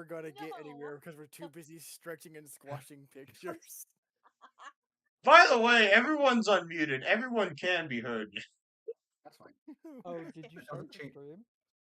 never gonna get No. anywhere because we're too busy stretching and squashing pictures. By the way, everyone's unmuted. Everyone can be heard. That's fine. Oh, did you start the change. stream?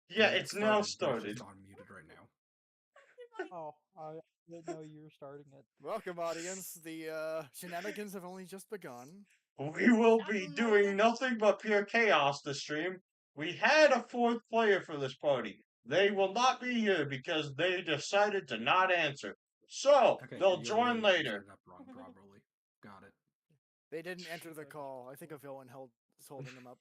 Yeah, it's now but it's started. just unmuted right now. Oh, I didn't know you were starting it. Welcome, audience. The shenanigans have only just begun. We will be doing nothing but pure chaos this stream. We had a fourth player for this party. They will not be here because they decided to not answer. So, Okay, they'll you join really later. set it up wrong, probably. Got it. They didn't enter the call. I think a villain is holding them up.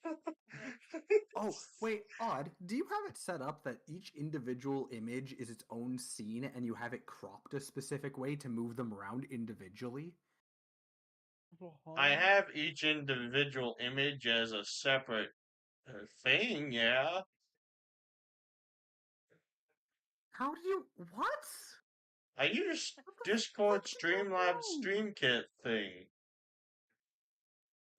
Oh, wait, Odd, do you have it set up that each individual image is its own scene and you have it cropped a specific way to move them around individually? I have each individual image as a separate thing, yeah. How do you... What? I use What the Discord fuck did you Streamlabs do? Stream Kit thing.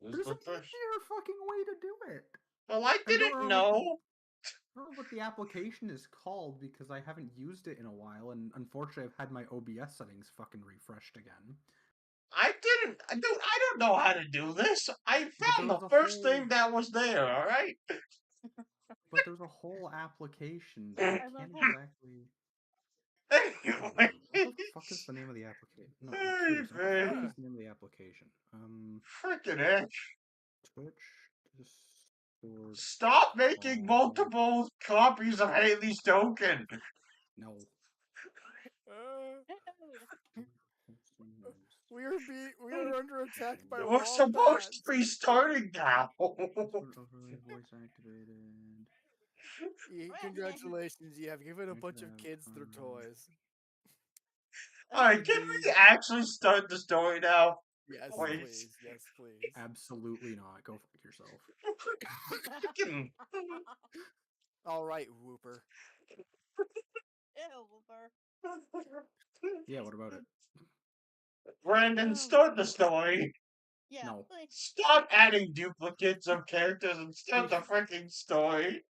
This is There's the an first. easier fucking way to do it. Well, I didn't know. I don't know what the application is called because I haven't used it in a while, and unfortunately I've had my OBS settings fucking refreshed again. I don't know how to do this. I found the there's a first whole- thing that was there, alright? But there's a whole application that I can't exactly... Anyway. What the fuck is the name of the application? No, I'm curious. What the fuck Hey, is the name of the application? Frickin' heck. Twitch, Discord... Stop making multiple copies of Haley's token. No. We are under attack by We're supposed to be starting now. Voice activated. Congratulations, you have given a bunch of kids their toys. Alright, can we actually start the story now? Yes, Please. please. Yes, please. Absolutely not. Go fuck yourself. All right, Whooper. Ew, Whooper. Yeah, what about it? Brandon, start the story. Yeah, No. please. Stop adding duplicates of characters and start the freaking story.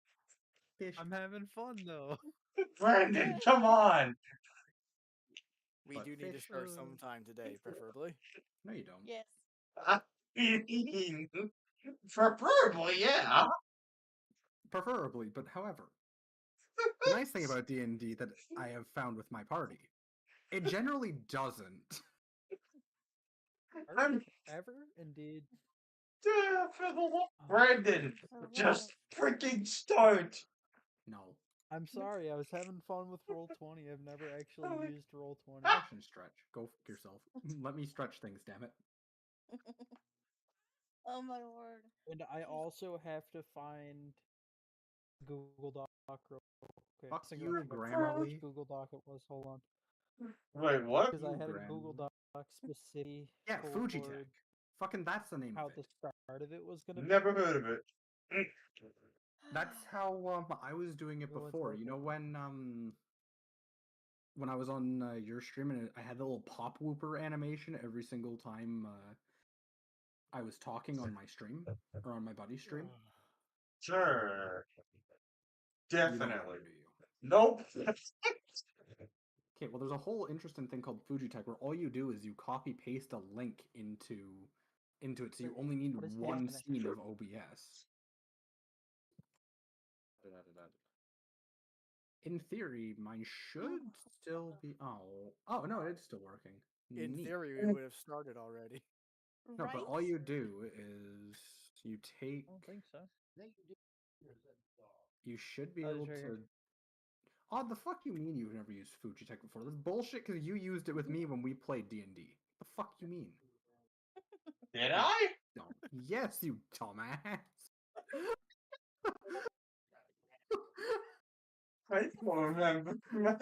I'm having fun though. Brandon, come on. We But do need to start fish- sometime today, preferably. No, you don't. Yes. Preferably, yeah. Preferably, but however. The nice thing about D&D that I have found with my party, it generally doesn't. Ever? Indeed. Brandon, just freaking start. No. I'm sorry, I was having fun with Roll20. I've never actually used Roll20. Action stretch. Go fuck yourself. Let me stretch things, damn it. Oh my lord. And I also have to find Google Doc real quick. Fuck Single you, remember Grammarly. which Google Doc it was. Hold on. Wait, what? Because I had a Grammarly. Google Doc specific Yeah, for Fujitech. Fucking that's the name how of the it. start of it was gonna be. Never heard of it. That's how I was doing it Go into before. it. You know when I was on your stream and I had the little pop whooper animation every single time I was talking on my stream or on my buddy's stream. Sure. You don't Definitely. remember, do you? Nope. Okay, well, there's a whole interesting thing called Fujitech where all you do is you copy paste a link into it, so you only need What is one happening? scene of OBS. In theory, mine should still be. Oh no, it's still working. In Neat. theory, we would have started already. No, Right? but all you do is you take. I don't think so. You should be Oh, able it's right to. here. Oh, the fuck you mean you've never used Fujitech before? That's bullshit. Because you used it with me when we played D&D. The fuck you mean? Did I? No. Yes, you dumbass. I don't remember. I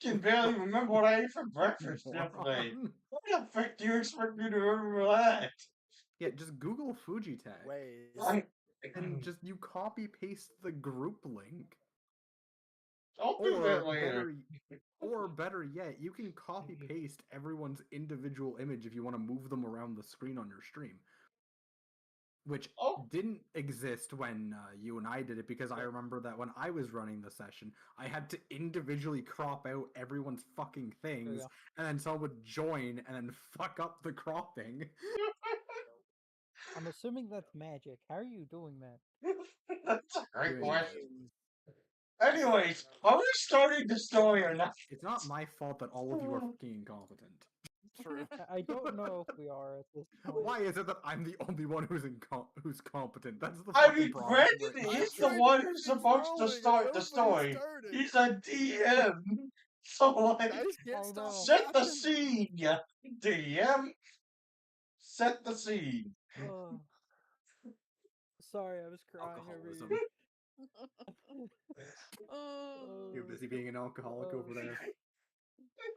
can barely remember what I ate for breakfast yesterday. Moron. What the frick do you expect me to remember that? Yeah, just Google Fujitech. Ways. And just you copy paste the group link. I'll do that later. Better yet, you can copy paste everyone's individual image if you want to move them around the screen on your stream. which Oh. didn't exist when you and I did it, because I remember that when I was running the session, I had to individually crop out everyone's fucking things, Yeah. and then someone would join and then fuck up the cropping. I'm assuming that's magic. How are you doing that? That's a great Doing question. Anyways, are we starting the story or not? It's not my fault that all of you are fucking incompetent. True. I don't know if we are at this point. Why is it that I'm the only one who's competent? That's the I fucking mean, problem. Brandon right is now. the I'm trying to one get who's things supposed to rolling, start and the nobody's story. started. He's a DM. So, like, Guys can't I stop know. set the laughing. scene, ya DM. Set the scene. Oh. Sorry, I was crying over Alcoholism. here. You're Oh. busy being an alcoholic over there.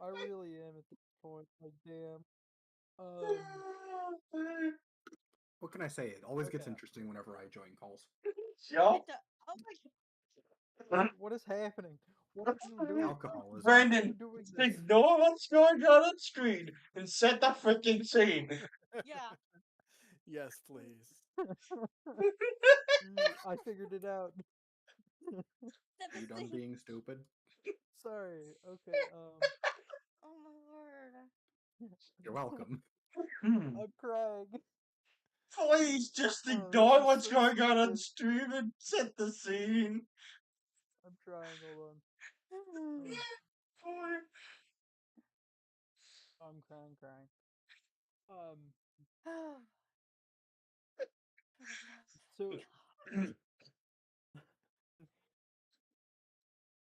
I really am at this point. Like, damn. What can I say? It always gets Okay. interesting whenever I join calls. Yo, Oh my god. What is happening? What are you doing? Alcoholism. Why are you Brandon, doing this? ignore what's going on screen and set the freaking scene. Yeah. Yes, please. I figured it out. Are you done Devastating. being stupid? Sorry. Okay. Oh my word. You're welcome. I'm crying. Please just Oh, ignore this is what's so going on stupid. stream and set the scene. I'm trying. Hold on. I'm crying.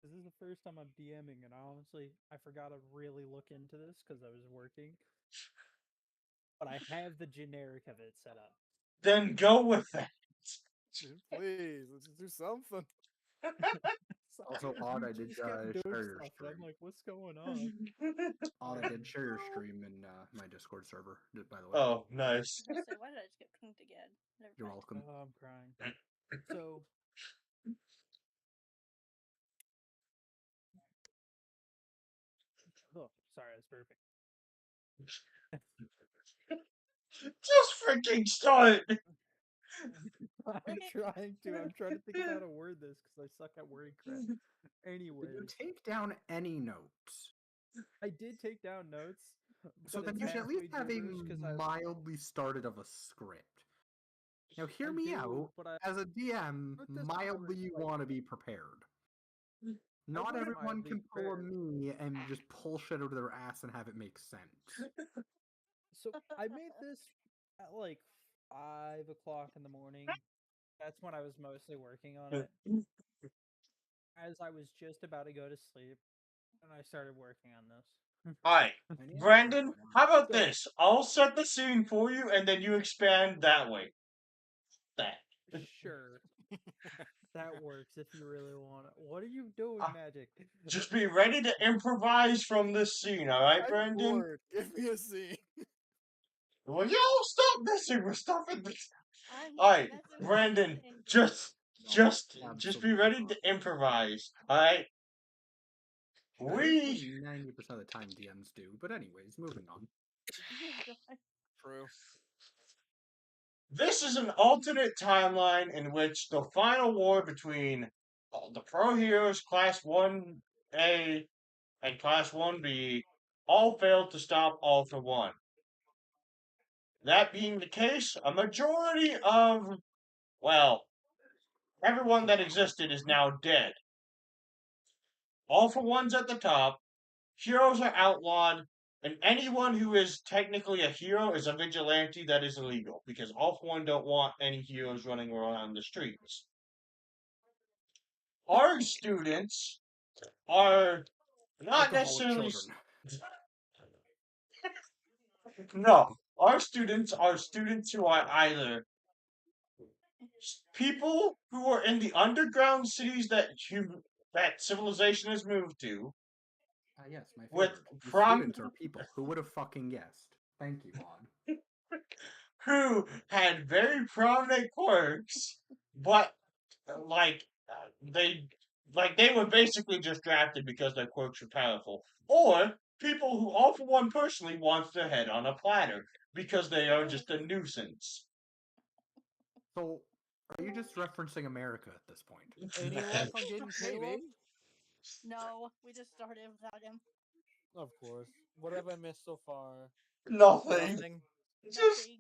So this is the first time I'm DMing, and I forgot to really look into this because I was working. But I have the generic of it set up. Then go with that. Please, let's do something. Also, You Odd, I did just kept doing share your stuff, and I'm stream. like, what's going on? Odd, I did share your stream in my Discord server, by the way. Oh, nice. I was gonna say, why did I just get pinged again? Never You're mind. welcome. Oh, I'm crying. So oh, sorry, that's perfect. Just freaking start. I'm trying to. I'm trying to think of how to word this because I suck at wording crap. Did you Anyways, take down any notes? I did take down notes. So but then it's you should at least halfway have a gibberish 'cause I mildly started of a script. Now, hear I me do, out. but I As a DM, wrote this mildly you like want to be prepared. Not wrote everyone mildly can pull a prepared. me and just pull shit out of their ass and have it make sense. So I made this at like 5 o'clock in the morning. That's when I was mostly working on it. As I was just about to go to sleep, and I started working on this. Alright, And yeah, Brandon, why not? how about So- this? I'll set the scene for you and then you expand that way. That. Sure. That works if you really want it. What are you doing, Ah, Magic? Just be ready to improvise from this scene, alright, I'm Brandon? bored. Give me a scene. Well, yo, stop messing with stuff in this. I'm Alright, messing with Brandon, nothing. just be Absolutely ready not. to improvise, alright? That is what 90% of the time DMs do. But anyways, moving on. True. This is an alternate timeline in which the final war between the Pro Heroes Class 1A and Class 1B all failed to stop All for One. That being the case, a majority of, well, everyone that existed is now dead. All for One's at the top, heroes are outlawed, and anyone who is technically a hero is a vigilante that is illegal, because All for One don't want any heroes running around the streets. Our students are not Alcoholic necessarily. children. No, our students are students who are either people who are in the underground cities that civilization has moved to, Yes, my with favorite. The prom students are people. Who would have fucking guessed? Thank you, Odd. who had very prominent quirks, but like they were basically just drafted because their quirks were powerful, or people who all for one personally wants their head on a platter because they are just a nuisance. So, are you just referencing America at this point? Any luck on getting Hey, Caleb? No, we just started without him. Of course. What have I missed so far? Nothing. Nothing. Just. Nothing.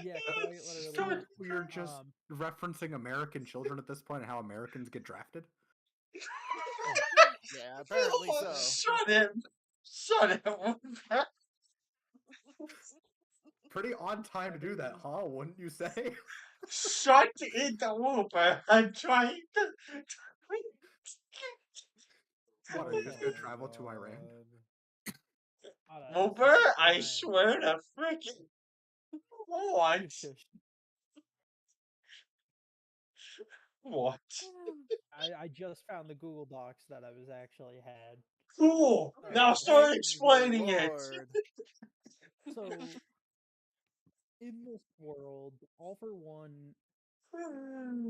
Yeah, quite literally. Good. You're just Um, referencing American children at this point and how Americans get drafted? Yeah, apparently Oh, so. shut it. Shut it. Pretty odd time to do that, huh? Wouldn't you say? Shut it, Whooper. I'm trying to. What, are you just Okay. gonna travel to Iran? Whooper, I Fine. swear to freaking. What? What? I just found the Google Docs that I was actually had. Cool. Now start Thank explaining the it. Lord. So, in this world, All for One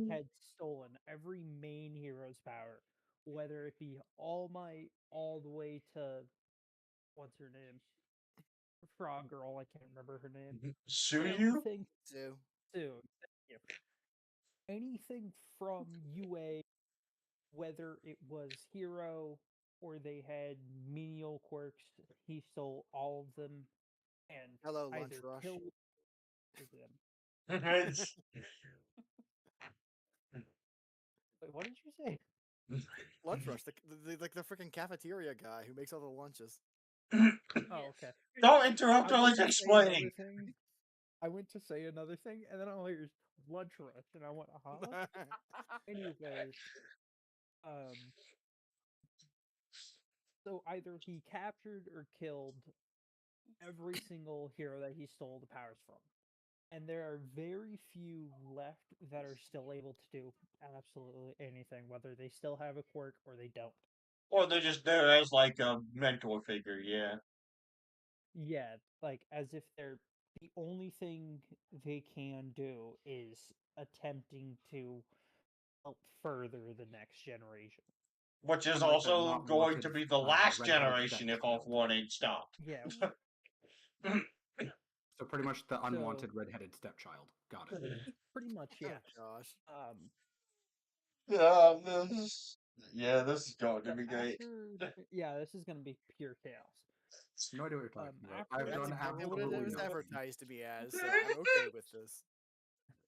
had stolen every main hero's power, whether it be All Might, all the way to what's her name, Frog Girl. I can't remember her name. Sue you? Anything Sue. soon. Thank you. Anything from UA, whether it was Hero or they had menial quirks, he stole all of them and Hello, Lunch either Rush. killed them. It's- Wait, what did you say? Lunch Rush, like the freaking cafeteria guy who makes all the lunches. Oh, okay. Don't interrupt I while went it's to say another explaining. thing. I went to say another thing, and then I heard lunch rush, and I went, huh? Anyways, um, so either he captured or killed every single hero that he stole the powers from. And there are very few left that are still able to do absolutely anything, whether they still have a quirk or they don't. Or they're just there as like a mentor figure, yeah. Yeah, like as if they're the only thing they can do is attempting to help further the next generation. Which is Kind of like the also not going wanted to be the last red-headed generation if All for stepchild. One ain't stopped. Yeah, So pretty much the So- unwanted red-headed stepchild. Got it. pretty much, yeah. Oh gosh. This is going to So be great. yeah, this is going to be pure chaos. No idea what you're talking about. After I've That's done exactly what it absolutely was nothing. advertised to be as, so I'm okay with this.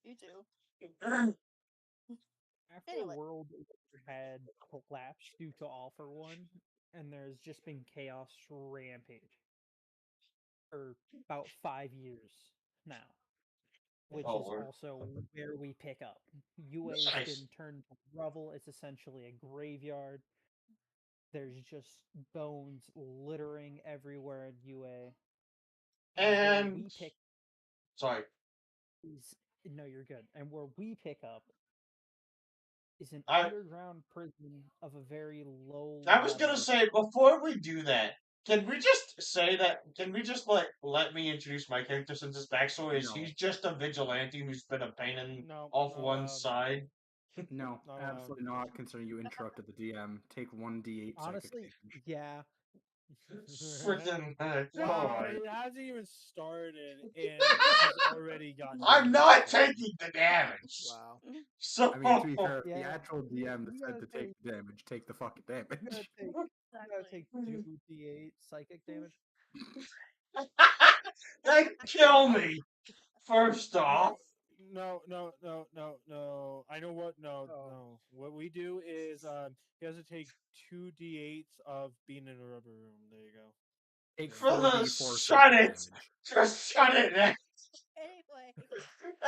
You too. After Anyway. World had collapsed due to All for One, and there's just been chaos rampage for about 5 years now, which Oh, is Lord. also where we pick up. UA has Nice. been turned to rubble. It's essentially a graveyard. There's just bones littering everywhere at UA. Where And we pick sorry, is no, you're good. And where we pick up is an I underground prison of a very low I was gonna level. say before we do that, can we just say that? Can we just let me introduce my character since his backstory is No. he's just a vigilante who's been a pain in No, off not one allowed. side. No, Not allowed. absolutely not. Considering you interrupted the DM, take 1d8 psychic Honestly, damage. yeah. Freaking Wow, God. it hasn't even started, and he's already gotten I'm damage. not taking the damage. Wow. So I mean, to be fair, the Yeah, actual DM that you said gotta to take the damage, take the fucking damage. You gotta take 2d8 psychic damage. they kill me. First off, No. I know what. No. Oh. What we do is, he has to take 2d8s of being in a rubber room. There you go. Take for the 4d4 shut psychic it. damage. Just shut it. Anyway.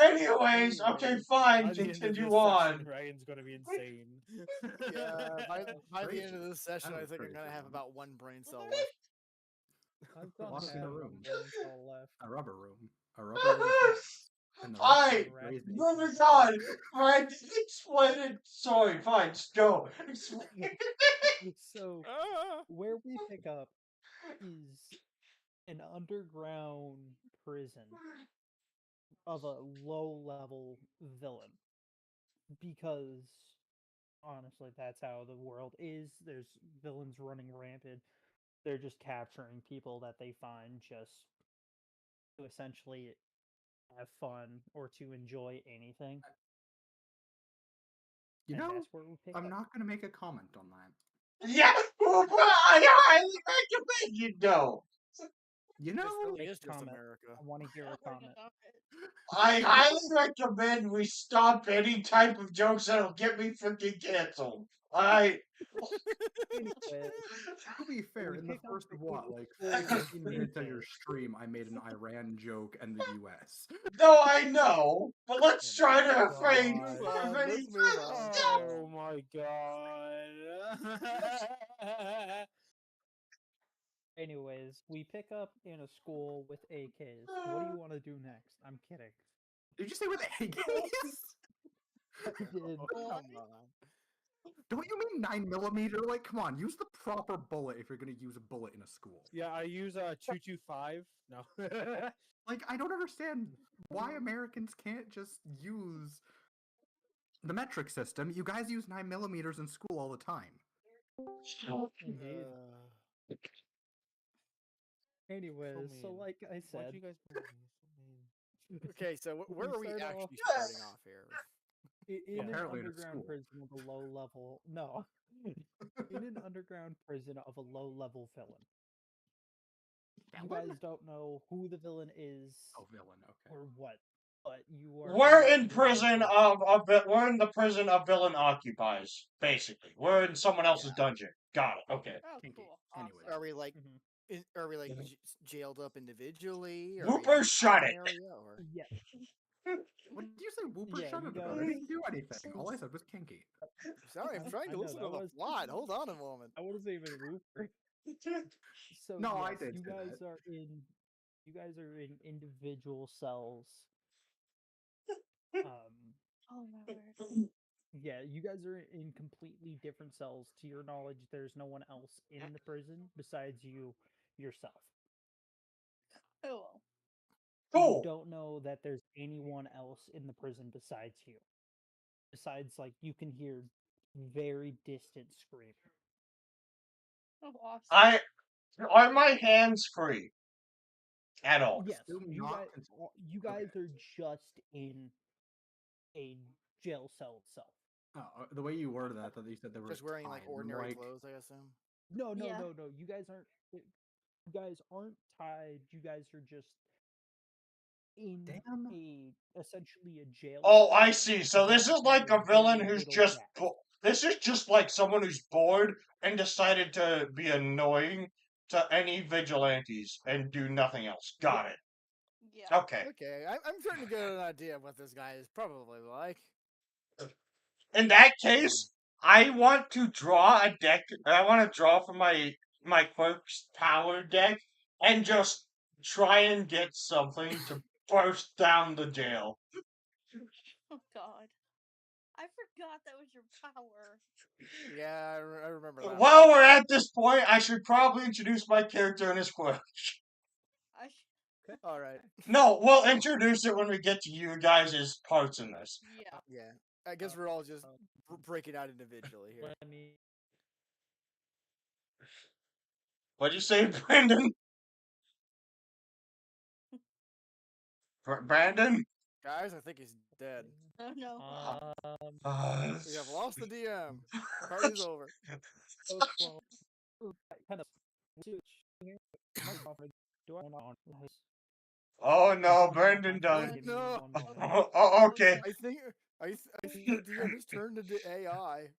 Anyways, okay, Anyway, fine. by the end of Continue this on. session, Ryan's gonna be insane. Yeah, by the end of crazy. this session, That I was think I'm crazy, gonna have man. about one brain cell left. I've gone Lost in half a a room. brain cell left. A rubber room. A rubber room with rats. And the rats Fine. are crazy. Moving on. Fine. Explain it. Sorry. Fine. Just go. So Ah! where we pick up is an underground prison of a low level villain. Because honestly, that's how the world is. There's villains running rampant. They're just capturing people that they find just to essentially have fun or to enjoy anything. You And know, that's where we pick I'm up. not going to make a comment on that. Yeah, I highly recommend you don't. You know, This really Next is just comment. America. I want to hear a comment. I highly recommend we stop any type of jokes that'll get me freaking canceled. I. Anyways, to be fair, we in the pick up first, in like, school with 15 minutes of your AK. stream, I made an Iran joke and the US. No, I know, but let's Oh my try to refrain God. Move on, from any let's move on. Oh my god. Anyways, we pick up in a school with AKs. What do you want to do next? I'm kidding. Did you say with AKs? I did. Come on. Don't you mean 9mm? Like, come on, use the proper bullet if you're going to use a bullet in a school. Yeah, I use a 225. No. Like, I don't understand why Americans can't just use the metric system. You guys use 9mm in school all the time. Indeed. Anyways, so mean. like I Why'd said, you guys make me so mean? Okay, so where We are we start actually off- starting off here? in an Apparently in a underground school. prison of a low level. No, in an underground prison of a low level villain. You Villain? guys don't know who the villain is Oh, villain, okay. or what, but you are. We're an in prison underground we're in the prison a villain occupies, basically. We're in someone else's Yeah. dungeon. Got it. Okay. Oh, Kinky. cool. Anyways. Awesome. Are we like, Mhm. are we like jailed up individually? Or Whooper, shut it. Or... Yes. What did you say, Whooper? Yeah, Shut you it guys- about? I didn't do anything. All I said was kinky. Sorry, I'm trying I to know, listen that to the was- plot. Hold on a moment. I wasn't even Whooper. So No, I yes, did you say guys that. are in. You guys are in individual cells. Oh my word. Yeah, you guys are in completely different cells. To your knowledge, there's no one else in the prison besides you yourself. Cool. You Cool. don't know that there's anyone else in the prison besides you. Besides, like, you can hear very distant screaming. Oh, awesome. Are my hands free? At all. Yes, Still you not guys, cons- you guys are just in a jail cell itself. Oh, the way you worded that, I thought you said they were Just wearing like tied, and I'm ordinary like, clothes, I assume. No, Yeah. no. You guys aren't. You guys aren't tied. You guys are just in Damn. essentially a jail. Oh, cell I see. So this that is like a has villain very who's little just. gas. This is just like someone who's bored and decided to be annoying to any vigilantes and do nothing else. Got it. Yeah. Okay. Okay, I'm starting to get an idea of what this guy is probably like. In that case, I want to draw a deck. I want to draw from my quirk's power deck and just try and get something to burst down the jail. Oh God. I forgot that was your power. Yeah, I remember that. While we're at this point, I should probably introduce my character and his quirk. All right. No, we'll introduce it when we get to you guys' parts in this. Yeah. Yeah, I guess we're all just breaking out individually here. Let me. What'd you say, Brandon? Brandon? Guys, I think he's dead. Oh no. We have lost the DM. Party's over. Well, kind of switch here. Do I on? Oh no, Brandon Give done. me No. 1 moment. Oh, okay. I think the DM has turned into AI.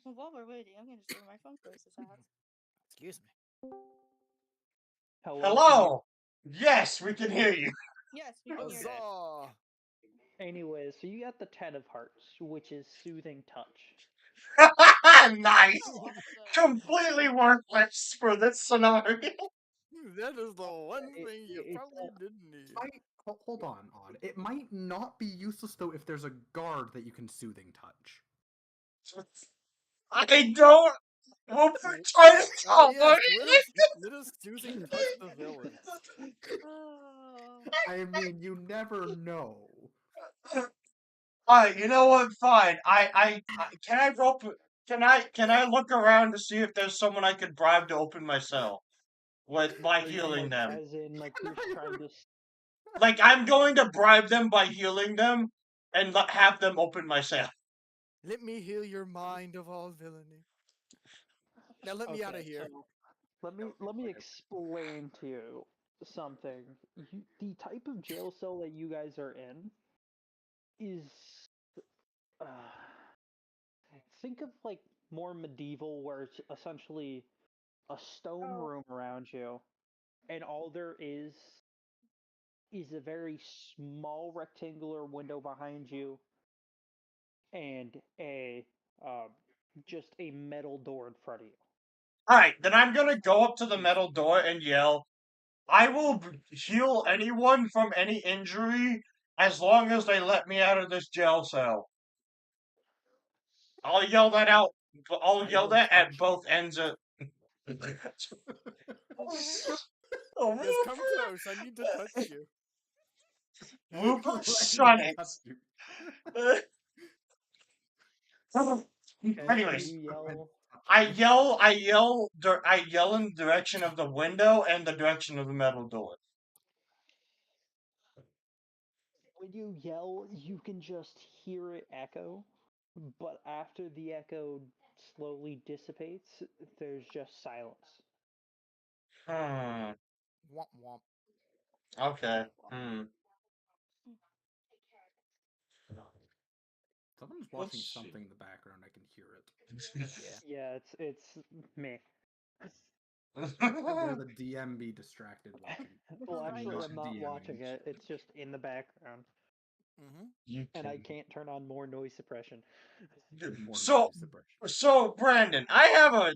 Oh, while we're waiting, I'm gonna see where my phone case is at. Excuse me. Hello. Yes, we can hear you. Yes, we can hear you. Huzzah! Anyways, so you got the 10 of hearts, which is soothing touch. Nice. Awesome. Completely worthless for this scenario. That is the one thing you it's probably didn't need. Hold on, Odd. It might not be useless though if there's a guard that you can soothing touch. I don't. We'll try to solve yes, it. let us choosing touch the villains. Oh. I mean, you never know. Alright, you know what? Fine. Can I rope? Can I look around to see if there's someone I could bribe to open my cell? by Like, healing them. As in, like, you're trying to. Like, I'm going to bribe them by healing them and have them open my cell. Let me heal your mind of all villainy. Now let me out of Okay, here. so let me explain to you something. The type of jail cell that you guys are in is uh, think of like more medieval, where it's essentially a stone room around you, and all there is a very small rectangular window behind you, and a just a metal door in front of you. Alright, then I'm gonna go up to the metal door and yell, I will heal anyone from any injury as long as they let me out of this jail cell. I'll yell that out. I'll I yell will that at touch both you. ends of. Yes, come close. I need to touch you. Whoop, Let me shut it. touch you. Okay, Anyways, you yell. I yell in the direction of the window and the direction of the metal door. When you yell, you can just hear it echo, but after the echo slowly dissipates, there's just silence. Hmm. Womp womp. Okay. Hmm. Someone's Let's watching see. something in the background. I can hear it. Yeah, it's me. How dare the DM be distracted watching? Well, actually, Not I'm not DMing. watching it. It's just in the background, Mm-hmm. You and I can. can't turn on more noise suppression. More So, noise suppression. so Brandon, I have a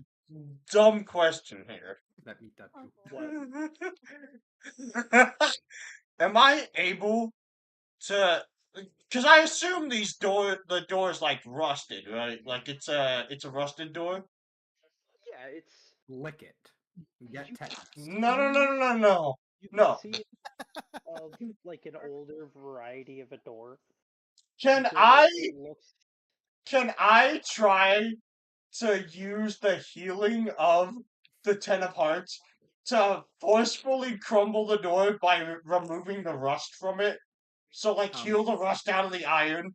dumb question here. Let me touch you. What? Am I able to? Because I assume the door's like rusted, right? Like it's a rusted door. Yeah, it's Lick it. Get you tetanus. No, no, no, no, no, no, you can no. see it of like an older variety of a door Can where it looks. I try to use the healing of the Ten of Hearts to forcefully crumble the door by removing the rust from it? So like heal the rust out of the iron.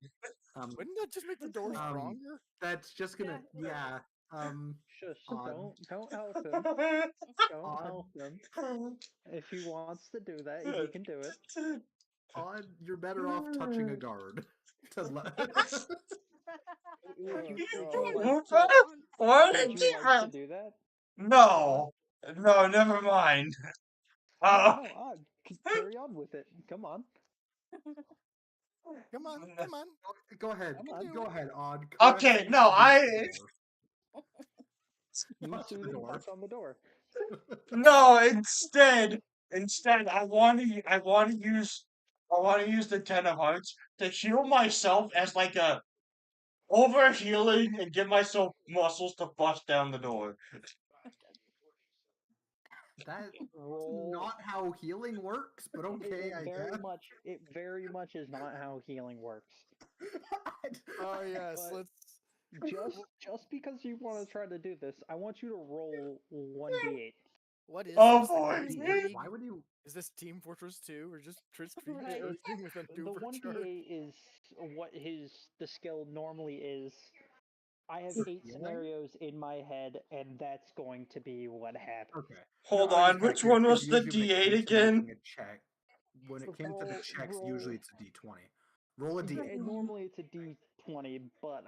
Wouldn't that just make the door stronger? That's just gonna, yeah. Shush! Odd. Don't help him. Don't help him. If he wants to do that, he can do it. Odd, you're better off touching a guard. To Would you like to do that? No, no, never mind. No, Odd. Carry on with it. Come on. Come on, come on. Go ahead. Come on. Go ahead, Odd. Okay, no, You Touch the soothing door. touch on the door. no. Instead, I want to use the Ten of Hearts to heal myself as like a over healing and give myself muscles to bust down the door. That's Roll. not how healing works, but okay, I guess. It very much is not how healing works. Oh yes, But just because you want to try to do this, I want you to roll 1d8. what is Oh this? boy. League? Why would you? Is this Team Fortress 2 or just Tris Creed It's, charging with an the overcharge? 1d8 is what the skill normally is. I have 8 Healing? scenarios in my head, and that's going to be what happens. Okay. Hold No, I was on, just kinda which curious, one 'cause was the usually when it D8 came to again? making a check, when it came to the checks, usually it's a D20. Roll a Yeah, D8. normally it's a d20, but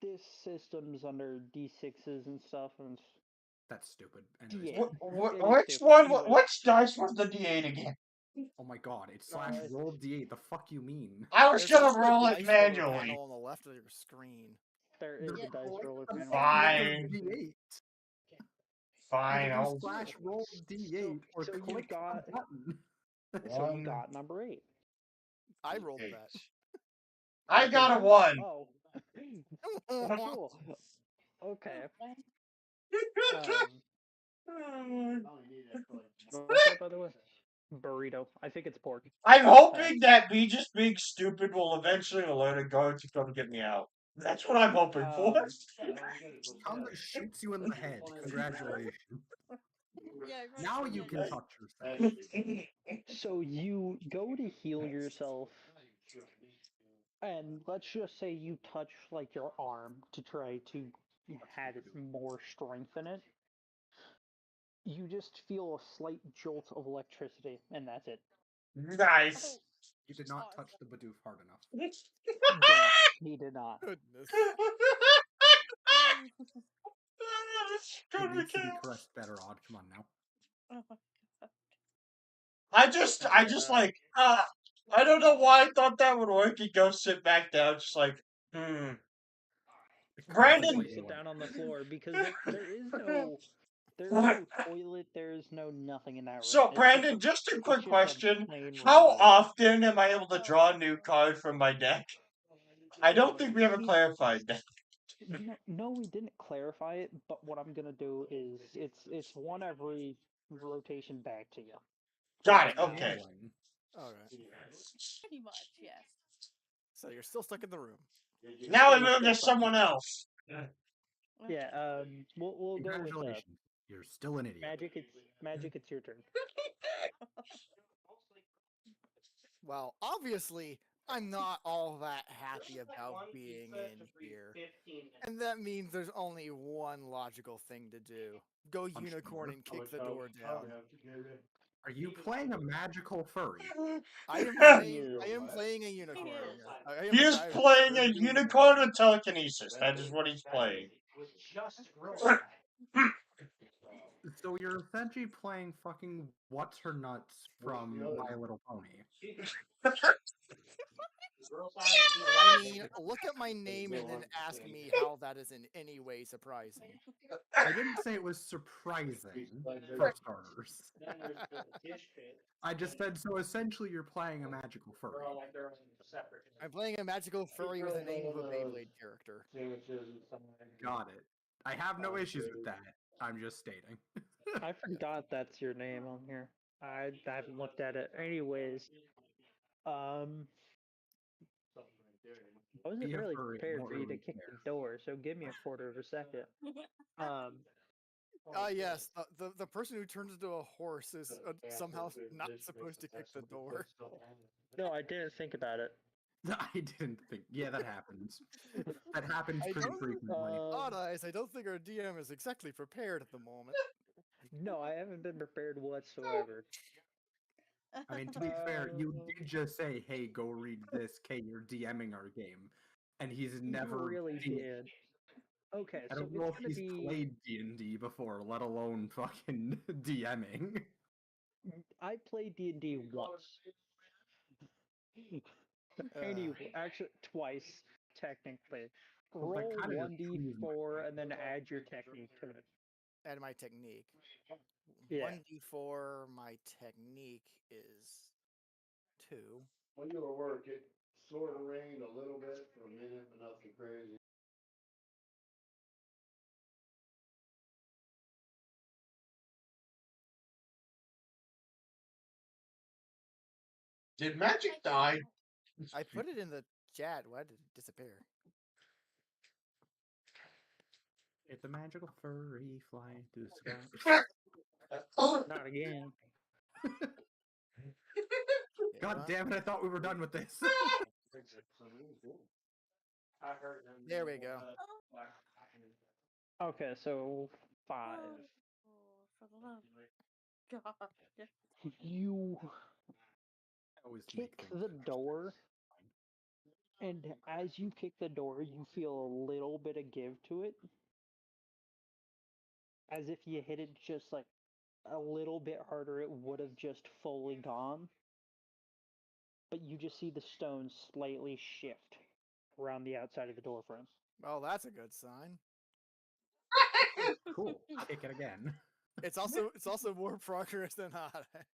this system's under d6s and stuff, and That's stupid. Anyways, yeah, it is Which stupid. one? Anyways, Which dice was the D8 again? oh my god, it's slash it's- roll D8. The fuck you mean? I was There's gonna also a roll it dice roller manually. panel on the left of your screen. there is a dice roller panel. Fine. D8. Fine, Either I'll slash roll D8 or so you click got- the button. So you One. got number 8. I rolled D8. that. I got a 1. Oh, cool. Okay. What's that, by the way? Burrito. I think it's pork. I'm hoping that me just being stupid will eventually alert a guard to come get me out. That's what I'm hoping for. Comes and shoots you in the head. Congratulations. Yeah, right, Now yeah, you can yeah. touch yourself. So you go to heal yourself, and let's just say you touch like your arm to try to have it more strength in it. You just feel a slight jolt of electricity, and that's it. Nice. You did not Awesome. touch the Bidoof hard enough. No, he did not. Goodness. It needs to be caressed better, Odd. Come on now. Oh my god. I just like, I don't know why I thought that would work. You go sit back down, just like, Brandon- You sit down on the floor because there's no toilet, there's no nothing in that room. So, It's Brandon, just a it's quick just a question. plain How regular room. often am I able to draw a new card from my deck? I don't think we ever clarified that. No, we didn't clarify it, but what I'm gonna do is it's one every rotation back to you. Got it, It's okay. gambling. Alright. Pretty much, yes. So you're still stuck in the room. Now I You're move still to stuck. someone else. Yeah, we'll go with Congratulations. You're still an idiot. Magic. It's your turn. Well, obviously, I'm not all that happy about being in here. And that means there's only one logical thing to do. Go Punch the unicorn door. and kick the door down. Are you playing a magical furry? I am playing a unicorn. I am He a is guy who's playing a turned into unicorn with telekinesis. That is what he's playing. So you're essentially playing fucking What's Her Nuts from My Little Pony. I mean, look at my name and then ask me how that is in any way surprising. I didn't say it was surprising, for starters. I just said, so essentially you're playing a magical furry. I'm playing a magical furry with the name of a Beyblade character. Got it. I have no issues with that. I'm just stating. I forgot that's your name on here. I haven't looked at it. Anyways, I wasn't Be a really furry, prepared don't for you to really kick care. the door, so give me a quarter of a second. Yes, the person who turns into a horse is somehow not supposed to kick the door. No, I didn't think about it. I didn't think. Yeah, that happens. That happens I pretty don't- frequently. Odd Eyes, I don't think our DM is exactly prepared at the moment. No, I haven't been prepared whatsoever. I mean, to be fair, you did just say, "Hey, go read this. K, you're DMing our game," and he's never really did. did. Okay, I so don't know it's if gonna he's be. played D&D before, let alone fucking DMing. I played D&D once. Anyway, actually twice technically. Well, that Roll kinda just proves my 1d4 and then add your technique to it. And my technique. Yeah. 1d4, my technique is 2. When you were working, it sort of rained a little bit for a minute, but nothing crazy. Did Magic die? I put it in the chat. Why did it disappear? It's a magical furry flying through the sky. Not again. God damn it, I thought we were done with this. There we go. Okay, so 5. Oh, for the love of God. You I always make kick things the door, and as you kick the door, you feel a little bit of give to it. As if you hit it just like a little bit harder, it would have just fully gone. But you just see the stones slightly shift around the outside of the door frame. Well, that's a good sign. Cool. Kick it again. It's also more progress than Odd Eyes.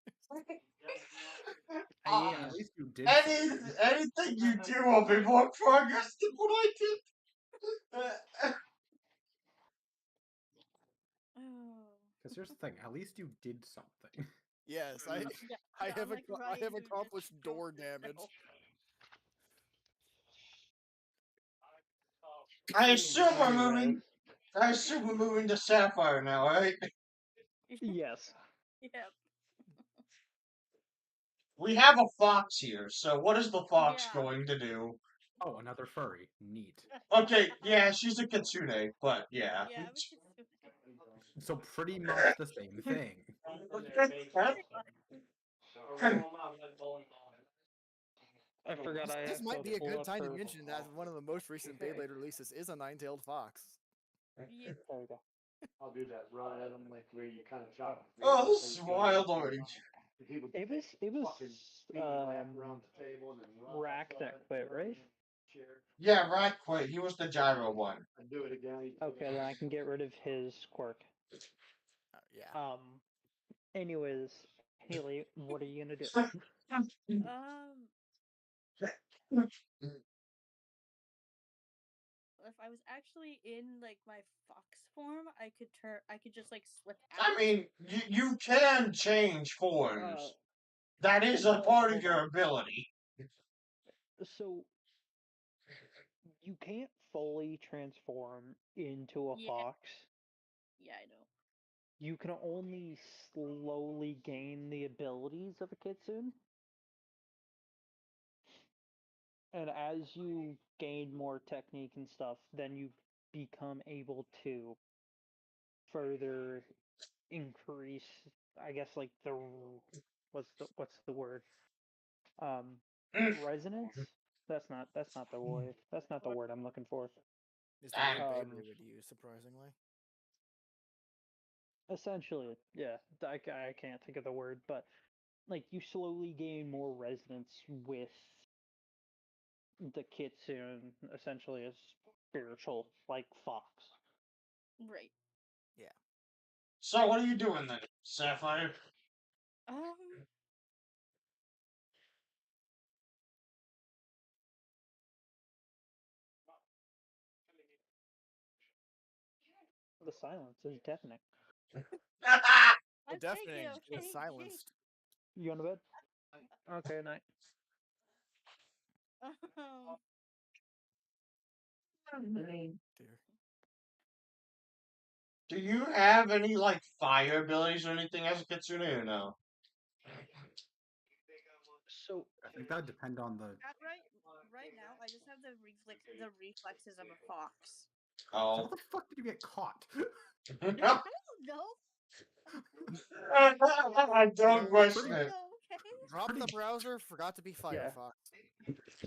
At least you did something. Anything you do will be more progress than what I did. Oh. Because here's the thing, at least you did something. Yes, Yeah, I yeah, have unlike I Ryan, have who just accomplished broke door damage. himself. I assume we're Anyway. moving. I assume we're moving to Sapphire now, right? Yes. Yep. We have a fox here, so what is the fox Yeah. going to do? Oh, another furry. Neat. Okay, yeah, she's a kitsune, but yeah. Yeah, I'm a kitsune. So pretty much the same thing. I forgot I This have might to be a pull good up time to her. mention that one of the most recent Beyblade releases is a nine-tailed fox. Yeah. There we go. I'll do that run at him like where you kind of chop. Oh, this is wild already. It was Rack that quit, right? Yeah, right, quit. He was the gyro one. And do it again. Okay, then I can get rid of his quirk. Yeah. Anyways, Haley, what are you gonna do? If I was actually in like my fox form, I could just like slip out. I mean, you can change forms. That is a well, part of hold your on. ability. So you can't fully transform into a Yeah. fox. Yeah, I know. You can only slowly gain the abilities of a kitsune. And as you gain more technique and stuff, then you become able to further increase, I guess, like the what's the word? Resonance. That's not the word. That's not the word I'm looking for. Is the word Um, Beyblade would use, surprisingly. Essentially, yeah. I can't think of the word, but like you slowly gain more resonance with the kitsune, essentially a spiritual like fox. Right. Yeah. So what are you doing then, Sapphire? The silence is deafening. I'm Deafening taking it, okay? is silenced. You on the bed? Okay, night. Dear. Do you have any like fire abilities or anything as a kitsune or no? So I think that would depend on the. Right now, I just have the reflexes of a fox. So Oh. how the fuck did you get caught? I don't know. I don't question No, it. okay. Drop the browser, forgot to be Firefox.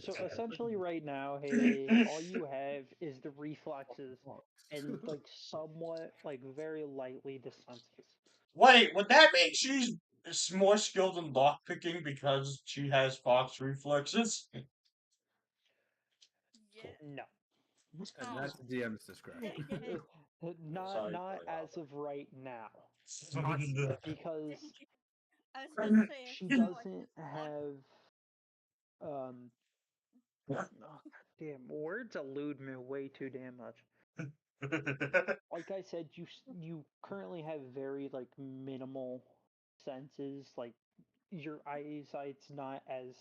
So essentially, right now, Haley, all you have is the reflexes and like somewhat, like very lightly the senses. Wait, would that mean she's more skilled in lockpicking because she has fox reflexes? Yeah. No, And Oh. that's DM's discretion. not as of right now, because I was gonna say she I feel like doesn't have oh, damn, words elude me way too damn much. Like I said, you currently have very like minimal senses. Like your eyesight's not as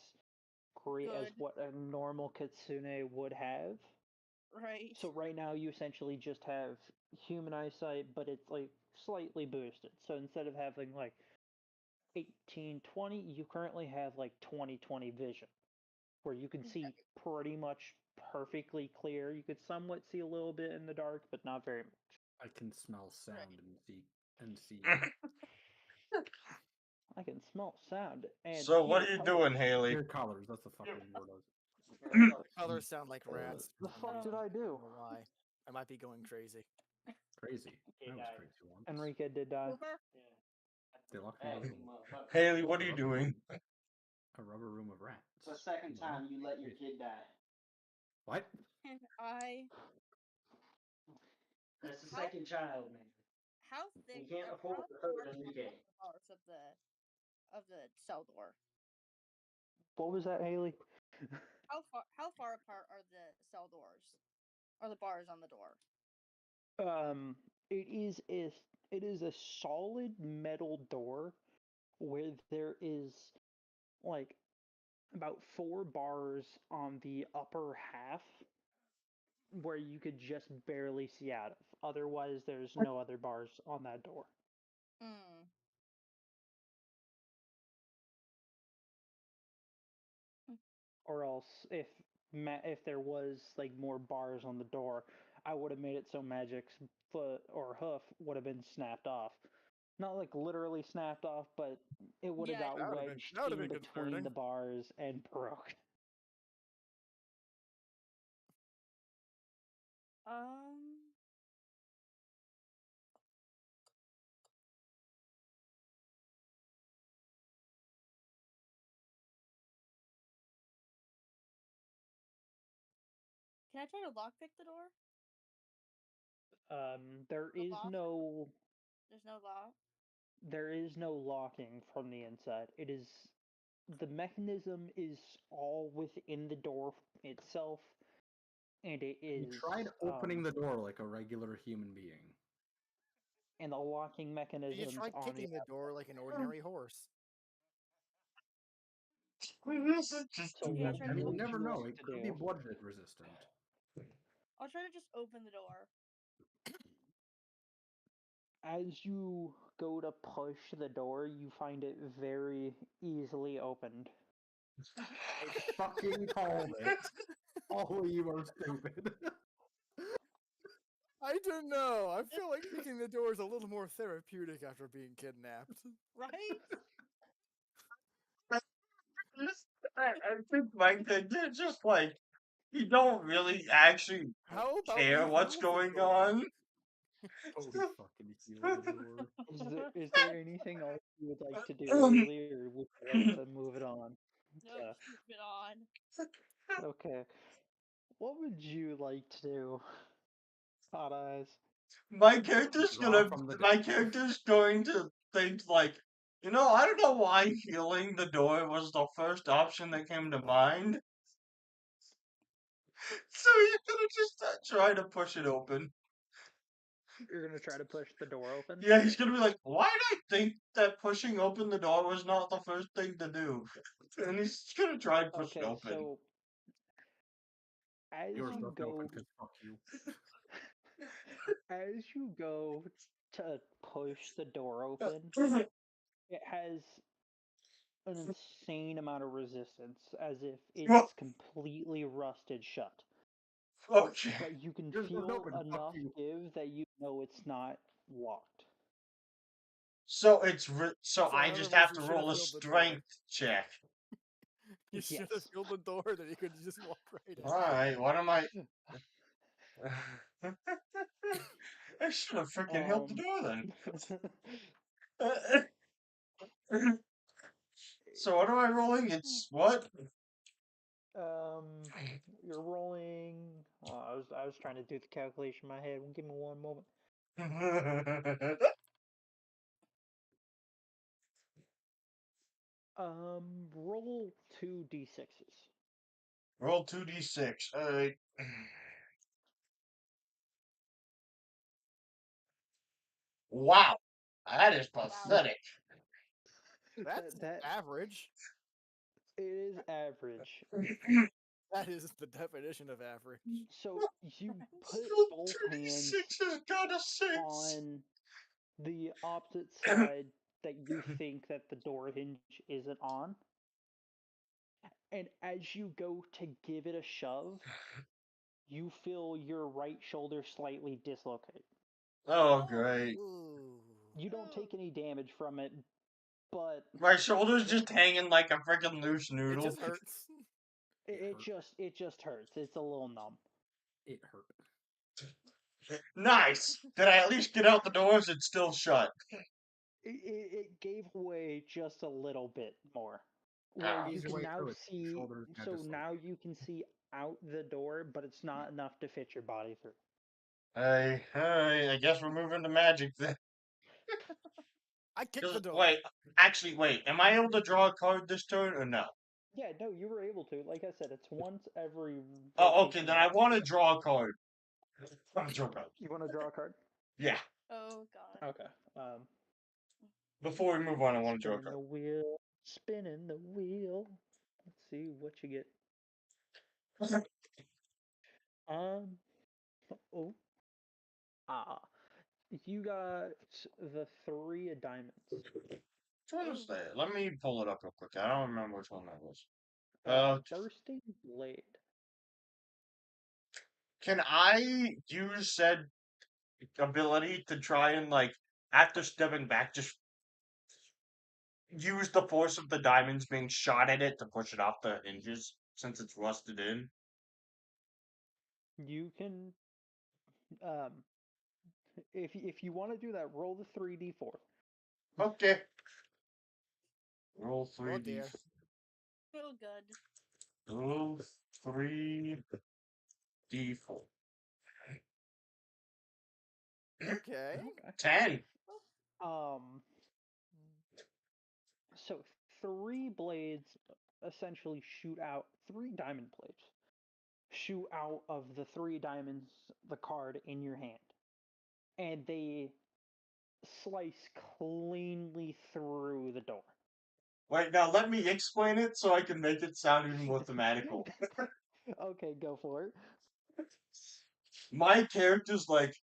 great as good, what a normal kitsune would have. right? So right now you essentially just have human eyesight, but it's like slightly boosted. So instead of having like 18/20, you currently have like 20/20 vision, where you can see pretty much perfectly clear. You could somewhat see a little bit in the dark, but not very much. I can smell sound and see. I can smell sound and So what hear are you colors. doing, Haley? Hear colors. That's the fucking word. Colors sound like rats. The fuck did I I do? don't know why. I might be going crazy. Crazy. I was crazy once. Enrique did die. They locked me in a room. Haley, what are you doing? A rubber room of rats. It's the second time you let your kid die. What? And I. That's the second child, man. How thick? You can't afford the third, Enrique. Bars of the cell door. What was that, Haley? How far apart are the cell doors? Or the bars on the door? It is a solid metal door where there is like about 4 bars on the upper half where you could just barely see out of. Otherwise, there's no other bars on that door. or else if there was like more bars on the door, I would have made it so Magic's foot or hoof would have been snapped off. Not like literally snapped off, but it would have Yeah. got That would've been- wedged that would've in been between concerning. the bars and broke. Um. Can I try to lockpick the door? There The is lock? no There's no lock. there is no locking from the inside. It is the mechanism is all within the door itself, and it You is tried opening the door like a regular human being. and the locking You mechanisms try on the kicking the door like an ordinary horse. So Okay, what try I to mean, you would never you know. like It to could be do? bloodshed resistant. I'll try to just open the door. As you go to push the door, you find it very easily opened. I fucking called it. All of you are stupid. I don't know. I feel like kicking the door is a little more therapeutic after being kidnapped. Right? I think Mike, they're just like you don't really actually How about care you what's heal the going door? on. Totally fucking heal the door. Is there anything else you would like to do, Lily, or would you like to move it on? Nope, Uh, just move it on. okay. What would you like to do, Hot Eyes? my Draw from the deck. character's going to think like, I don't know why healing the door was the first option that came to mind. So he's gonna just try to push it open. You're gonna try to push the door open? Yeah, he's gonna be like, why did I think that pushing open the door was not the first thing to do? And he's gonna try and push it Okay, open. so as Yours you doesn't open go because fuck you. as you go to push the door open, it has an insane amount of resistance, as if it's completely rusted shut. Okay. But you can Yours doesn't feel open, fuck enough you. give that you know it's not locked. So so So I in other just words, have you to should have roll a healed the door. strength check. You should have Yes. healed the door that he could just walk right in. Alright, what am I? I should have freaking held the door then. So what am I rolling? It's what? You're rolling. I was trying to do the calculation in my head. Give me one moment. Roll 2d6s. Roll 2d6. Alright. Wow. That is pathetic. That's That average. it is average. That is the definition of average. So you put both hands 2d6 has got a 6. on the opposite side that you think that the door hinge isn't on. And as you go to give it a shove, you feel your right shoulder slightly dislocate. Oh, great. Ooh. You don't take any damage from it, but My shoulder's just hanging like a freaking loose It noodle. just hurts. it just hurts. It's a little numb. It hurt. Nice! Did I at least get out the doors? It's still shut. It gave way just a little bit more. Where Ah. you Easy can way now through it. see, Shoulders now so dislocate. now you can see out the door, but it's not enough to fit your body through. I guess we're moving to magic then. I kicked the door. Wait. Am I able to draw a card this turn or no? Yeah, no, you were able to. Like I said, it's once every. Oh, okay. rotation Then of I it. want to draw a card. I want to draw a card. You want to draw a card? Yeah. Oh god. Okay. Before we move on, I want to draw a Spinning the card. wheel, spinning the wheel. Let's see what you get. Um. Oh. Ah. You got the 3 of diamonds. Which one is that? Let me pull it up real quick. I don't remember which one that was. Bursting blade. Can I use said ability to try and after stepping back, just use the force of the diamonds being shot at it to push it off the hinges since it's rusted in? You can, um, if you want to do that, roll the 3d4. Okay. Roll Oh 3d. dear. Oh, good. Roll 3d4. Okay. 10. Um, so 3 blades essentially shoot out, 3 diamond blades shoot out of the 3 diamonds, the card in your hand, and they slice cleanly through the door. Wait, now let me explain it so I can make it sound even more thematical. Okay, go for it. My character's like,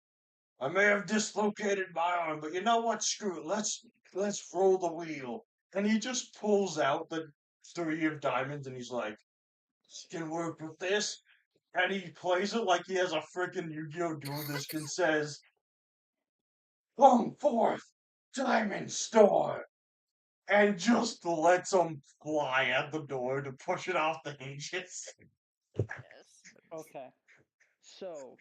I may have dislocated my arm, but you know what? Screw it. Let's roll the wheel. And he just pulls out the 3 of diamonds and he's like, you can work with this. And he plays it like he has a freaking Yu-Gi-Oh! Duel Disk and says, come forth, Diamond Store! And just lets them fly at the door to push it off the hinges. Yes. Okay, so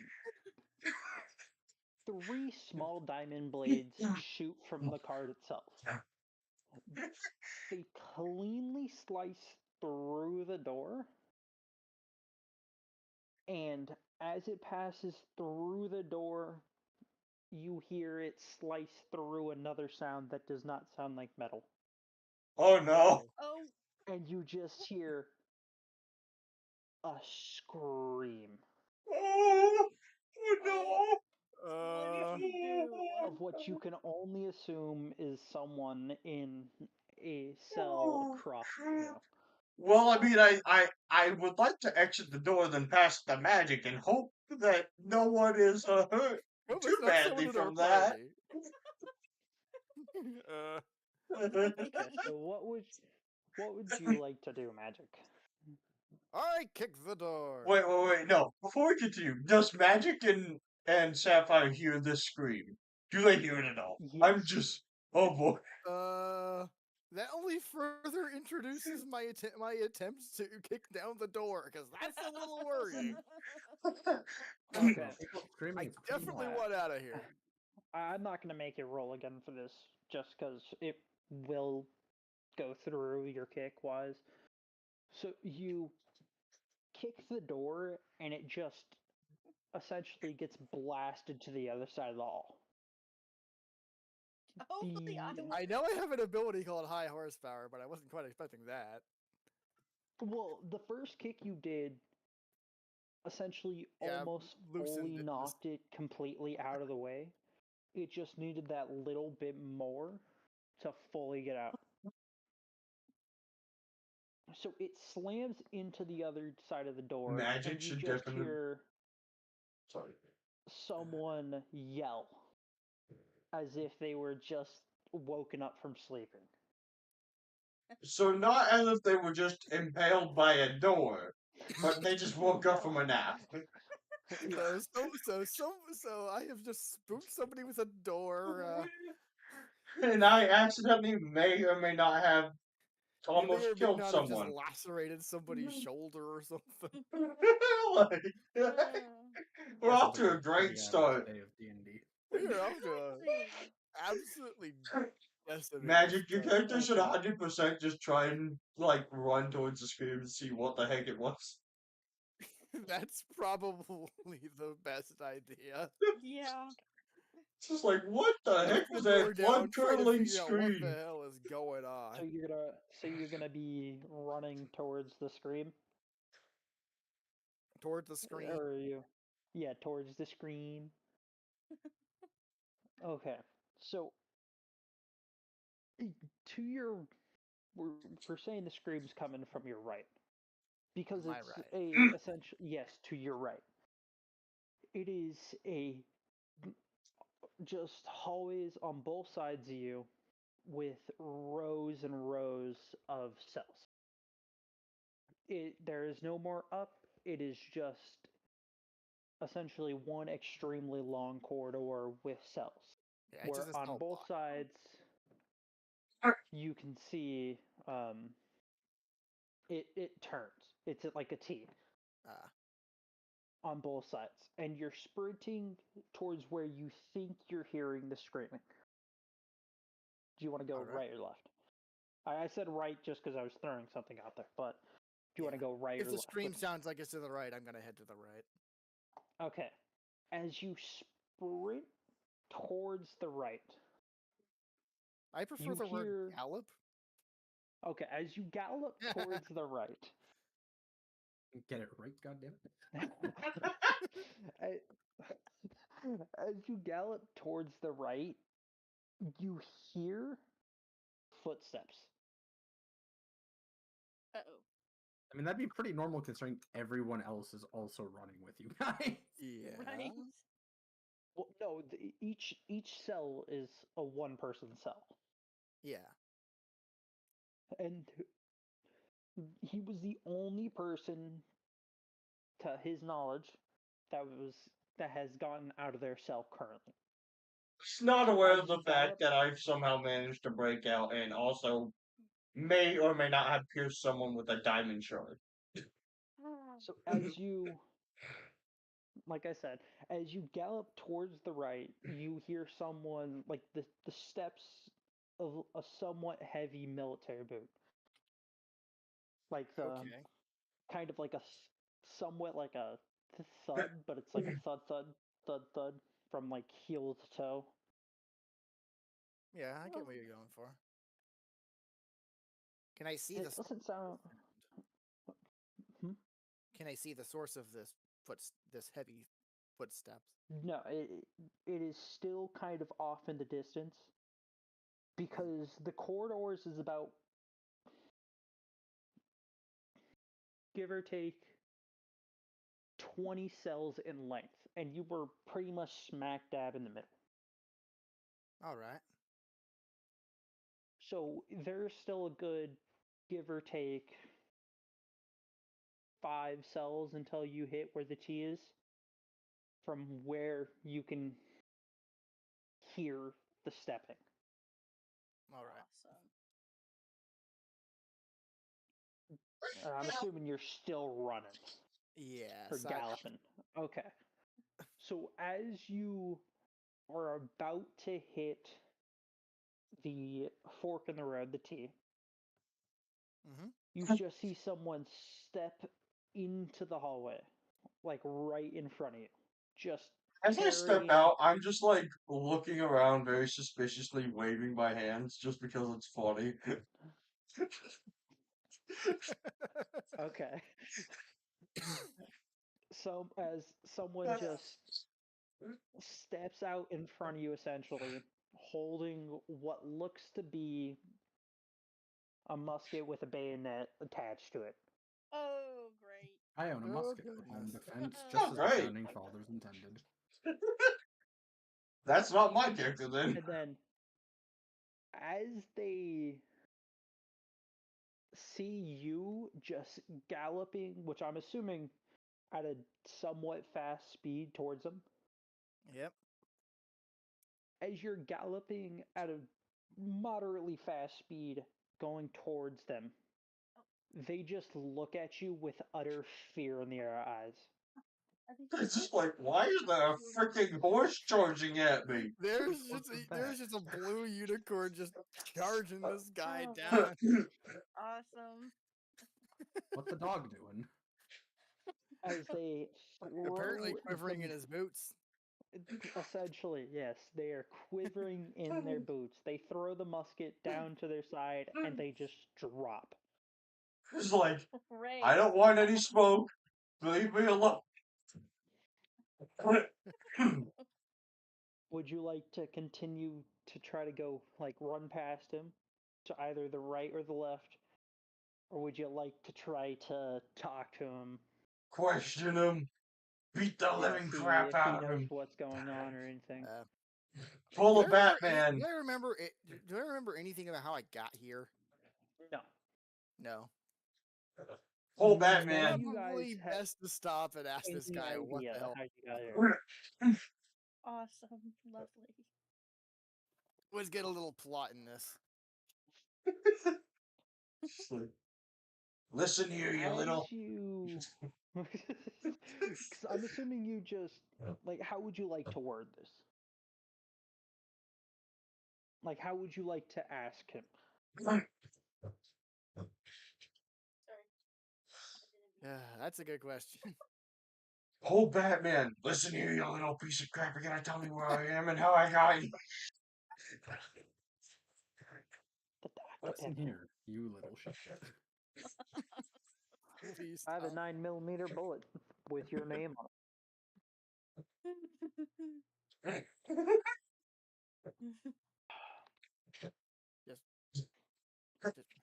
3 small diamond blades shoot from the card itself. They cleanly slice through the door, and as it passes through the door, you hear it slice through another sound that does not sound like metal. Oh no. Oh, And you just hear a scream Oh, oh, no. what did you do? of what you can only assume is someone in a cell across from you. Well, I mean, I would like to exit the door, then pass the magic, and hope that no one is hurt Hope too it's not someone badly in our from that. party. Okay, so what would you like to do, Magic? I kick the door. Wait, no. Before we continue, does Magic and Sapphire hear this scream? Do they hear it at all? I'm Yes. just, oh boy. That only further introduces my attempts to kick down the door, because that's a little worrying. Okay. People screaming I is pretty definitely loud. want out of here. I'm not going to make you roll again for this, just because it will go through your kick wise. So you kick the door, and it just essentially gets blasted to the other side of the hall. Oh, the island. I know I have an ability called high horsepower, but I wasn't quite expecting that. Well, the first kick you did essentially Yeah, almost loosened fully it, just- knocked it completely out of the way. It just needed that little bit more to fully get out. So it slams into the other side of the door, Magic and you should just definitely. hear Sorry. someone yell as if they were just woken up from sleeping. So not as if they were just impaled by a door, but they just woke up from a nap. So I have just spooked somebody with a door. And I accidentally may or may not have You may almost or may killed not have just someone. lacerated somebody's shoulder or something. Like, we're This off is to a good great average start. day of D&D. We are off to a Amazing. absolutely decimated Magic, your start. character should 100% just try and run towards the screen and see what the heck it was. That's probably the best idea. Yeah. It's just like, what the Kick heck the was door that down, try to blood-curdling figure out what the scream? hell is going on. So you're gonna be running towards the scream, Towards the screen. or are you? Yeah, towards the scream. Okay, so to your, we're saying the scream's coming from your right because My it's right. a essential. Yes, to your right. It is a just hallways on both sides of you with rows and rows of cells. There is no more up. It is just essentially one extremely long corridor with cells, Yeah, it's where just a on cell both block. sides you can see it turns. It's like a T on both sides, and you're sprinting towards where you think you're hearing the screaming. Do you want to go Alright. right or left? I said right just because I was throwing something out there, but do you want to Yeah. go right If or the left? scream sounds like it's to the right, I'm gonna head to the right. Okay. As you sprint towards the right, I prefer you the word hear. gallop. Okay, as you gallop towards the right, Get it right, goddamn. as you gallop towards the right, you hear footsteps. Uh-oh. I mean, that'd be pretty normal considering everyone else is also running with you guys. Yeah. Right. Well, no, each cell is a one-person cell, Yeah. and he was the only person, to his knowledge, that has gotten out of their cell currently. Just not aware As of the you fact gallop, that I've somehow managed to break out and also may or may not have pierced someone with a diamond shard. so as you, like I said, as you gallop towards the right, you hear someone like the steps of a somewhat heavy military boot, like the Okay. kind of like a somewhat like a thud, but it's like a thud thud thud thud from like heel to toe. Yeah, I get what you're going for. Can I see the It doesn't sound. Hmm? Can I see the source of this heavy footsteps? No, it is still kind of off in the distance because the corridors is about, give or take, 20 cells in length, and you were pretty much smack dab in the middle. All right. So there's still a good, give or take, 5 cells until you hit where the T is, from where you can hear the stepping. All right. Awesome. I'm assuming you're still running Yes. or galloping. Okay. So as you are about to hit the fork in the road, the T, Mm-hmm. you just see someone step into the hallway, like right in front of you. Just As I step carrying. out, I'm just like looking around very suspiciously, waving my hands just because it's funny. Okay. So as someone just steps out in front of you, essentially holding what looks to be a musket with a bayonet attached to it. Oh, great. I own a Oh, musket for home goodness. defense, Oh, just as the great. founding fathers intended. That's not my character then. And then, as they see you just galloping, which I'm assuming at a somewhat fast speed towards them, Yep. as you're galloping at a moderately fast speed going towards them, they just look at you with utter fear in their eyes. It's just like, why is there a freaking horse charging at me? There's What's just with there's that? just a blue unicorn just charging this guy Oh, down. Awesome. What the dog doing? As they Apparently throw quivering in them, his boots. essentially, yes, they are quivering in their boots. They throw the musket down to their side and they just drop. It's like, Great. I don't want any smoke. Leave me alone. Would you like to continue to try to go, like, run past him to either the right or the left? Or would you like to try to talk to him? Question him. Beat the Yeah, living see crap if he out of knows him. what's going on or anything. Pull a Do I remember Batman. do I remember it? Do I remember anything about how I got here? No. No. Oh, None Batman. of you guys Probably have best to stop and ask this any guy what idea the hell how you got here. Awesome. Lovely. Let's get a little plot in this. Listen here, you As little. you, because I'm assuming you just like, how would you like to word this? Like, how would you like to ask him? Yeah, that's a good question. Oh, Batman. Listen here, you little piece of crap. You're gonna tell me where I am and how I got you. Listen here, you little shit. Please I have a stop. 9mm bullet with your name on it.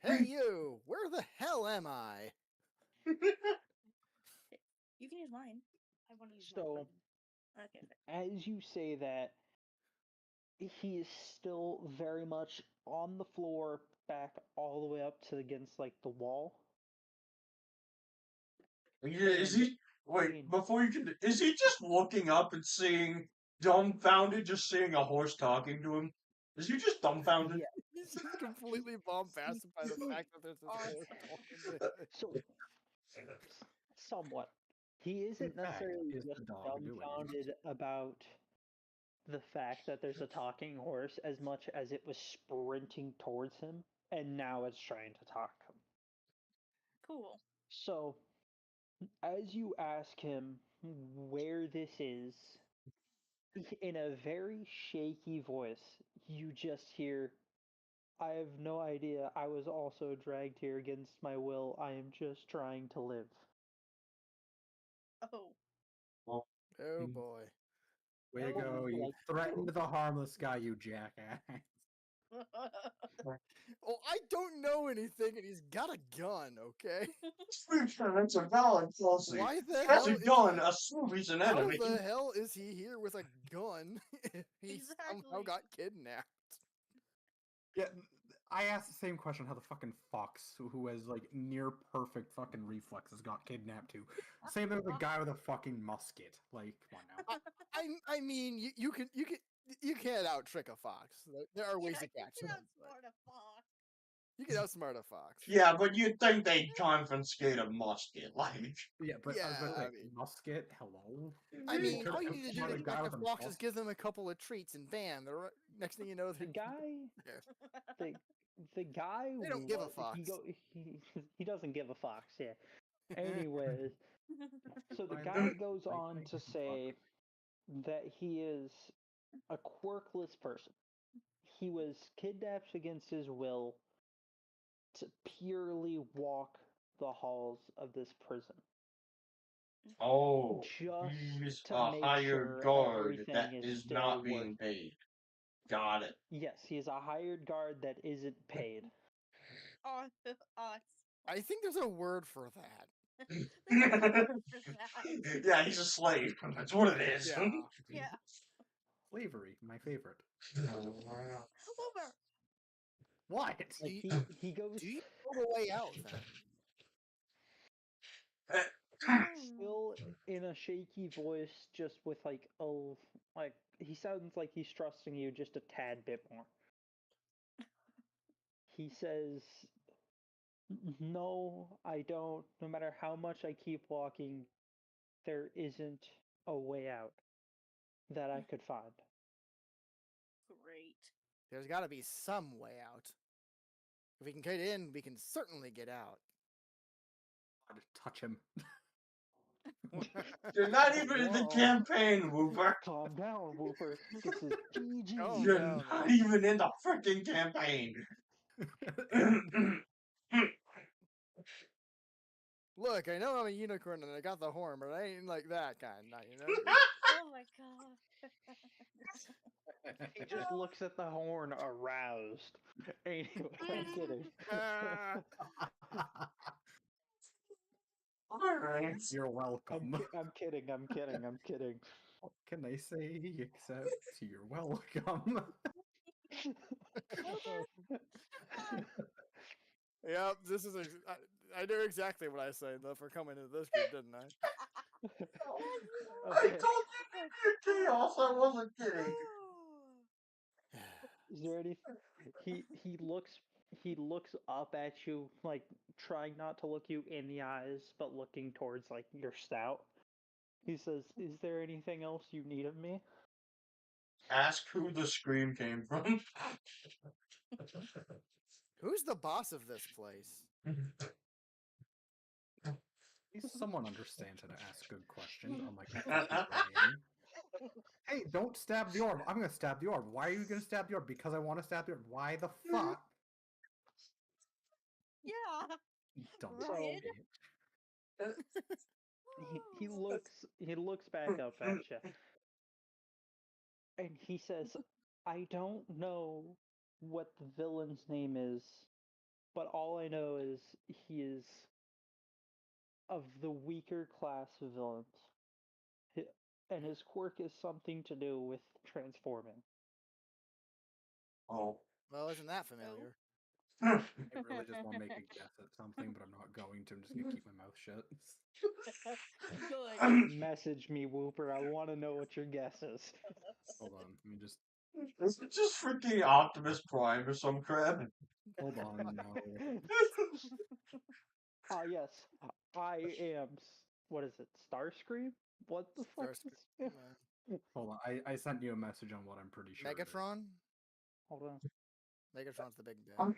Hey you, where the hell am I? You can use mine. I want to use So, mine. Okay. as you say that, he is still very much on the floor, back all the way up to against like the wall. Is And he? Wait, he- before you can. Is he just looking up and seeing dumbfounded, just seeing a horse talking to him? Is he just dumbfounded? yeah. He's just completely bombasted by the fact that there's this horse talking to him. So, somewhat. He In isn't fact, necessarily is the just dog doing? dumbfounded about the fact that there's a talking horse as much as it was sprinting towards him and now it's trying to talk him. Cool. So, as you ask him where this is, in a very shaky voice, you just hear, I have no idea. I was also dragged here against my will. I am just trying to live. Oh. Oh boy. Way to What go, would you you like to threatened do? the harmless guy, you jackass. Oh, I don't know anything, and he's got a gun. Okay. That's a valid policy. Why the That's hell a is gun. he? Assume he's an How enemy. the hell is he here with a gun if he somehow Exactly. got kidnapped? Yeah, I asked the same question how the fucking fox, who has like near perfect fucking reflexes, got kidnapped too. Same thing with the guy with a fucking musket. Like, come on now. I mean, you can't out trick a fox. There are ways to catch You them. can but outsmart a fox. You can outsmart a fox. Yeah, but you'd think they'd confiscate a musket, like. Yeah, but I was Yeah, gonna say, I mean- musket, hello? I mean, Could all you need to do outsmart a to guy catch with a a fox is musket? give them a couple of treats, and bam, they're next thing you know, The they're guy, the guy, They don't give a He, fox. he doesn't give a fox. Yeah. Anyways, so the Fine, guy then. goes Right, on right, to fuck. say that he is a quirkless person. He was kidnapped against his will to purely walk the halls of this prison. Oh, Just he's to a make hired sure guard everything that is is still not working. being paid. Got it. Yes, he is a hired guard that isn't paid. Awesome. I think there's a word for that. There's a word for that. Yeah, he's a slave. That's what it is. Yeah. Yeah. Slavery, my favorite. Over. What? Like he goes Do you know the way out then? still in a shaky voice, just with like he sounds like he's trusting you just a tad bit more. He says, "No, I don't. No matter how much I keep walking, there isn't a way out that I could find." Great. There's got to be some way out. If we can get in, we can certainly get out. I'd touch him. You're not even in the Whoa. campaign, Wooper. Calm down, Wooper. This is PG. Oh, You're no, not man. even in the freaking campaign. Look, I know I'm a unicorn and I got the horn, but I ain't like that kind, you know? Oh my god. He just looks at the horn aroused. Anyway, I'm kidding. Alright. You're welcome. I'm kidding. I'm kidding. What can I say except you're welcome? Yep, this is I knew exactly what I said though for coming into this group, didn't I? I Okay. told you to be chaos. I wasn't kidding. Is there any? He looks up at you, like trying not to look you in the eyes, but looking towards like your stout. He says, "Is there anything else you need of me?" Ask who the scream came from. Who's the boss of this place? He's someone understands how to ask good questions, unlike that fucking brain. Hey, don't stab the orb. I'm gonna stab the orb. Why are you gonna stab the orb? Because I want to stab the orb. Why the fuck? Yeah. Dumb Right? bitch. He looks back up at you, and he says, "I don't know what the villain's name is, but all I know is he is of the weaker class of villains, Hi- and his quirk is something to do with transforming." Oh. Well, isn't that familiar? I really just want to make a guess at something, but I'm not going to. I'm just gonna keep my mouth shut. Good. Message me, Whooper. I want to know what your guess is. Hold on. Let me just. Is it just freaking Optimus Prime or some crap? Hold on. No. Ah, yes. I am. What is it? Starscream? What the fuck Starscream, is Hold on. I sent you a message on what I'm pretty sure. it is. Megatron? Hold on. Megatron's the big bad.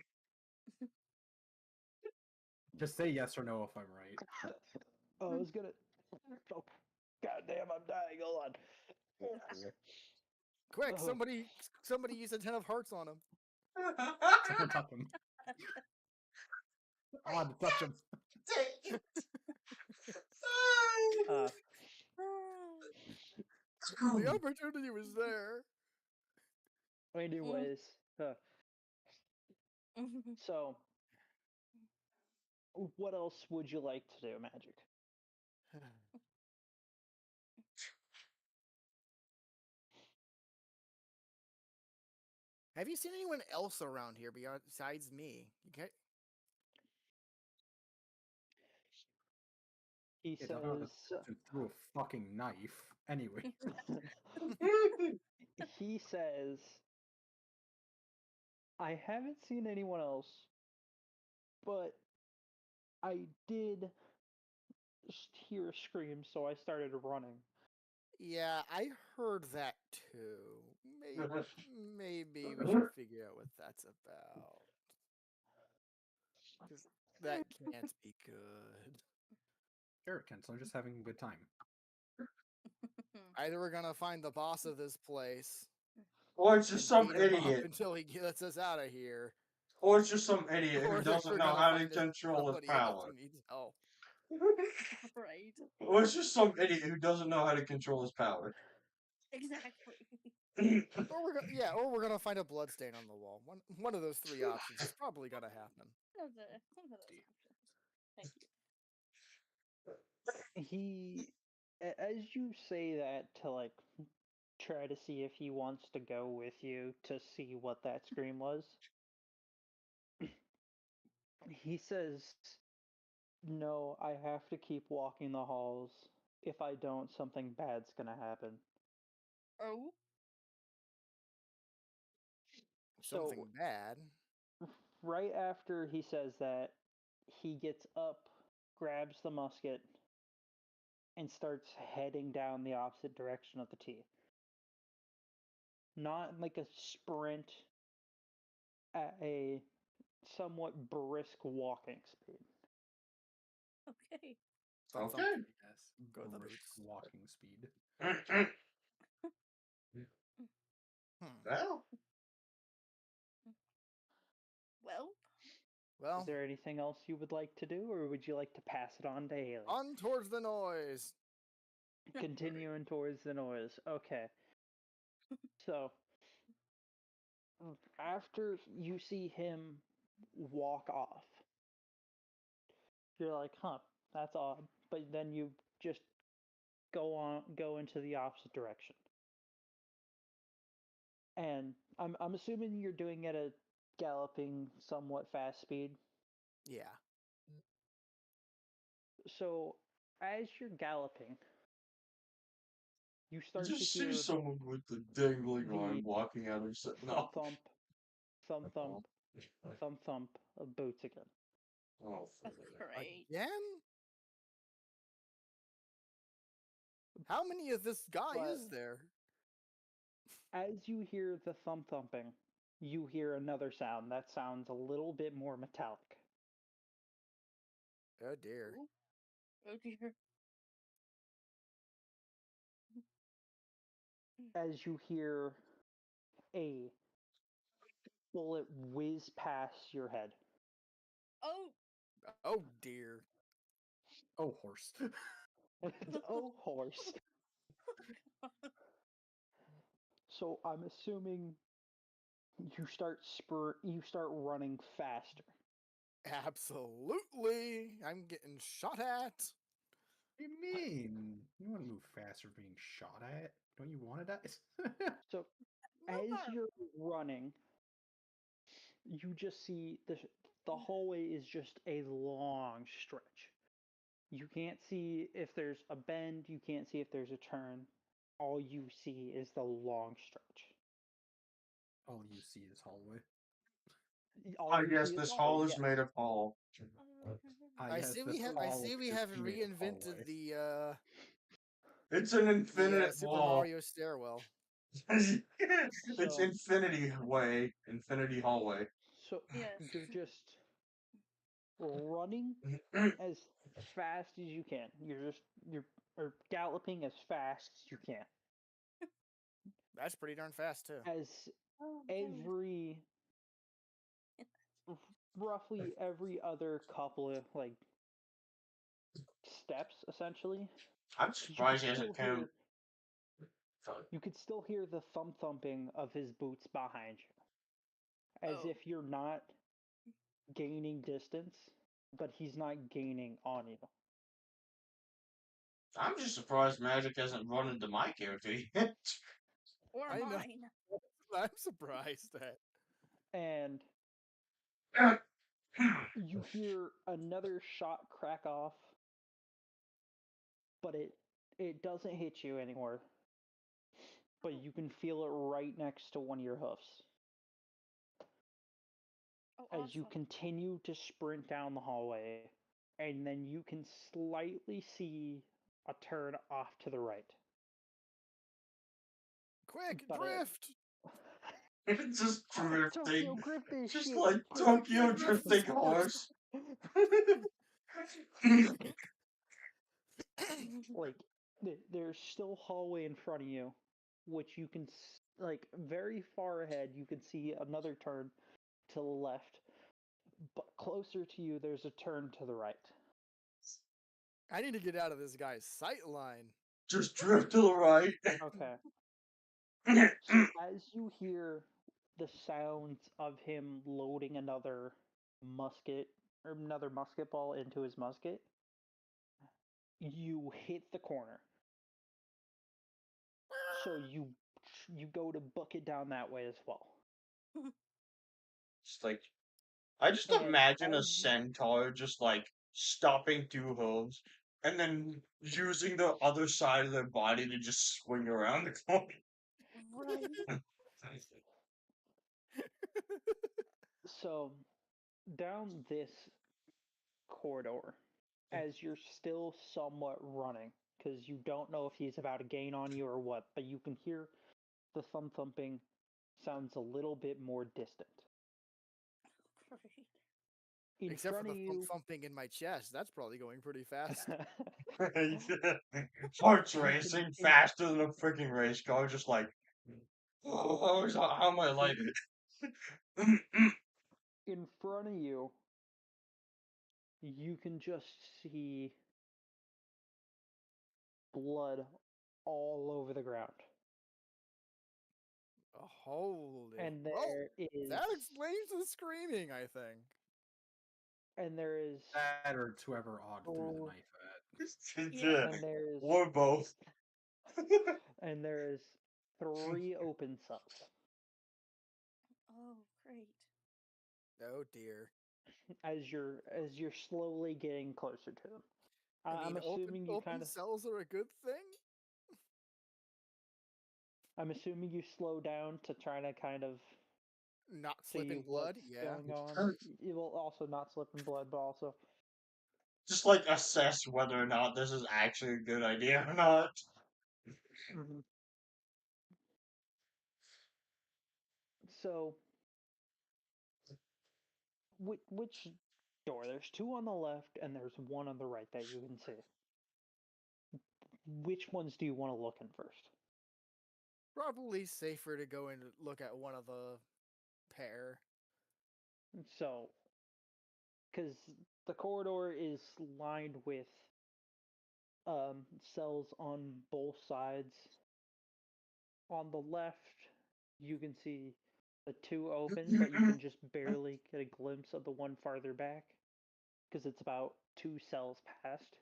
Just say yes or no if I'm right. Oh, I was gonna. Oh, goddamn! I'm dying. Hold on. Quick, Oh. somebody use a 10 of hearts on him. Someone touch him. I want to touch him. Uh, The opportunity was there. anyways, so what else would you like to do, Magic? Have you seen anyone else around here besides me? Okay. He I don't know says. this person threw a fucking knife. Anyway. He says, "I haven't seen anyone else, but I did hear a scream, so I started running." Yeah, I heard that too. Maybe we should figure out what that's about. 'Cause that can't be good. Sure, it can. So I'm just having a good time. Either we're gonna find the boss of this place Or it's and just some beat him up idiot. until he gets us out of here, Or it's just some idiot or who if doesn't we're know gonna how to find control his somebody else power. who needs help. Right. Or it's just some idiot who doesn't know how to control his power. Exactly. Or we're gonna find a bloodstain on the wall. One of those three options is probably gonna happen. One of those options. Thank you. As you say that to like try to see if he wants to go with you to see what that scream was, he says, "No, I have to keep walking the halls. If I don't, something bad's gonna happen." Oh. Something So, bad. right after he says that, he gets up, grabs the musket, and starts heading down the opposite direction of the T. Not like a sprint, at a somewhat brisk walking speed. Okay. Thump, Okay. thump. Yes. Go the Brisk boots. walking speed. Well, Well. Is Well, there anything else you would like to do, or would you like to pass it on to Haley? on towards the noise. Continuing towards the noise. Okay. So, after you see him walk off, you're like, huh, that's odd. But then you just go into the opposite direction. And I'm assuming you're doing it at a galloping, somewhat fast speed. Yeah. So as you're galloping, you You start to just see hear someone with the dangling the arm walking out of set. thump No. thump, thump thump, thump thump of boots again. Oh, Great. Again? How many of this guy But- is there? As you hear the thump thumping, you hear another sound that sounds a little bit more metallic. Oh dear. Oh dear. As you hear a bullet whiz past your head. Oh. Oh dear. Oh, horse. Oh, horse. So I'm assuming you start running faster. Absolutely. I'm getting shot at. What do you mean? You want to move faster being shot at? Don't you want to die? So as you're running, you just see the hallway is just a long stretch. You can't see if there's a bend, you can't see if there's a turn. All you see is the long stretch. All you see is hallway. All I you guess see this hallway, hall is yes. made of hall. I guess see this I hall see we is haven't made of reinvented hallway. the It's an infinite Super wall. Mario stairwell. It's So- infinity way, infinity hallway. So Yes. you're just running as fast as you can. You're or galloping as fast as you can. That's pretty darn fast too. As roughly every other couple of like steps, essentially, I'm 'cause surprised he hasn't come. you could still hear the thump thumping of his boots behind you, as Oh. if you're not gaining distance, but he's not gaining on you. I'm just surprised Magic hasn't run into my character yet. Or I know. mine. I'm surprised at. And you hear another shot crack off, but it doesn't hit you anymore. But you can feel it right next to one of your hoofs. Oh, As you awesome. continue to sprint down the hallway, and then you can slightly see a turn off to the right. Quick, But drift! It's just drifting. Tokyo Drift this Just shit. like Tokyo drifting horse. Like there's still hallway in front of you, which you can like very far ahead. You can see another turn to the left, but closer to you, there's a turn to the right. I need to get out of this guy's sight line. Just drift to the right. Okay. So as you hear the sounds of him loading another musket or another musket ball into his musket, you hit the corner. So you go to book it down that way as well. Just like I just And imagine a as you- centaur just like stopping two hooves and then using the other side of their body to just swing around the corner. Right. So down this corridor, as you're still somewhat running, because you don't know if he's about to gain on you or what, but you can hear the thump thumping sounds a little bit more distant. Great. In Except for front the of you, thumping in my chest. That's probably going pretty fast. Heart's racing faster than a freaking race car, just like, oh, how am I like in front of you, you can just see blood all over the ground. Holy. And Well, there is that explains the screaming, I think. and there is That or it's whoever Ogg threw the knife at. Yeah. and there's or both? and there is 3 open cells. Oh, great. Oh dear. As you're slowly getting closer to them. I'm assuming you open kind of. cells are a good thing. I'm assuming you slow down to try to kind of Not see slipping blood. what's Yeah. going on. You will also not slip in blood, but also Just like assess whether or not this is actually a good idea or not. Mhm. So, which door? There's two on the left, and there's one on the right that you can see. Which ones do you want to look in first? Probably safer to go and look at one of the pair. So, because the corridor is lined with cells on both sides. On the left, you can see the two open, but you can just barely get a glimpse of the one farther back because it's about two cells past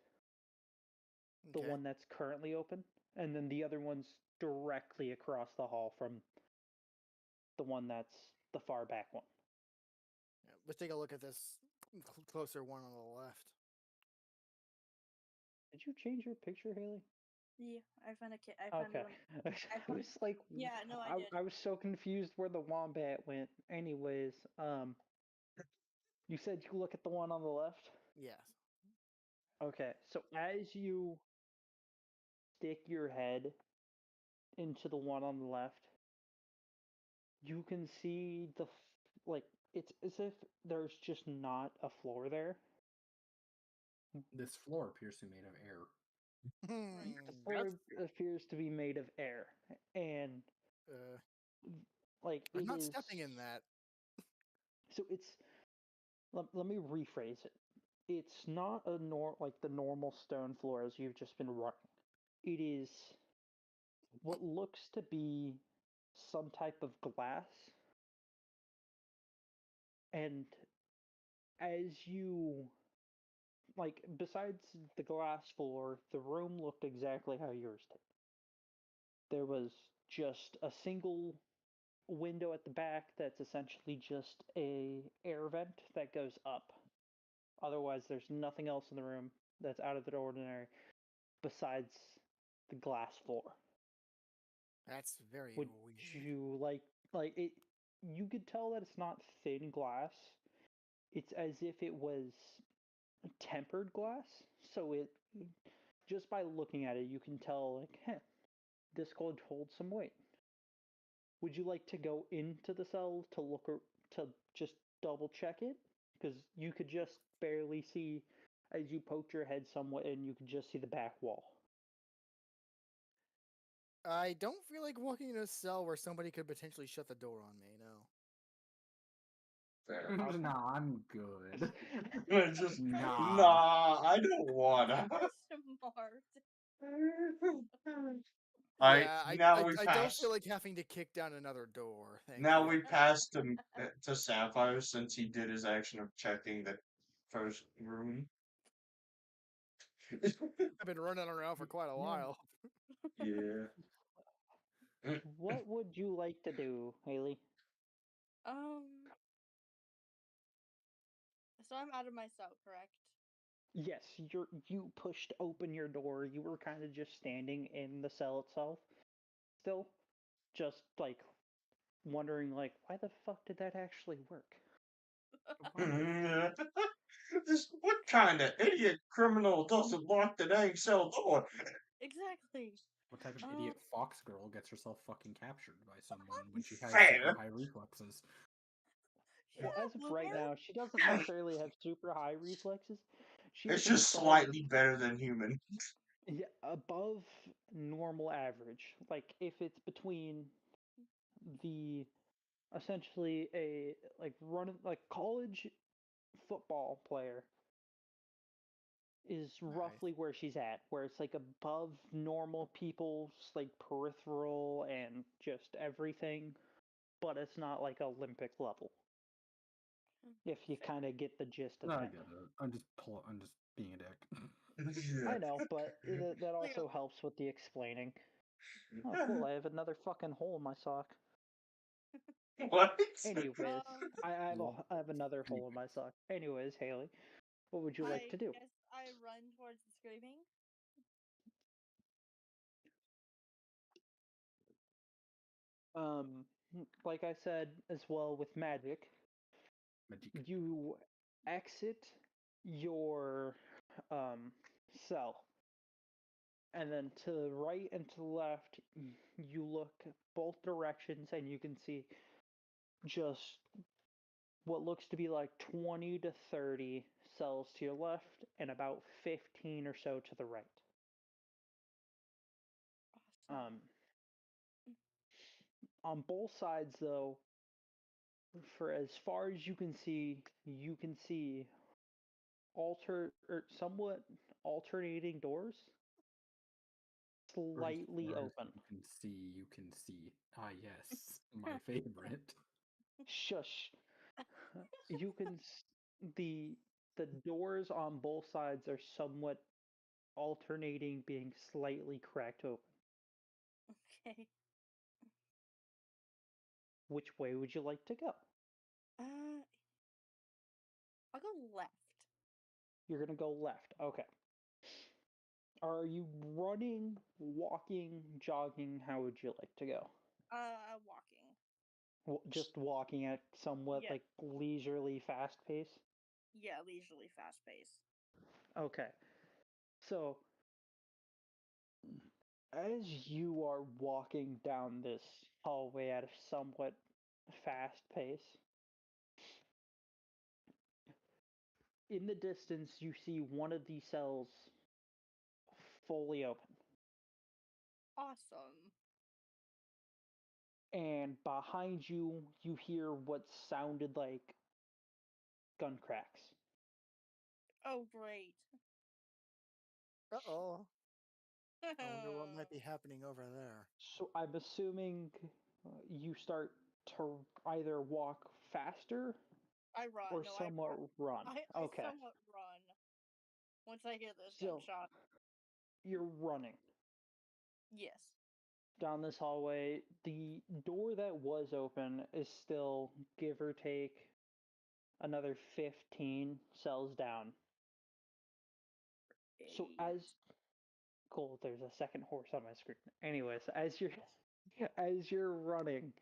the Okay. one that's currently open, and then the other one's directly across the hall from the one that's the far back one. Yeah, let's take a look at this closer one on the left. Did you change your picture, Haley? Yeah, I found a kid. I found Okay. one. I was like, Yeah, no, I did. I was so confused where the wombat went. Anyways, you said you look at the one on the left? Yes. Okay, so as you stick your head into the one on the left, you can see like it's as if there's just not a floor there. This floor appears to be made of air. The floor appears to be made of air, and like I'm it not is. stepping in that. So it's. Let me rephrase it. It's not like the normal stone floor as you've just been running. It is what looks to be some type of glass, and as you like, besides the glass floor, the room looked exactly how yours did. There was just a single window at the back that's essentially just a air vent that goes up. Otherwise, there's nothing else in the room that's out of the ordinary besides the glass floor. That's very Would weird. you like it? You could tell that it's not thin glass. It's as if it was tempered glass. So it just by looking at it, you can tell like, this could hold some weight. Would you like to go into the cell to look or to just double check it? Because you could just barely see as you poked your head somewhat, and you could just see the back wall. I don't feel like walking in a cell where somebody could potentially shut the door on me. No. Fair. Nah, I'm good. It's just Nah. nah, I don't wanna. Smart. Alright, Yeah, now we I don't pass. feel like having to kick down another door. Thank Now you. we pass to Sapphire since he did his action of checking the first room. I've been running around for quite a while. Yeah. What would you like to do, Haley? So I'm out of my cell, correct? Yes, you pushed open your door. You were kind of just standing in the cell itself, still, just like wondering, like, why the fuck did that actually work? What kind of idiot criminal doesn't lock the dang cell door? Exactly. What type of idiot fox girl gets herself fucking captured by someone when she has Fair. super high reflexes? Well, as of right Lord. now, she doesn't necessarily have super high reflexes. She It's is just above, slightly better than human. yeah, above normal average. Like if it's between the essentially a like running like college football player is roughly where she's at, where it's like above normal people's like peripheral and just everything, but it's not like Olympic level. If you kind of get the gist of No, I that. get it. I'm just being a dick. I know, but that also helps with the explaining. Oh, cool! I have another fucking hole in my sock. What? Anyways, I Um, have another hole in my sock. Anyways, Haley, what would you like to do? guess I run towards the screaming. Like I said as well with magic, Magic. you exit your cell, and then to the right and to the left, you look both directions, and you can see just what looks to be like 20 to 30 cells to your left, and about 15 or so to the right. Awesome. On both sides, though, for as far as you can see somewhat alternating doors, slightly open. You can see. Ah, yes, my favorite. Shush. You can the doors on both sides are somewhat alternating, being slightly cracked open. Okay. Which way would you like to go? I'll go left. You're gonna go left. Okay. Are you running, walking, jogging? How would you like to go? Walking. Just walking at somewhat Yeah. like leisurely fast pace? Yeah, leisurely fast pace. Okay. So, as you are walking down this hallway at a somewhat fast pace, in the distance you see one of these cells fully open. Awesome. And behind you, you hear what sounded like gun cracks. Oh, great. Uh-oh. I wonder what might be happening over there. So I'm assuming you start to either walk faster I run. or No, somewhat run. I Okay. somewhat run. Once I hear this So gunshot. you're running Yes. down this hallway. The door that was open is still, give or take, another 15 cells down. So as cool, there's a second horse on my screen. Anyways, as you're running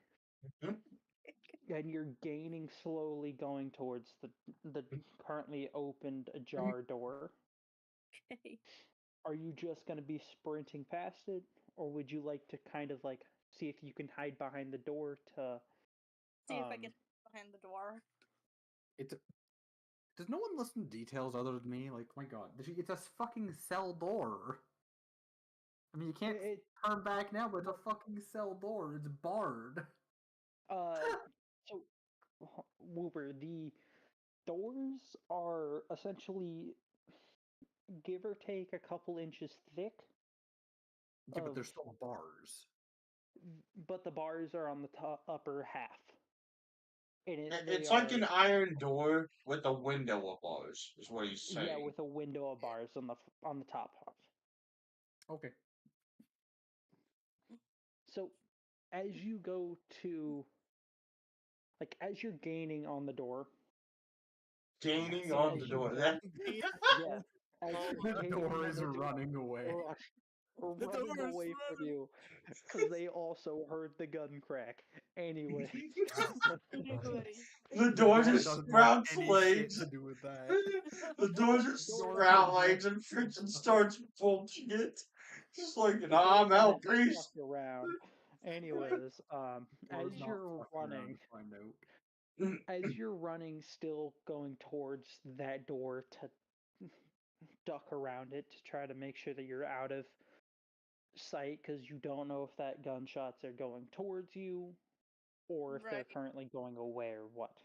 and you're gaining slowly, going towards the currently opened ajar door, Okay. are you just going to be sprinting past it, or would you like to kind of like see if you can hide behind the door to See if I can behind the door. Does no one listen to details other than me? Like, my god, it's a fucking cell door. I mean, you can't turn back now, but it's a fucking cell door. It's barred. So, Wooper, the doors are essentially, give or take, a couple inches thick. Yeah, but there's still bars. But the bars are on the upper half. It's like an iron door with a window of bars, is what he's saying. Yeah, with a window of bars on the top half. Okay. So, as you go to, like, as you're gaining on the door. Gaining on the door. Yeah. The door is running away. Running away from you, because they also heard the gun crack. Anyway. The door just sprouts legs. To do with that. The door just sprouts legs and freaking starts bolting it. Just like, nah, I'm out, please. Around. Anyways, as you're running, still going towards that door to duck around it to try to make sure that you're out of sight, because you don't know if that gunshots are going towards you or if they're currently going away or what.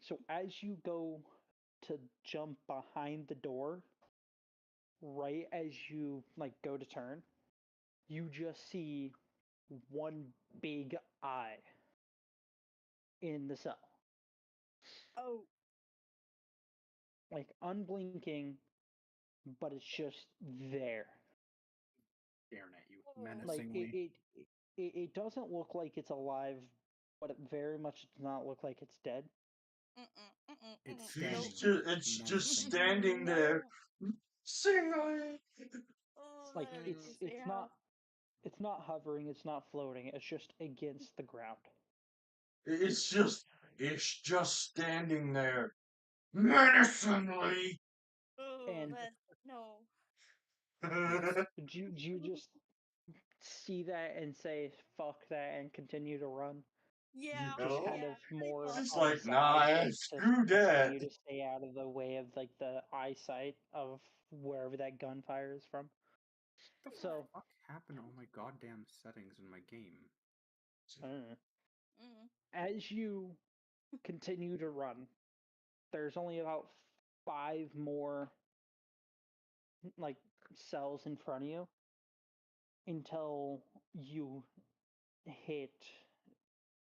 So as you go to jump behind the door, right as you like go to turn, you just see one big eye in the cell. Oh. Like unblinking, but it's just there. Staring at you menacingly. Like it doesn't look like it's alive, but it very much does not look like it's dead. It's He's standing there, it's just menacingly. standing there, singing. Oh, Like that it's makes me it's sad. not it's not hovering, it's not floating, it's just against the ground. It's just standing there, menacingly. Oh, And that no. do you just see that and say fuck that and continue to run? Yeah. Just No. kind Yeah, of pretty more It's much. just on the like, side nah, to screw that. continue to stay out of the way of like the eyesight of wherever that gunfire is from. What the So fuck happened to all my goddamn settings in my game? I don't know. Mm. As you continue to run, there's only about 5 more like cells in front of you until you hit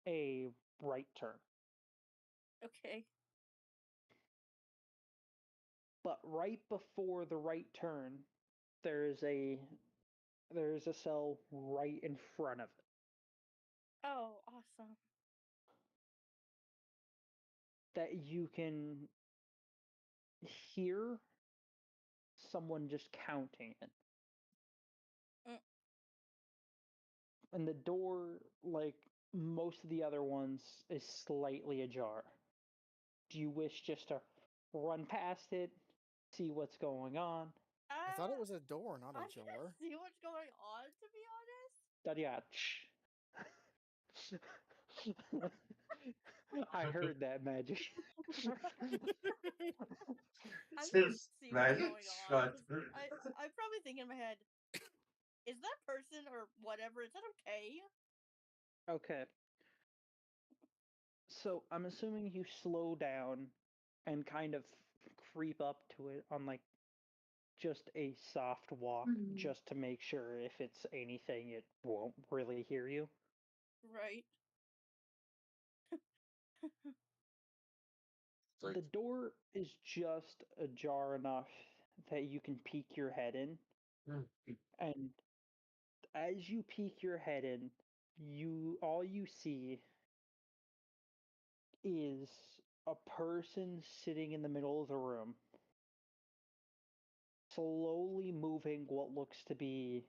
a right turn. Okay. But right before the right turn, there's a there's a cell right in front of it. Oh, awesome. That you can hear someone just counting it. Mm. And the door, like most of the other ones, is slightly ajar. Do you wish just to run past it, see what's going on? I thought it was a door, not I'm a gonna jar. see what's going on, to be Dadiach. I heard that magic. I'm gonna see what's Magic going on. shot. 'Cause I'm probably thinking in my head, is that person or whatever, is that okay? Okay. So I'm assuming you slow down and kind of creep up to it on like just a soft walk just to make sure if it's anything it won't really hear you. Right. Like, The door is just ajar enough that you can peek your head in, and as you peek your head in, all you see is a person sitting in the middle of the room, slowly moving what looks to be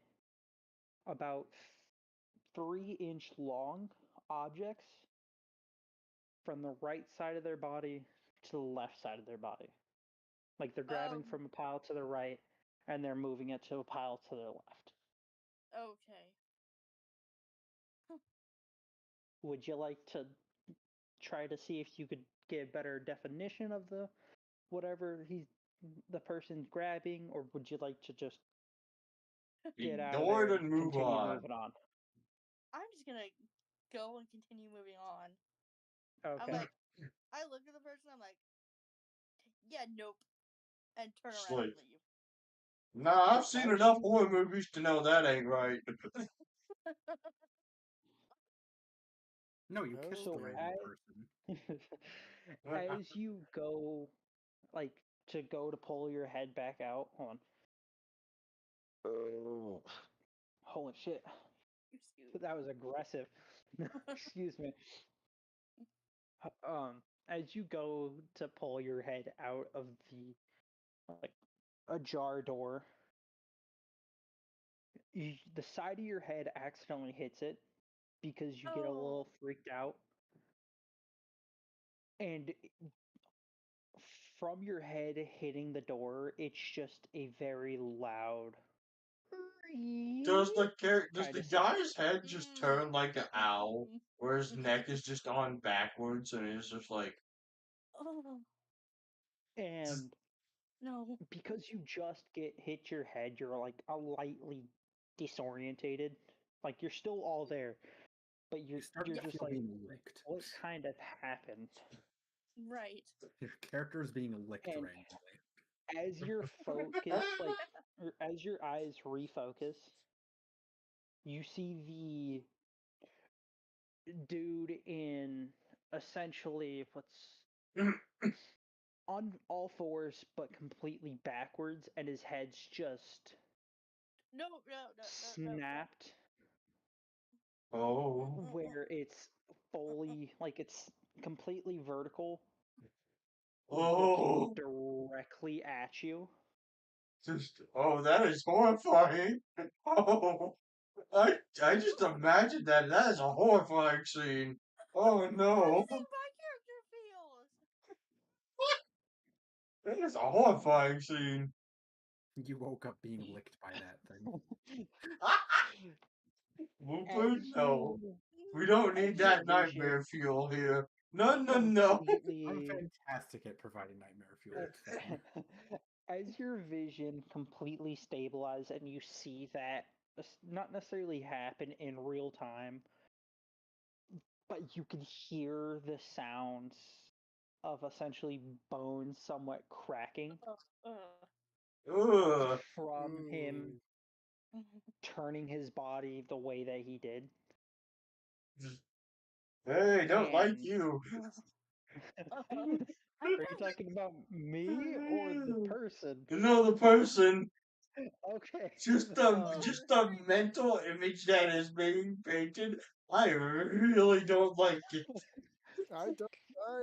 about 3-inch long objects from the right side of their body to the left side of their body. Like they're grabbing from a pile to the right and they're moving it to a pile to their left. Okay. Would you like to try to see if you could get a better definition of whatever the person's grabbing, or would you like to just get out of ignore there it and and move continue on. moving on? I'm just gonna go and continue moving on. I'm Okay. like, I look at the person, I'm like, yeah, nope, and turn Just around like, and leave. nah, I've seen As enough you- horror movies to know that ain't right. No, you kissed the So random person. as you go, like to go to pull your head back out, hold on. Oh, holy shit! Excuse. That was aggressive. Excuse me. As you go to pull your head out of the like ajar door, the side of your head accidentally hits it because you get a little freaked out, and from your head hitting the door, it's just a very loud Does does kind the of sound. guy's head just turn like an owl, where his neck is just on backwards and it's just like Oh And no. because you just hit your head, you're like a lightly disorientated. Like you're still all there, but You start you're to just feel like, being licked. what kind of happened? Right. Your character is being licked And randomly. as your focus, like, or as your eyes refocus, you see the dude in essentially what's on all fours but completely backwards, and his head's just No, no, no, no, no. snapped oh. where it's fully like it's completely vertical Oh, directly at you. that is horrifying. Oh, I just imagined that. That is a horrifying scene. Oh I no, think my character feels. that is a horrifying scene. You woke up being licked by that thing. Whooper, As no. you, We don't as need your that nightmare vision fuel here. No, no, no. I'm completely fantastic at providing nightmare fuel. It's fine. as your vision completely stabilizes and you see that not necessarily happen in real time, but you can hear the sounds of essentially bones somewhat cracking Ugh. from him Ooh. turning his body the way that he did. Hey, don't like And you. are you talking about me or the person? No, the person. Okay. Just the mental image that is being painted. I really don't like it. I don't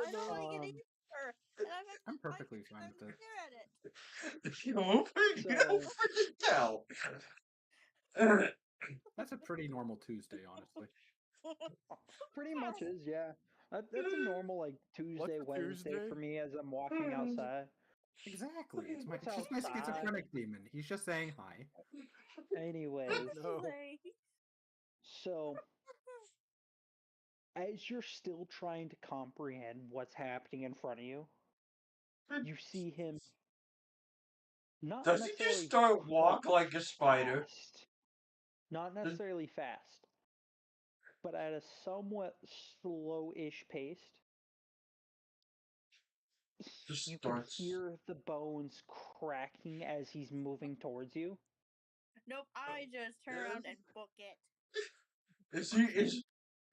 I don't like it either. either. And I'm at I'm the, perfectly fine with it. stare at it. Go So freaking tell. That's a pretty normal Tuesday, honestly. pretty much is, yeah. That's a normal like Tuesday, a Wednesday Tuesday? for me as I'm walking outside. Exactly. It's It's just my outside. schizophrenic demon. He's just saying hi. Anyways, No. so as you're still trying to comprehend what's happening in front of you, you see him not Does he just necessarily start like walk like a spider? fast, not necessarily fast, but at a somewhat slow-ish pace. Just You can starts. hear the bones cracking as he's moving towards you. Nope, I just turn around and book it.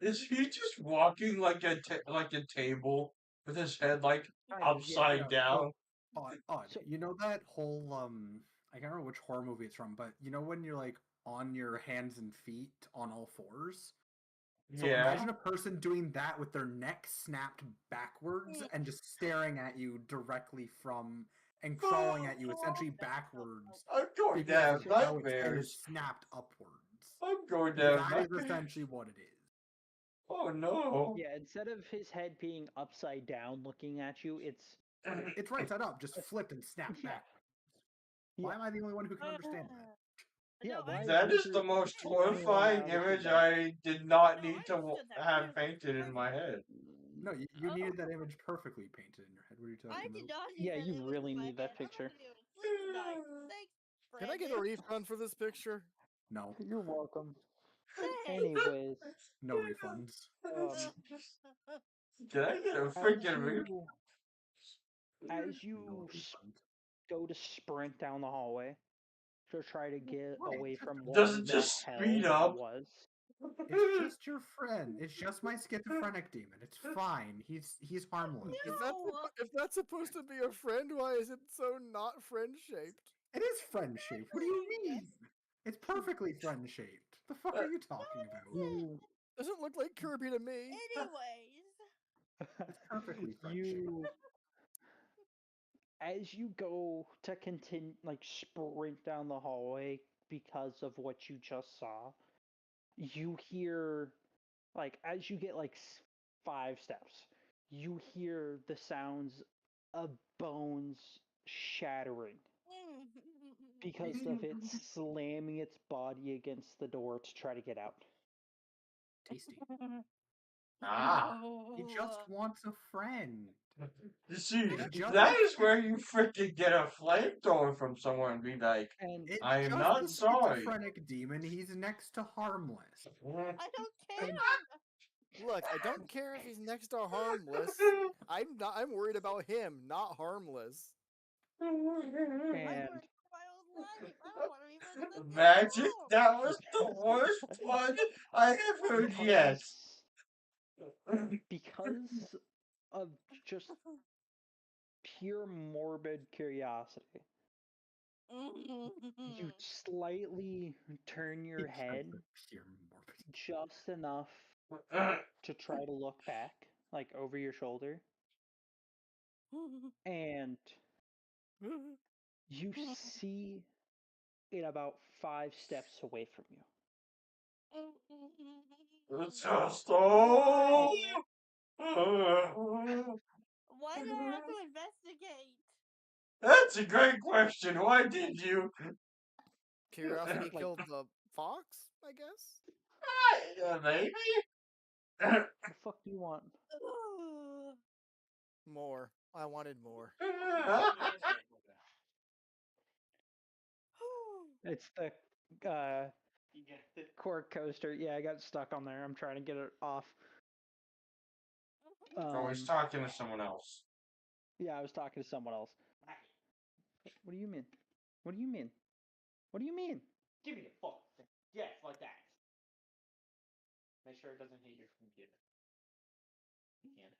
Is he just walking like like a table with his head like Kind of, yeah. upside down? Odd. So- You know that whole I can't remember which horror movie it's from, but you know when you're like on your hands and feet on all fours? So Yeah. imagine a person doing that with their neck snapped backwards and just staring at you directly from and crawling at you essentially backwards I'm going to because have of how its head is nightmares. snapped upwards. I'm going to That have is nightmares. essentially what it is. Oh no. Yeah, instead of his head being upside down looking at you, it's It's right side up, just flipped and snapped Yeah. back. Why am I the only one who can understand that? Yeah, No, why I That is understood the that most too. horrifying image I did not need to understood that have too. painted in my head. No, you needed that image perfectly painted in your head. What are you talking I about? did not need Yeah, that you image really in my need that head. picture. I'm gonna be able to sleep tonight. Thanks, Can I get a Brandon. refund for this picture? No. You're welcome. Thanks. Anyways, No refunds. Can I get a as freaking refund? you as No you refund. go to sprint down the hallway to try to get away from Does whatever it the just hell speed that up? was. It's just your friend. It's just my schizophrenic demon. It's fine. He's harmless. No. If that's supposed to be a friend, why is it so not friend shaped? It is friend shaped. What do you mean? It's perfectly friend shaped. The fuck are you talking about? You Doesn't look like Kirby to me. Anyways. It's perfectly friend shaped. you as you go to continue like sprint down the hallway because of what you just saw, you hear like as you get like 5 steps, you hear the sounds of bones shattering because of it slamming its body against the door to try to get out. Tasty. Ah. He just wants a friend. You see, just- that is where you freaking get a flamethrower from somewhere and be like, And It's I am just not a sorry. schizophrenic demon. He's next to harmless. I don't care. Look, I don't care if he's next to harmless. I'm worried about him, not harmless. I'm and worried for my own life. I don't want to be friends with Magic, you. that was the worst one I have heard yet. because of just pure morbid curiosity, you slightly turn your head Pure morbid. just enough to try to look back, like over your shoulder. and you see it about 5 steps away from you. It's just oh. Why did I have to investigate? That's a great question. Why did you? Curiosity Like- killed the fox, I guess. Maybe. What the fuck do you want? More. I wanted more. It's the cork coaster. Yeah, I got stuck on there. I'm trying to get it off. Oh, he's talking to someone else. Yeah, I was talking to someone else. What do you mean? What do you mean? What do you mean? Give me the fuck thing. Yes, like that. Make sure it doesn't hit your computer. You can't.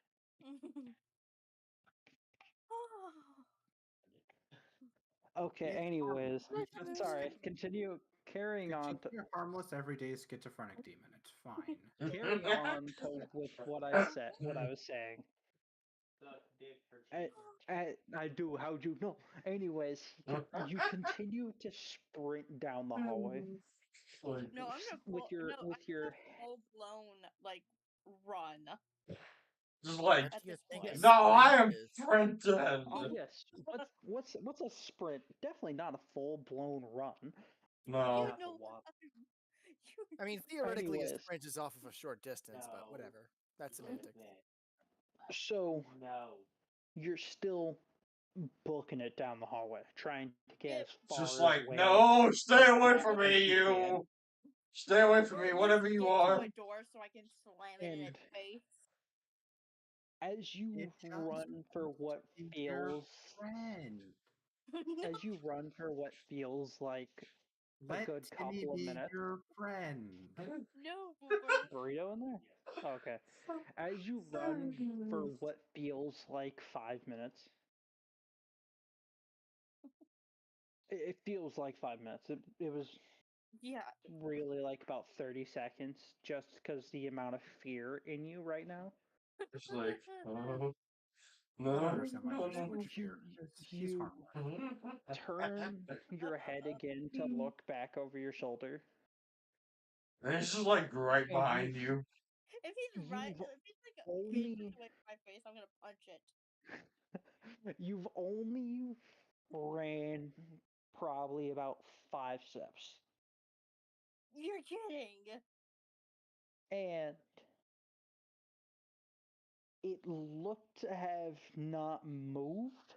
Okay, It's anyways. harmless. It's just Sorry, continue carrying It's on just your harmless everyday schizophrenic demon. It's fine. carrying on to with what I said, what I was saying. I do. How'd you know? Anyways, you continue to sprint down the hallway No, I'm gonna with your full blown like run. Just like, What do you think a no, I am sprint is? sprinting. Oh yes. What's a sprint? Definitely not a full blown run. No. You know, I mean, theoretically, a Anyways. sprint is off of a short distance, but whatever. That's semantics. So No. you're still booking it down the hallway, trying to get as far Just like, away no, stay away from as me, you can. you. Stay away from or me, at whatever least you get to are. my door so I can slam it in And its face. as you It just run for what Be your feels friend. as you run for what feels like a Let good Timmy couple of be minutes. your friend. No, Boober. Burrito in there? Okay. As you run for what feels like 5 minutes. It feels like 5 minutes. It was Yeah. really like about 30 seconds just because the amount of fear in you right now. It's like, oh, I don't no. understand why there's so much fear. He's You harmless. turn your head again to look back over your shoulder. And it's just like right And behind you. If he's right, You've if he's like only- inches away from my face, I'm gonna punch it. You've only ran probably about 5 steps. You're kidding. And it looked to have not moved.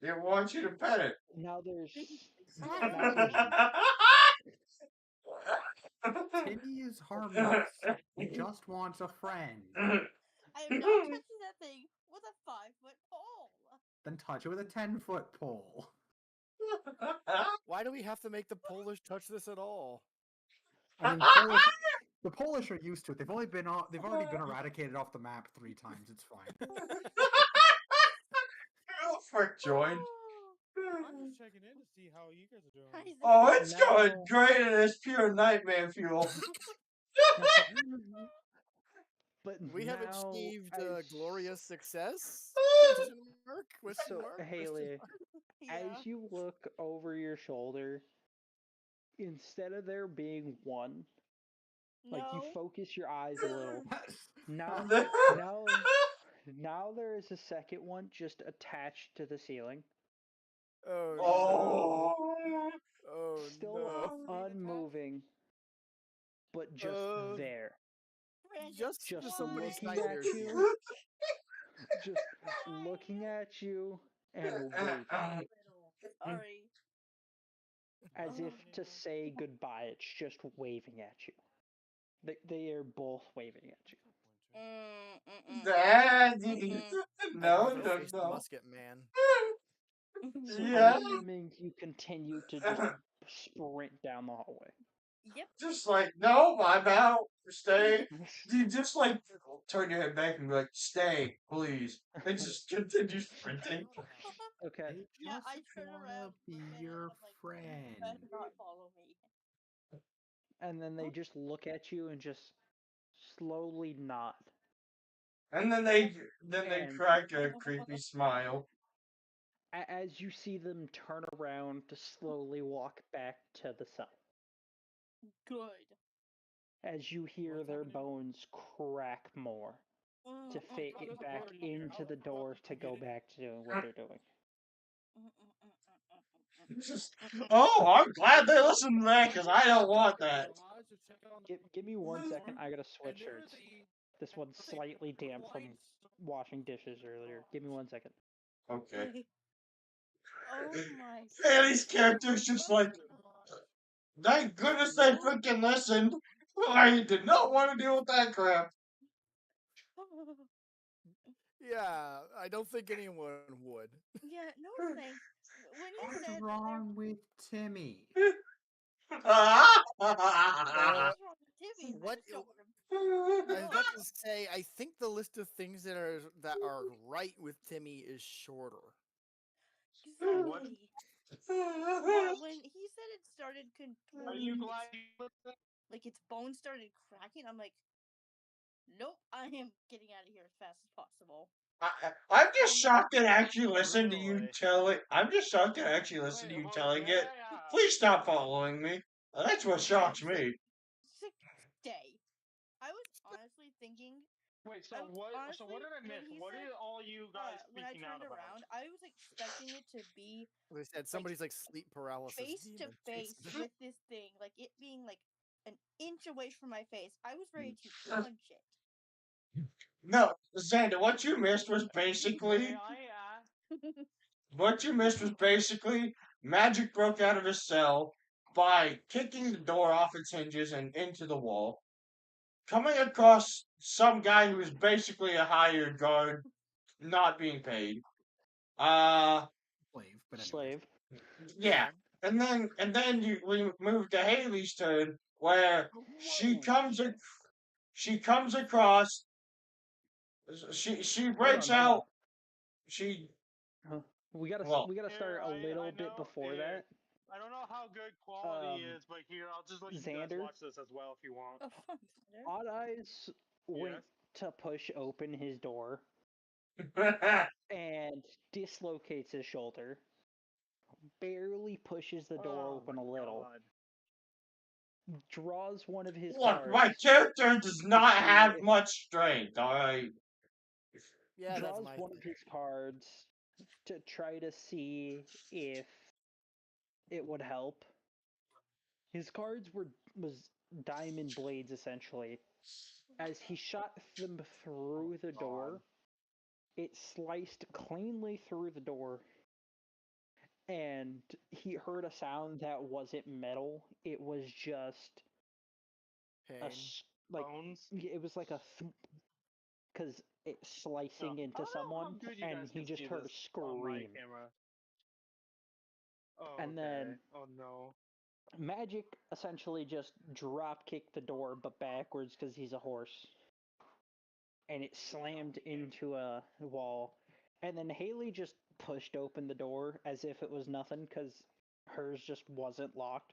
It wants you to pet it. Now there's Timmy is harmless. He just wants a friend. I am not touching that thing with a 5-foot pole. Then touch it with a 10-foot pole. Why do we have to make the Polish touch this at all? I mean, the Polish are used to it. They've already been eradicated off the map 3 times. It's fine. Frick joined. I'm just checking in to see how you guys are doing. Oh, it's going Now- great and it's pure nightmare fuel. But We have now achieved as- glorious success? Question mark? Question So mark? Question Haley, mark? Yeah. as you look over your shoulder, instead of there being one, like you No. focus your eyes a little. Now there is a second one just attached to the ceiling. Oh, Oh. no. Oh, Still no. unmoving, but just there. Just Just somebody's looking nightmare at fuel. you. Just looking at you and waving. Sorry. As if to say goodbye. It's just waving at you. They are both waving at you. Daddy. No, I'd no, rather face the no. musket man. So Yeah. I'm assuming you continue to just sprint down the hallway. Yep. Just like, no, I'm out. Stay. You just like turn your head back and be like, stay, please. And just continue sprinting. Okay. They just Yeah, I turn wanna around be for a minute, your I'm like, you friend. better not follow me. And then they just look at you and just slowly nod. And then they And- crack a creepy smile. As you see them turn around to slowly walk back to the cell, Good. as you hear What's their happening? bones crack more to fit it back into the door to go back to doing what they're doing. Oh, I'm glad they listened to that because I don't want that. Give me 1 second. I gotta switch shirts. This one's slightly damp from washing dishes earlier. Give me 1 second. Okay. Oh my. Haley's character's just like, thank goodness they freaking listened. I did not want to deal with that crap. Yeah, I don't think anyone would. Yeah, no thanks. When you What's said wrong with Timmy? Well, what's wrong with Timmy? what- I don't I was about to say, I think the list of things that are right with Timmy is shorter. Exactly. Yeah, when he said it started Are you glad you listened? like its bones started cracking, I'm like, nope, I am getting out of here as fast as possible. I'm just shocked that I actually listened to you Really? tell it. I'm just shocked that I actually listened to Wait, you well, telling yeah, it. Please stop following me. That's what shocks me. Stay. I was honestly thinking. Wait, so I was what? So honestly, what did I when miss? he What said, are all you guys when I speaking out turned about? around, I was expecting it to be They said somebody's like sleep paralysis face to demon. face Jason. with this thing, like it being like an inch away from my face. I was ready to punch it. No, Xander, what you missed was May basically I Magic broke out of his cell by kicking the door off its hinges and into the wall, coming across some guy who was basically a hired guard, not being paid. Slave, but anyway. Slave. Yeah. And then we move to Haley's turn where she comes across she breaks Hold on. out she We gotta well start a little bit before that. I don't know how good quality Um, is, but here I'll just let you guys Xander? watch this as well if you want. Oh, Odd Eyes went Yes. to push open his door and dislocates his shoulder. Barely pushes the door Oh open my a little. God. Draws one of his Look, cards. my character does not see have if- much strength, alright? Yeah, that's draws my one thing. of his cards to try to see if it would help. His cards was diamond blades essentially. As he shot them through the door, it sliced cleanly through the door, and he heard a sound that wasn't metal. It was just Pain. Bones. it was like a because it's slicing into someone, and he just heard a on my scream. camera. Oh, And okay. then Oh no. Magic essentially just drop kicked the door, but backwards because he's a horse, and it slammed into a wall. And then Haley just pushed open the door as if it was nothing because hers just wasn't locked.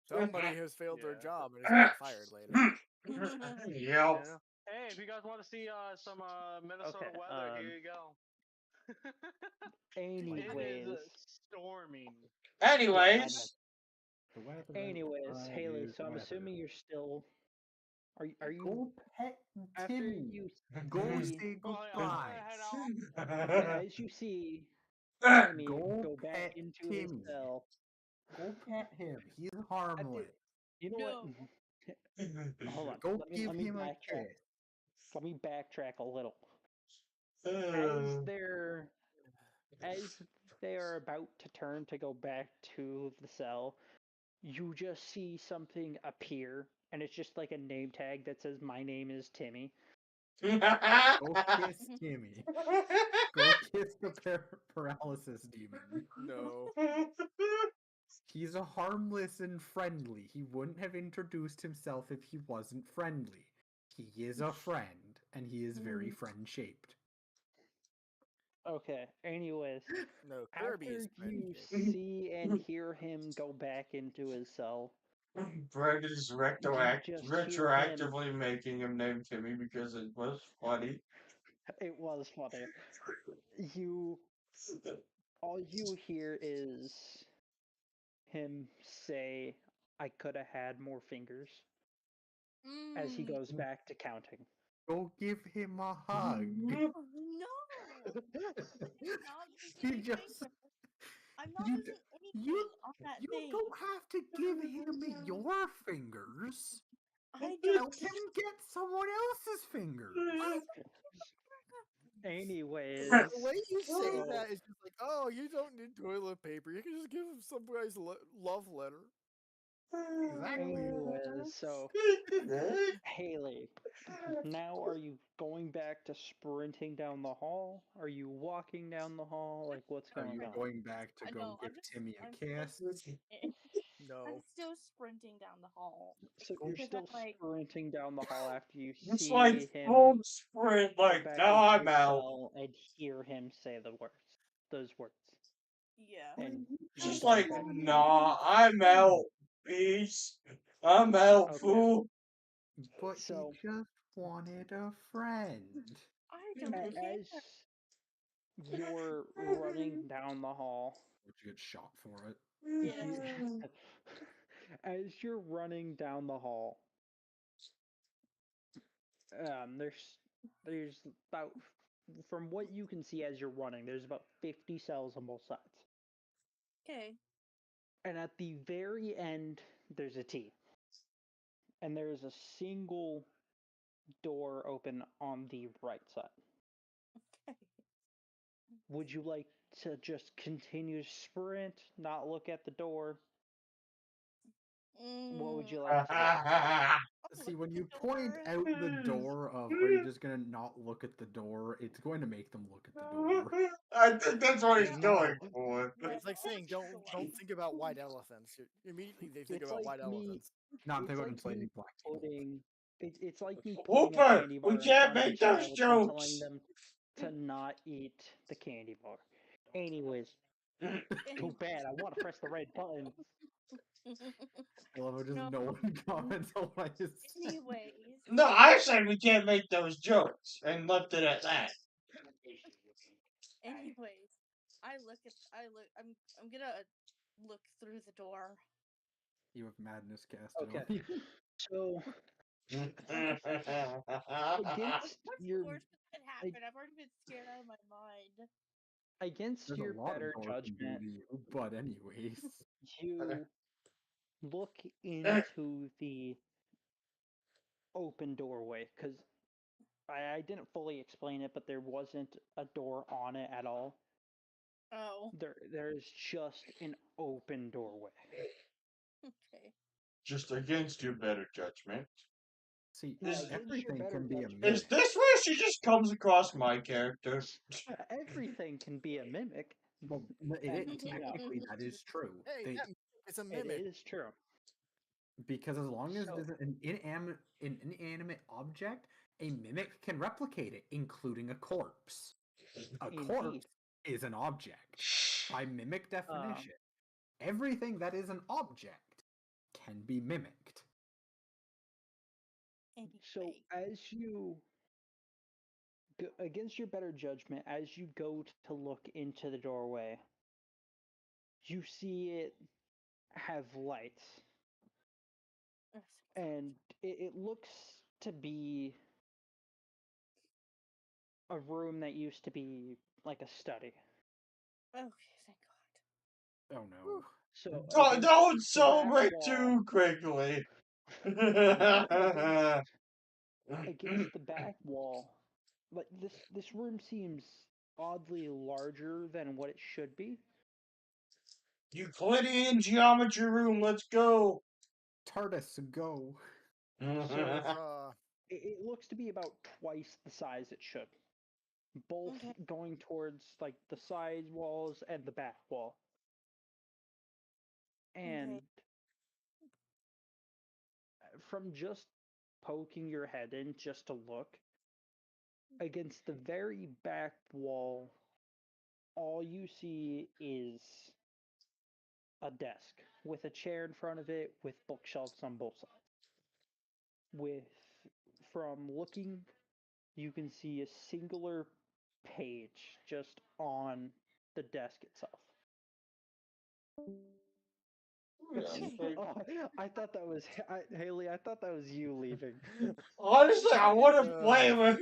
Somebody has failed their Yeah. job and is getting fired later. Yep. Yeah. Hey, if you guys want to see some Minnesota Okay, weather, here you go. It Anyways, is storming. Anyways, The weather anyways, outside Haley. is So I'm weather. assuming you're still. Are you Go pet after Timmy. you Go see say Well, I'm goodbye. gonna head out. as you see Timmy Go go back pet into his Timmy. cell? Go pet him. He's harmless. You know what? Hold on. Go Let give me him a backtrack. kiss. Let me backtrack a little. As they are about to turn to go back to the cell, you just see something appear, and it's just like a name tag that says "My name is Timmy." Go kiss Timmy. Go kiss the paralysis demon. No. He's a harmless and friendly. He wouldn't have introduced himself if he wasn't friendly. He is a friend, and he is very friend-shaped. Okay. Anyways, No, Kirby's after you friendship. see and hear him go back into his cell, Brandon is just hear him. retroactively making him name Timmy because it was funny. It was funny. You all you hear is him say, "I could have had more fingers," as he goes back to counting. Go give him a hug. Oh, no! Not He using just fingers. I'm not you using you anything on that you thing. don't have to give him your fingers. I Help just. him get someone else's fingers. Anyways, The way you say so- that is just like, oh, you don't need toilet paper. You can just give him some guy's love letter. Exactly. anyways, so Haley, now are you going back to sprinting down the hall? Are you walking down the hall? Like, what's Are going you on? going back to I go know, give I'm just. Timmy a I'm kiss? No. I'm still sprinting down the hall. So you're Because still I'm like, sprinting down the hall after you It's see like him full sprint, go like, back now into I'm his out. cell and hear him say those words, yeah. and Just going like, back to nah, I'm out, peace. I'm out, Okay. fool. But So- he just wanted a friend. I don't care. as you're running down the hall, Would you get shot for it? Yeah. as you're running down the hall, there's about, from what you can see as you're running, there's about 50 cells on both sides. Okay. And at the very end, there's a T. And there's a single door open on the right side. Okay. Would you like to just continue to sprint, not look at the door? What would you like to do? I'll See, look when at you the point door. out the door of, are you just gonna not look at the door? It's going to make them look at the door. I think that's what he's Yeah. going for. Yeah, It's like saying don't think about white elephants. Immediately they think It's about like white me- elephants. Not they It's wouldn't like say me any black people. it's like me putting a Whooper, candy we bar in can't front of a make those child and jokes. telling them to not eat the candy bar. Anyways, too bad. I want to press the red button. I love how just No. no one comments on what I just said. Anyways. No, I said we can't make those jokes and left it at that. Anyways, I'm gonna look through the door. You have madness casted Okay. on you. So against What's your worse that could happen? I've already been scared out of my mind. against There's your a lot better of doors can do judgment, to you, but anyways. you look into the open doorway because I didn't fully explain it, but there wasn't a door on it at all. Oh. There's just an open doorway. Okay. Just against your better judgment. See, Now, Is- against your everything better can be a judgment, Is mimic. this where she just comes across my character? everything can be a mimic. Well, technically that is true. Hey, it's a It mimic. is true. Because as long as So- it is an inanimate object, a mimic can replicate it, including a corpse. A Indeed. corpse is an object. By mimic definition, everything that is an object can be mimicked. So Anyway. as you against your better judgment, as you go to look into the doorway, you see it have lights, and it looks to be a room that used to be like a study. Okay, thank God. Oh no. So Don't against the back celebrate wall- too quickly. against the back wall, like this room seems oddly larger than what it should be. Euclidean geometry room, let's go. TARDIS, go. So, It looks to be about twice the size it should. Both Okay. going towards like the side walls and the back wall. And from just poking your head in just to look, against the very back wall, all you see is a desk with a chair in front of it with bookshelves on both sides. With from looking, you can see a singular page just on the desk itself. Oh, I thought that was Haley. I thought that was you leaving. Honestly, I wouldn't blame her.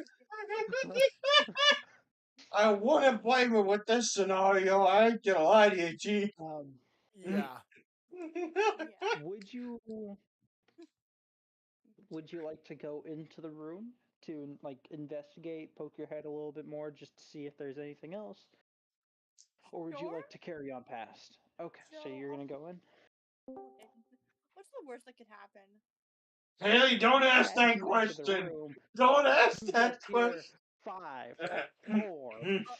I wouldn't blame her with this scenario. I ain't gonna lie to you, G. Yeah. Would you like to go into the room to like investigate, poke your head a little bit more, just to see if there's anything else, or would you Sure. like to carry on past? Okay, so you're gonna go in. Okay. What's the worst that could happen? Haley, don't ask As that you enter the question. room, Don't ask you that just question. hear 5, 4,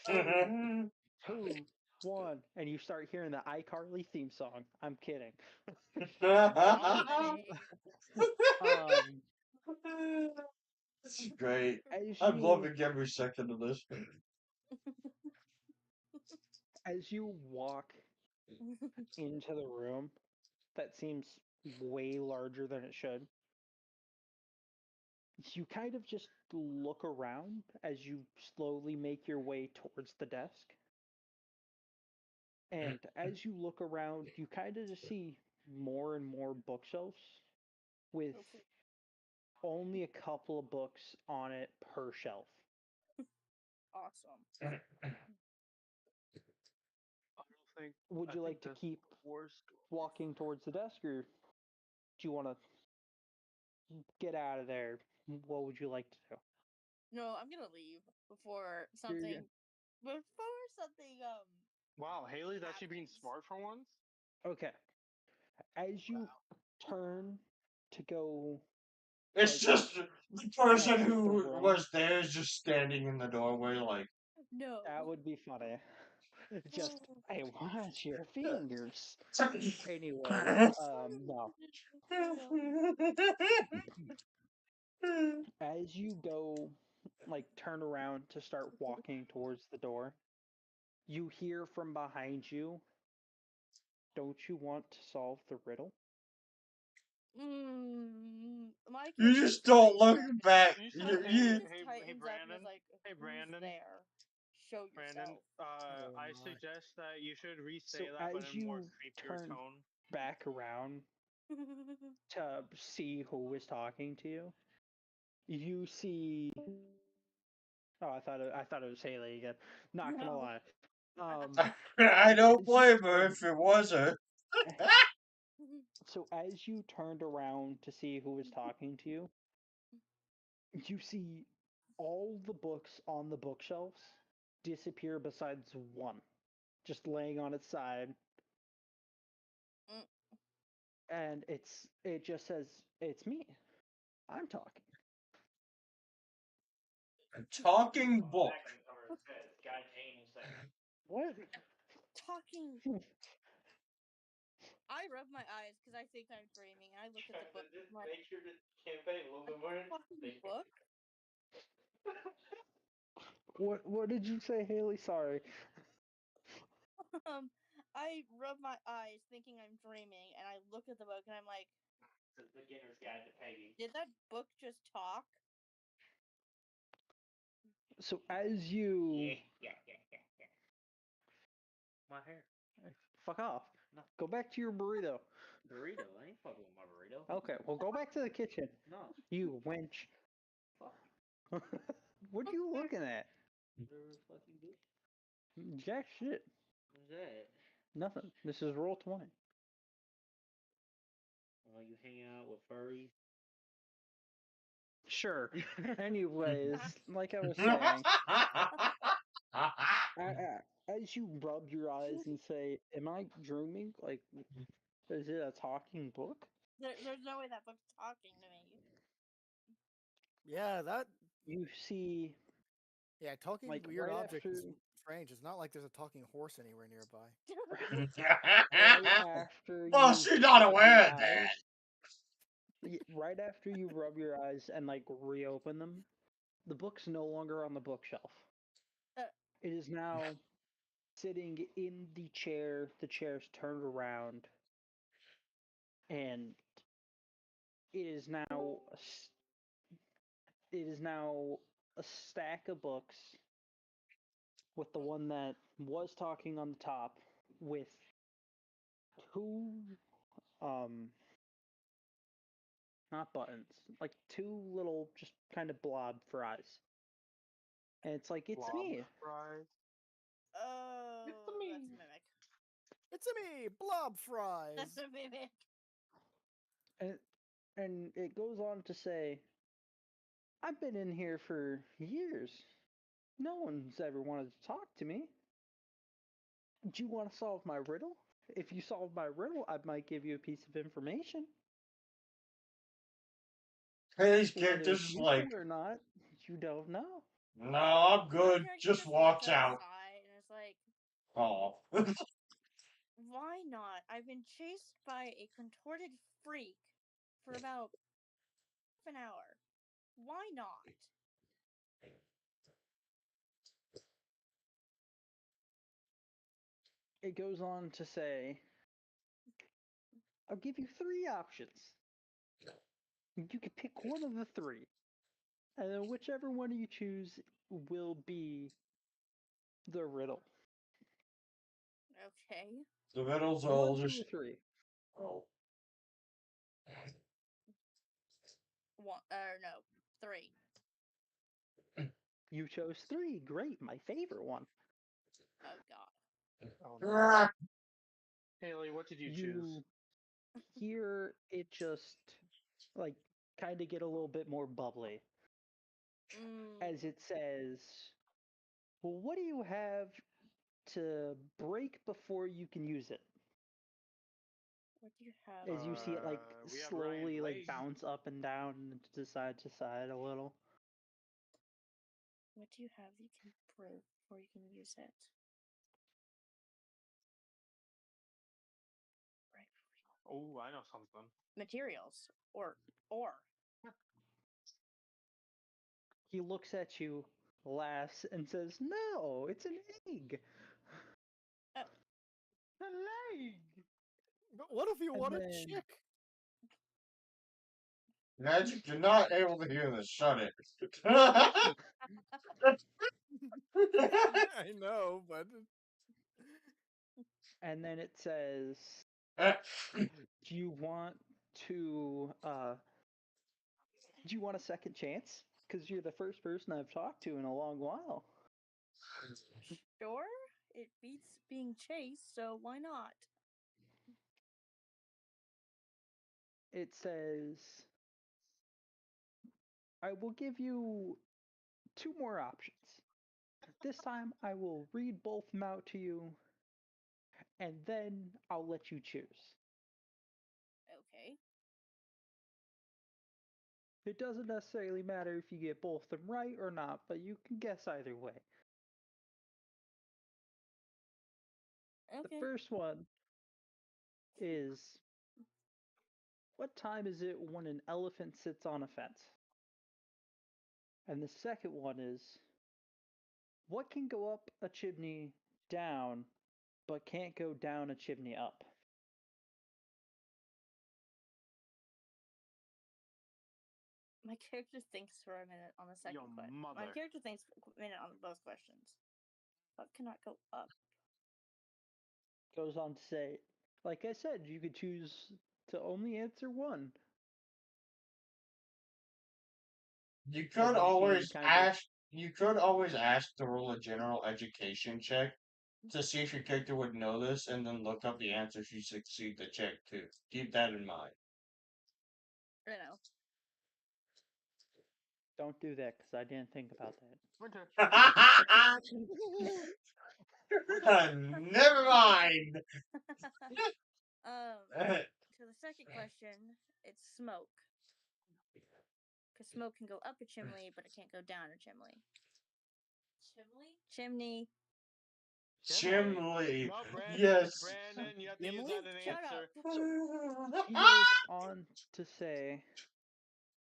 3, 2, 1, and you start hearing the iCarly theme song. I'm kidding. Nice. Um, This is great. as I'm you loving every second of this. as you walk into the room, that seems way larger than it should. You kind of just look around as you slowly make your way towards the desk. And as you look around, you kind of just see more and more bookshelves with only a couple of books on it per shelf. Awesome. Would you like to keep walking towards the desk, or do you want to get out of there? What would you like to do? No, I'm gonna leave before something. Wow, Haley's actually being smart for once. Okay. As you turn to go, It's just the person exit the who room, was there is just standing in the doorway, like. No. that would be funny. Just, I want your fingers. Anyways, no. As you go, like, turn around to start walking towards the door, you hear from behind you, don't you want to solve the riddle? My You kid just don't look back. You My said, kid You, just tightens up and is like, Hey, "Who's Brandon. there? Show Brandon, yourself." I suggest that you should So re-say that, but as in a more you creepier turn tone. back around to see who was talking to you, you see. Oh, I thought it was Haley again. Not gonna No. lie. I don't As you blame her turn- if it was her. So as you turned around to see who was talking to you, you see all the books on the bookshelves disappear besides one, just laying on its side, Mm. and it just says, "It's me. I'm talking." A talking book. What? Talking. I rub my eyes because I think I'm dreaming. I look at the book. Just I'm like, make sure the campaign a little bit more fucking interesting. book. What did you say, Haley? Sorry. I rub my eyes thinking I'm dreaming, and I look at the book and I'm like, The beginner's guide to Peggy. did that book just talk? So as you Yeah. My hair. fuck off, No. go back to your burrito. Burrito. I ain't fucking with my burrito. Okay, well, go back to the kitchen. No. You wench. Fuck. What are you looking at? They're fucking good. Jack shit. What's that? Nothing. This is roll 20. Oh, you hang out with furries? Sure. Anyways, like I was saying, as you rub your eyes and say, "Am I dreaming? Like, is it a talking book?" There's no way that book's talking to me. Yeah, that. You see, Yeah, talking like, weird right object is after, strange. It's not like there's a talking horse anywhere nearby. right after Well, you she's not rub aware your of that. eyes, right after you rub your eyes and like reopen them, the book's no longer on the bookshelf. Uh. It is now sitting in the chair's turned around, and it is now a stack of books with the one that was talking on the top with two not buttons, like two little just kind of blob fries. And it's like, it's Blob me. fries. Oh, It's that's me. a mimic. It's a me, blob fries. That's a mimic. And it goes on to say, I've been in here for years. No one's ever wanted to talk to me. Do you want to solve my riddle? If you solve my riddle, I might give you a piece of information. Haley's Whether character's it's just like, useful or not, you don't know. no, I'm good. Character Just walks walks out. outside and it's like, Oh. why not? I've been chased by a contorted freak for about an hour. Why not? It goes on to say, I'll give you three options. You can pick one of the three. And then whichever one you choose will be the riddle. Okay. The riddle's One, all two, just. or three. Oh. One, no, three. You chose three. Great, my favorite one. Oh god. Oh, no. Ah. Haley, what did you choose? You hear it just, like, kind of get a little bit more bubbly. As it says, well, what do you have to break before you can use it? What do you have? As you see it, like, We have slowly, Ryan's like, leg. bounce up and down and to side a little. What do you have you can break before you can use it? Right. Oh, I know something. Materials. Or. He looks at you, laughs, and says, no, it's an egg. The leg! But what if you And want a then- chick? Magic, you're not able to hear this. Shut it. I know, but And then it says, do you want to, do you want a second chance? Because you're the first person I've talked to in a long while. Sure. It beats being chased, so why not? It says, I will give you two more options. This time I will read both of them out to you, and then I'll let you choose. Okay. It doesn't necessarily matter if you get both of them right or not, but you can guess either way. Okay. The first one is, what time is it when an elephant sits on a fence? And the second one is, what can go up a chimney down, but can't go down a chimney up? My character thinks for a minute on the second Your question. mother. My character thinks for a minute on both questions. What cannot go up? Goes on to say, like I said, you could choose to only answer one. You And could then he always kind of- ask. You could always ask to roll a general education check to see if your character would know this, and then look up the answer if you succeed the check too. Keep that in mind. I don't know. Don't do that because I didn't think about that. Winter. Never mind. So the second question, it's smoke. Because smoke can go up a chimney, but it can't go down a chimney. Chimney? Chimley. No, Brandon. Yes. Brandon, you have to use Chimney? that in an Shut answer. up. He goes on to say,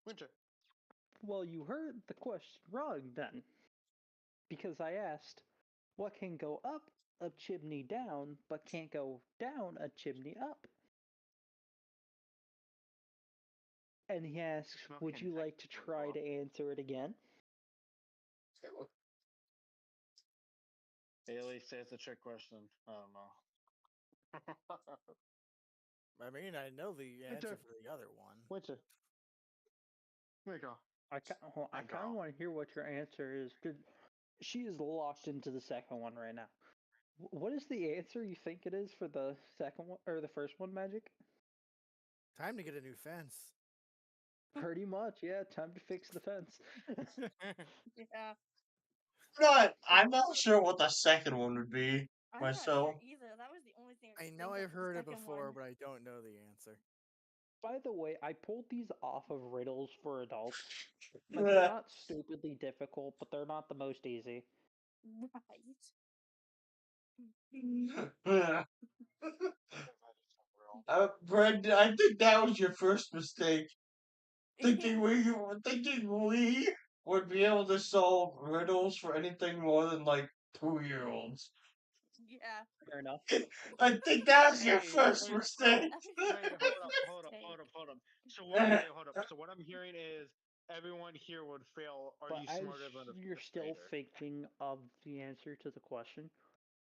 Winter. well, you heard the question wrong then. Because I asked, What can go up a chimney down, but can't go down a chimney up? And he asks, would Smoking you like to try to answer it again? Bailey says it's a trick question. I don't know. I mean, I know the answer for the other one. Winter. There you go. I kind of want to hear what your answer is. 'Cause she is locked into the second one right now. What is the answer you think it is for the second one or the first one, Magic? Time to get a new fence. Pretty much, yeah. Time to fix the fence. Yeah. I'm not sure what the second one would be I'm not myself. sure either. That was the only thing I I could know think I've of, the heard it second before, one. but I don't know the answer. By the way, I pulled these off of riddles for adults. Like, they're not stupidly difficult, but they're not the most easy. Right. Brandon, I think that was your first mistake. Thinking we would be able to solve riddles for anything more than like 2-year-olds. Yeah. Fair enough. I think that was your Hey, first wait, mistake. Wait, hold up. So hold up. So what I'm hearing is everyone here would fail. Are But you as smarter than the you're fifth still grader? thinking of the answer to the question,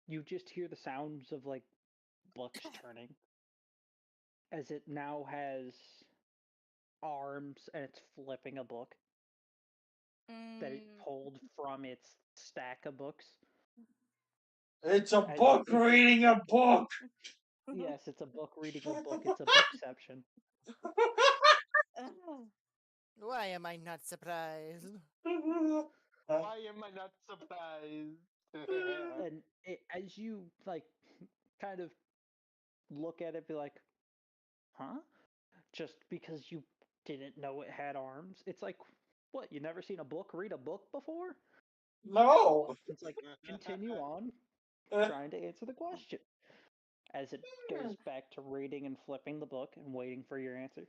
you just hear the sounds of, like, books turning. As it now has arms and it's flipping a book that it pulled from its stack of books. It's a As book it- reading a book. Yes, it's a book reading a book. It's a bookception. Why am I not surprised? Why am I not surprised? And as you, like, kind of look at it, be like, huh? Just because you didn't know it had arms. It's like, what, you never seen a book read a book before? No. It's like, continue on trying to answer the question. As it goes back to reading and flipping the book and waiting for your answer.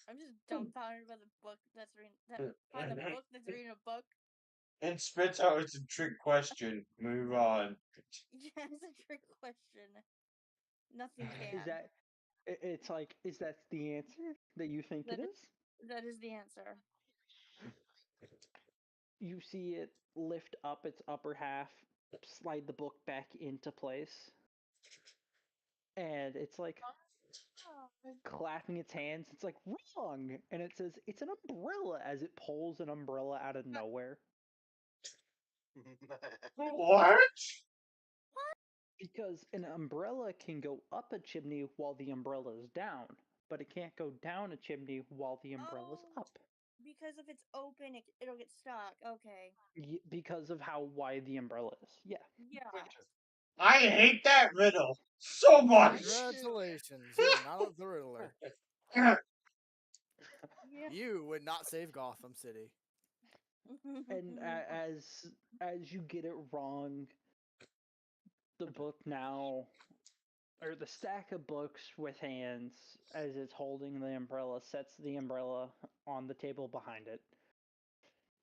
I'm just dumbfounded by the book that's reading by the book that's reading a book. And spits out it's a trick question. Move on. Yeah, it's a trick question. Nothing can. Is that? It's like, is that the answer that you think it is? That is the answer. You see it lift up its upper half, slide the book back into place, and it's like clapping its hands. It's like, wrong! And it says, it's an umbrella, as it pulls an umbrella out of nowhere. What? Because an umbrella can go up a chimney while the umbrella is down, but it can't go down a chimney while the umbrella's up. Because if it's open, it'll get stuck. Okay. Because of how wide the umbrella is. Yeah. Yeah. I hate that riddle so much. Congratulations, you're not the Riddler. Yeah. You would not save Gotham City. And as you get it wrong, the book now, or the stack of books with hands, as it's holding the umbrella, sets the umbrella on the table behind it,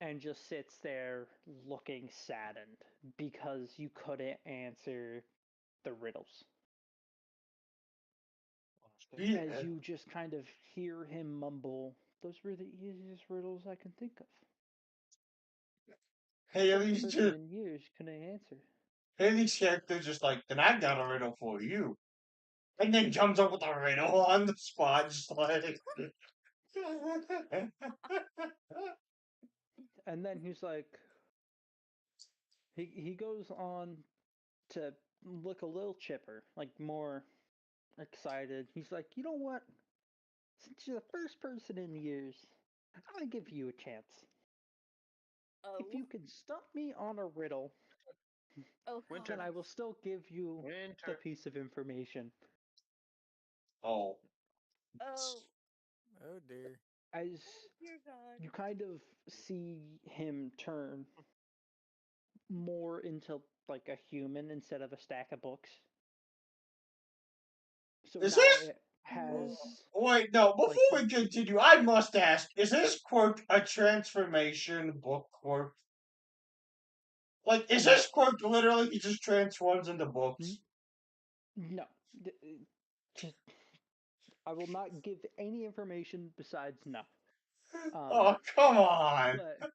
and just sits there looking saddened because you couldn't answer the riddles. As you just kind of hear him mumble, those were the easiest riddles I can think of. Hey, at First least person in years couldn't answer. Haley's character's just like, then I got a riddle for you. And then comes up with a riddle on the spot, just like. And then he's like, he goes on to look a little chipper, like more excited. He's like, you know what? Since you're the first person in years, I'm gonna give you a chance. If you can stump me on a riddle, then I will still give you the piece of information. Oh. Oh. Oh dear. As Dear God. you kind of see him turn more into like a human instead of a stack of books. So Is now this? it has. Wait, no. Before like, we continue, I must ask: is this quote a transformation book quote? Like, is this quirk literally he just transforms into books? No. Just, I will not give any information besides no. Oh, come on! But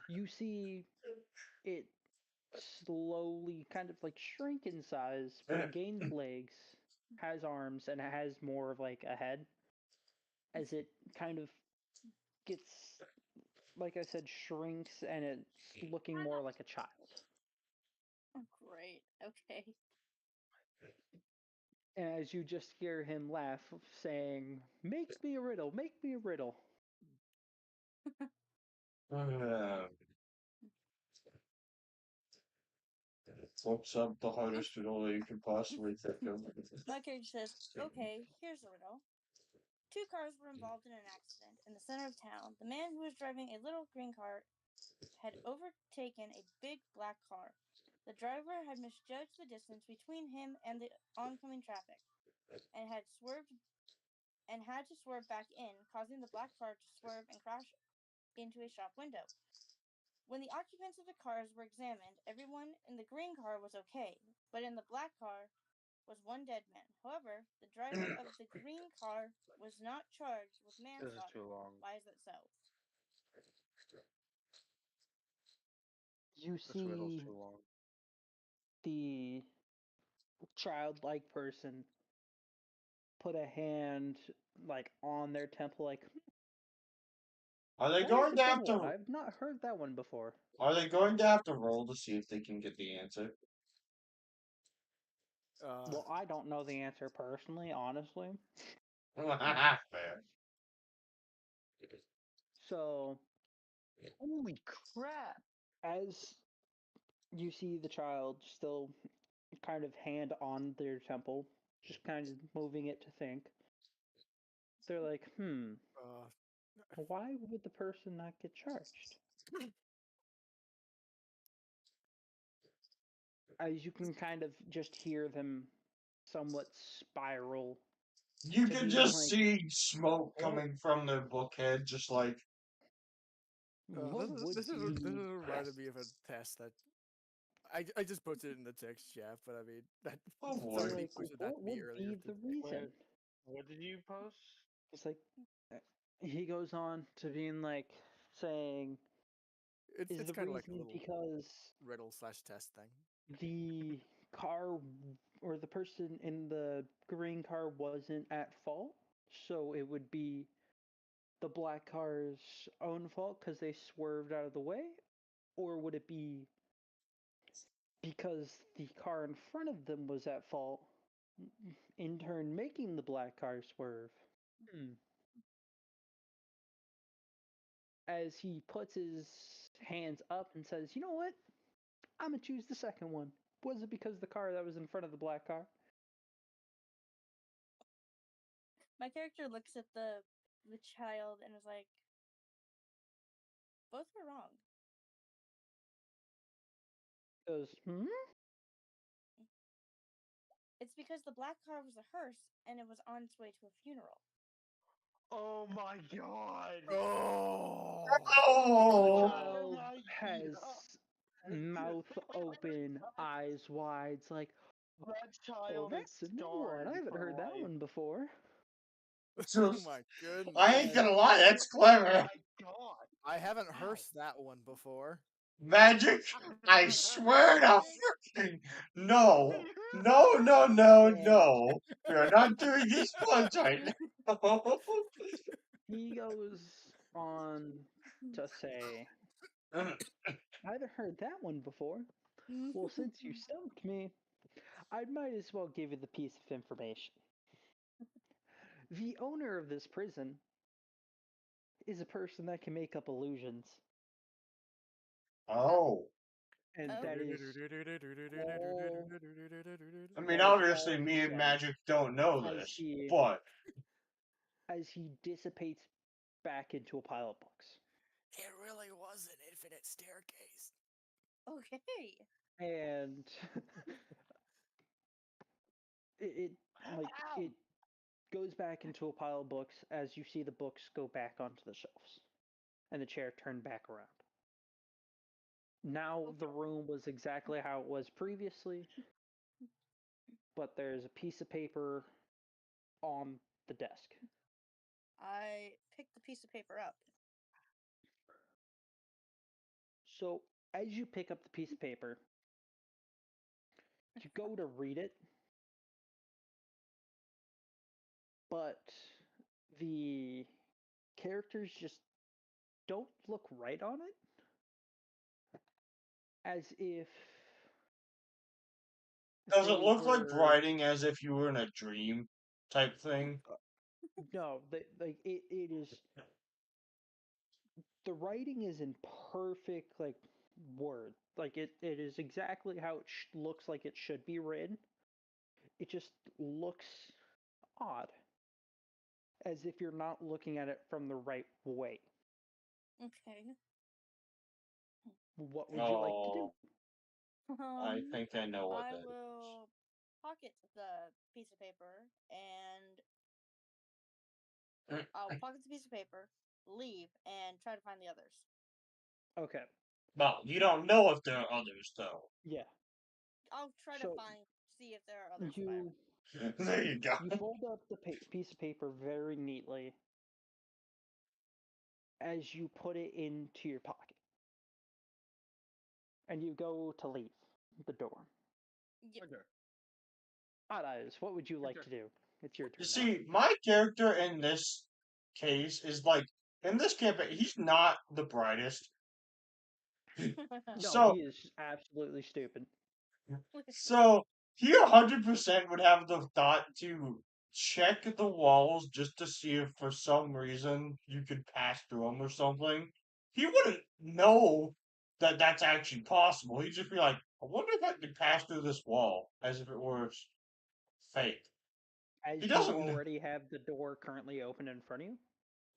you see it slowly kind of like shrink in size, but it gains legs, has arms, and it has more of like a head as it kind of gets, like I said, shrinks and it's looking more like a child. Oh, great. Okay. And as you just hear him laugh, saying, "Make me a riddle, make me a riddle." What's up the hardest riddle you could possibly think of? My character says, "Okay, here's a riddle. Two cars were involved in an accident in the center of town. The man who was driving a little green car had overtaken a big black car. The driver had misjudged the distance between him and the oncoming traffic, and had to swerve back in, causing the black car to swerve and crash into a shop window. When the occupants of the cars were examined, everyone in the green car was okay, but in the black car was one dead man. However, the driver of the green car was not charged with This is manslaughter. too long. Why is that so?" You This riddle's see too long. the childlike person put a hand like on their temple, like, Are they that is going a to good have one. to? I've not heard that one before. Are they going to have to roll to see if they can get the answer? Well, I don't know the answer personally, honestly. Fair. So, Holy crap! as you see the child still kind of hand on their temple, just kind of moving it to think, they're like, why would the person not get charged? As you can kind of just hear them somewhat spiral You to can being just like, see smoke coming from their book head, just like. what would this is be reminded me of a test that I just put it in the text chat, but I mean that Oh they're boy. somebody like, posted that what to me would earlier be the today. reason? What did you post? It's like he goes on to being like saying, is It's the kind of like a reason little because riddle slash test thing. the car or the person in the green car wasn't at fault, so it would be the black car's own fault because they swerved out of the way? Or would it be because the car in front of them was at fault, in turn making the black car swerve? As he puts his hands up and says, "You know what? I'm gonna choose the second one." Was it because the car that was in front of the black car? My character looks at the child and is like, "Both are wrong." Goes, It's because the black car was a hearse and it was on its way to a funeral. Oh my god! Oh, Oh! Child has mouth open, eyes wide. It's like, That oh, child is that's a new one. scarred I haven't for heard that life. one before. So, oh my goodness! I ain't gonna lie, that's clever. My god! I haven't heard that one before. Magic? I swear to fucking no. No, no, no, And no. We are not doing these puns right now. he goes on to say, I haven't heard that one before. Well, since you stumped me, I might as well give you the piece of information. The owner of this prison is a person that can make up illusions. Oh. And Oh. that is all, I mean, all obviously, he me and says Magic don't know as this, he but. as he dissipates back into a pile of books. It really was an infinite staircase. Okay. And it it goes back into a pile of books as you see the books go back onto the shelves and the chair turn back around. Now the room was exactly how it was previously, but there's a piece of paper on the desk. I picked the piece of paper up. So, as you pick up the piece of paper, you go to read it, but the characters just don't look right on it. As if Does they it look like were. writing as if you were in a dream type thing? No, like it is. The writing is in perfect like word. Like it is exactly how it looks like it should be written. It just looks odd, as if you're not looking at it from the right way. Okay. What would you like to do? I think I know what I that is. will pocket the piece of paper and I'll pocket the piece of paper, leave, and try to find the others. Okay. Well, you don't know if there are others, though. Yeah. I'll try to see if there are others. There you go. You fold up the piece of paper very neatly as you put it into your pocket, and you go to leave the door. Yep. Okay. Odd Eyes, what would you like to do? It's your turn. You see, my character in this case is like, in this campaign, he's not the brightest. No, he is absolutely stupid. So he 100% would have the thought to check the walls just to see if for some reason you could pass through them or something. He wouldn't know that that's actually possible. He'd just be like, I wonder if I could pass through this wall as if it were fake. As He you doesn't. already have the door currently open in front of you?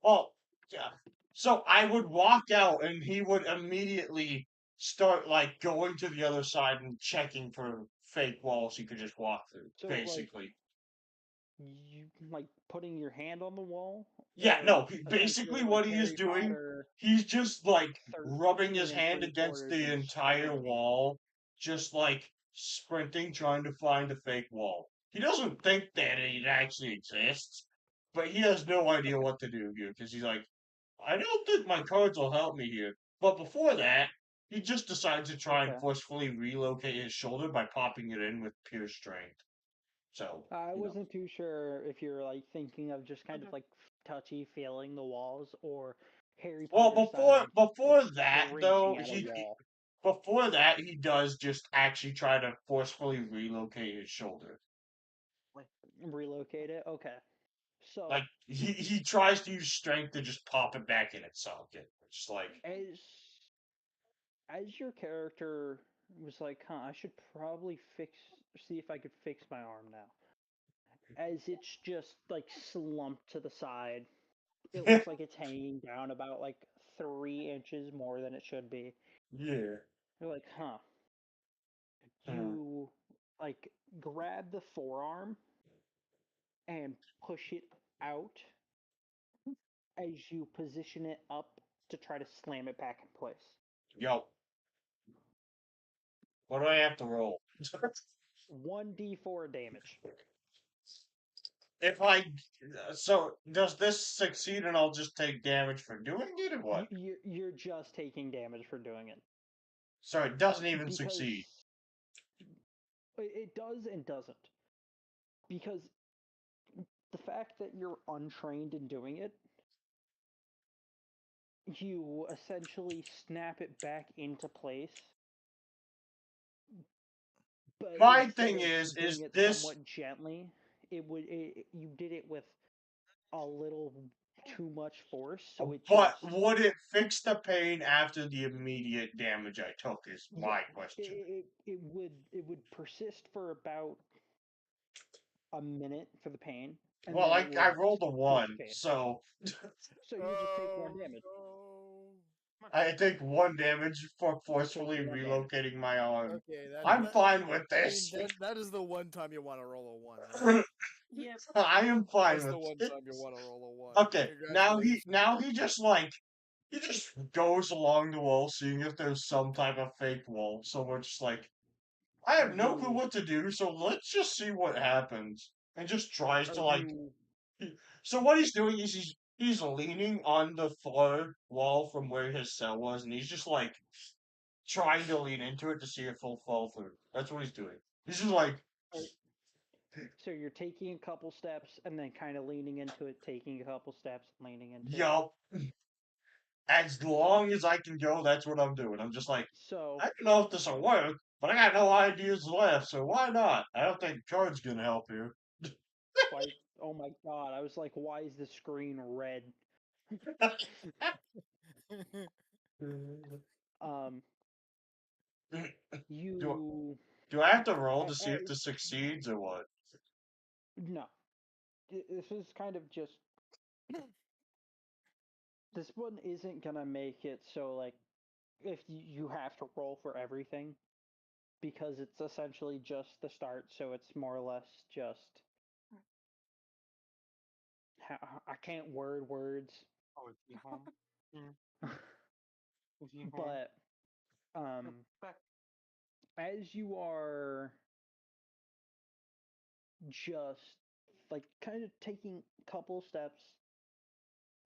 Well, yeah. So I would walk out and he would immediately start like going to the other side and checking for fake walls he could just walk through, So, basically. You like putting your hand on the wall? Yeah, no, Essentially basically like what he is Harry doing, Potter he's just like 13 rubbing his hand against 3/4 the and entire screaming. wall, just like sprinting, trying to find a fake wall. He doesn't think that it actually exists, but he has no idea what to do here because he's like, I don't think my cards will help me here. But before that, he just decides to try and Okay. forcefully relocate his shoulder by popping it in with pure strength. So I wasn't too sure if you're like thinking of just kind of like touchy feeling the walls or Harry well, Potter style before like, that though, screeching at a wall. before that he does just actually try to forcefully relocate his shoulder. Relocate it? Okay. So Like he tries to use strength to just pop it back in its socket. Just like as your character was like, I should probably see if I could fix my arm now. As it's just like slumped to the side. It looks like it's hanging down about like 3 inches more than it should be. Yeah. You're like, You like grab the forearm and push it out as you position it up to try to slam it back in place. Yo. What do I have to roll? 1d4 damage. If I so does this succeed and I'll just take damage for doing it or what? You're just taking damage for doing it. So it doesn't even succeed. It does and doesn't. Because the fact that you're untrained in doing it, you essentially snap it back into place. But My thing is doing it this somewhat gently, you did it with a little too much force, so it but just would it fix the pain after the immediate damage I took is my question. it would persist for about a minute for the pain. And Well, then I rolled a 1, dissipate. so So you just take 1 damage. I take 1 damage for forcefully Taking 1 damage. relocating my arm. Okay, I'm fine with this. I mean, that is the one time you want to roll a 1. Right? Yep. I am fine That's with the one it. time you want to roll a 1. Okay, now he just like he just goes along the wall, seeing if there's some type of fake wall. So we're just like, I have no clue what to do, so let's just see what happens. And just tries to like. So what he's doing is he's leaning on the floor wall from where his cell was, and he's just like trying to lean into it to see if he'll fall through. That's what he's doing. He's just like, So you're taking a couple steps and then kind of leaning into it, taking a couple steps, leaning into it. yup. As long as I can go, that's what I'm doing. I'm just like, So I don't know if this will work, but I got no ideas left, so why not? I don't think card's gonna help you. why? Oh my god! I was like, why is the screen red? Um, you Do I have to roll to see if this succeeds or what? no. This is kind of just. This one isn't gonna make it so like if you have to roll for everything because it's essentially just the start, so it's more or less just. I can't word words. Oh, is he home? Is he home? But as you are just like kind of taking a couple steps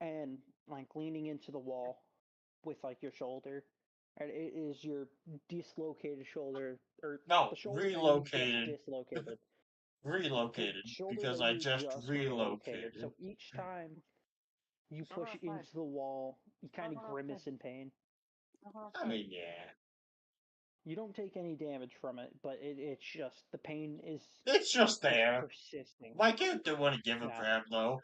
and like leaning into the wall with like your shoulder, and it is your dislocated shoulder or No, the shoulder that you just relocated. dislocated. Relocated, Shoulder because that I you just relocated. relocated. So each time you push into the wall, you kind of grimace in pain. I mean, yeah. You don't take any damage from it, but it's just the pain is It's just there. persisting. My character wouldn't give a Yeah. crap, though.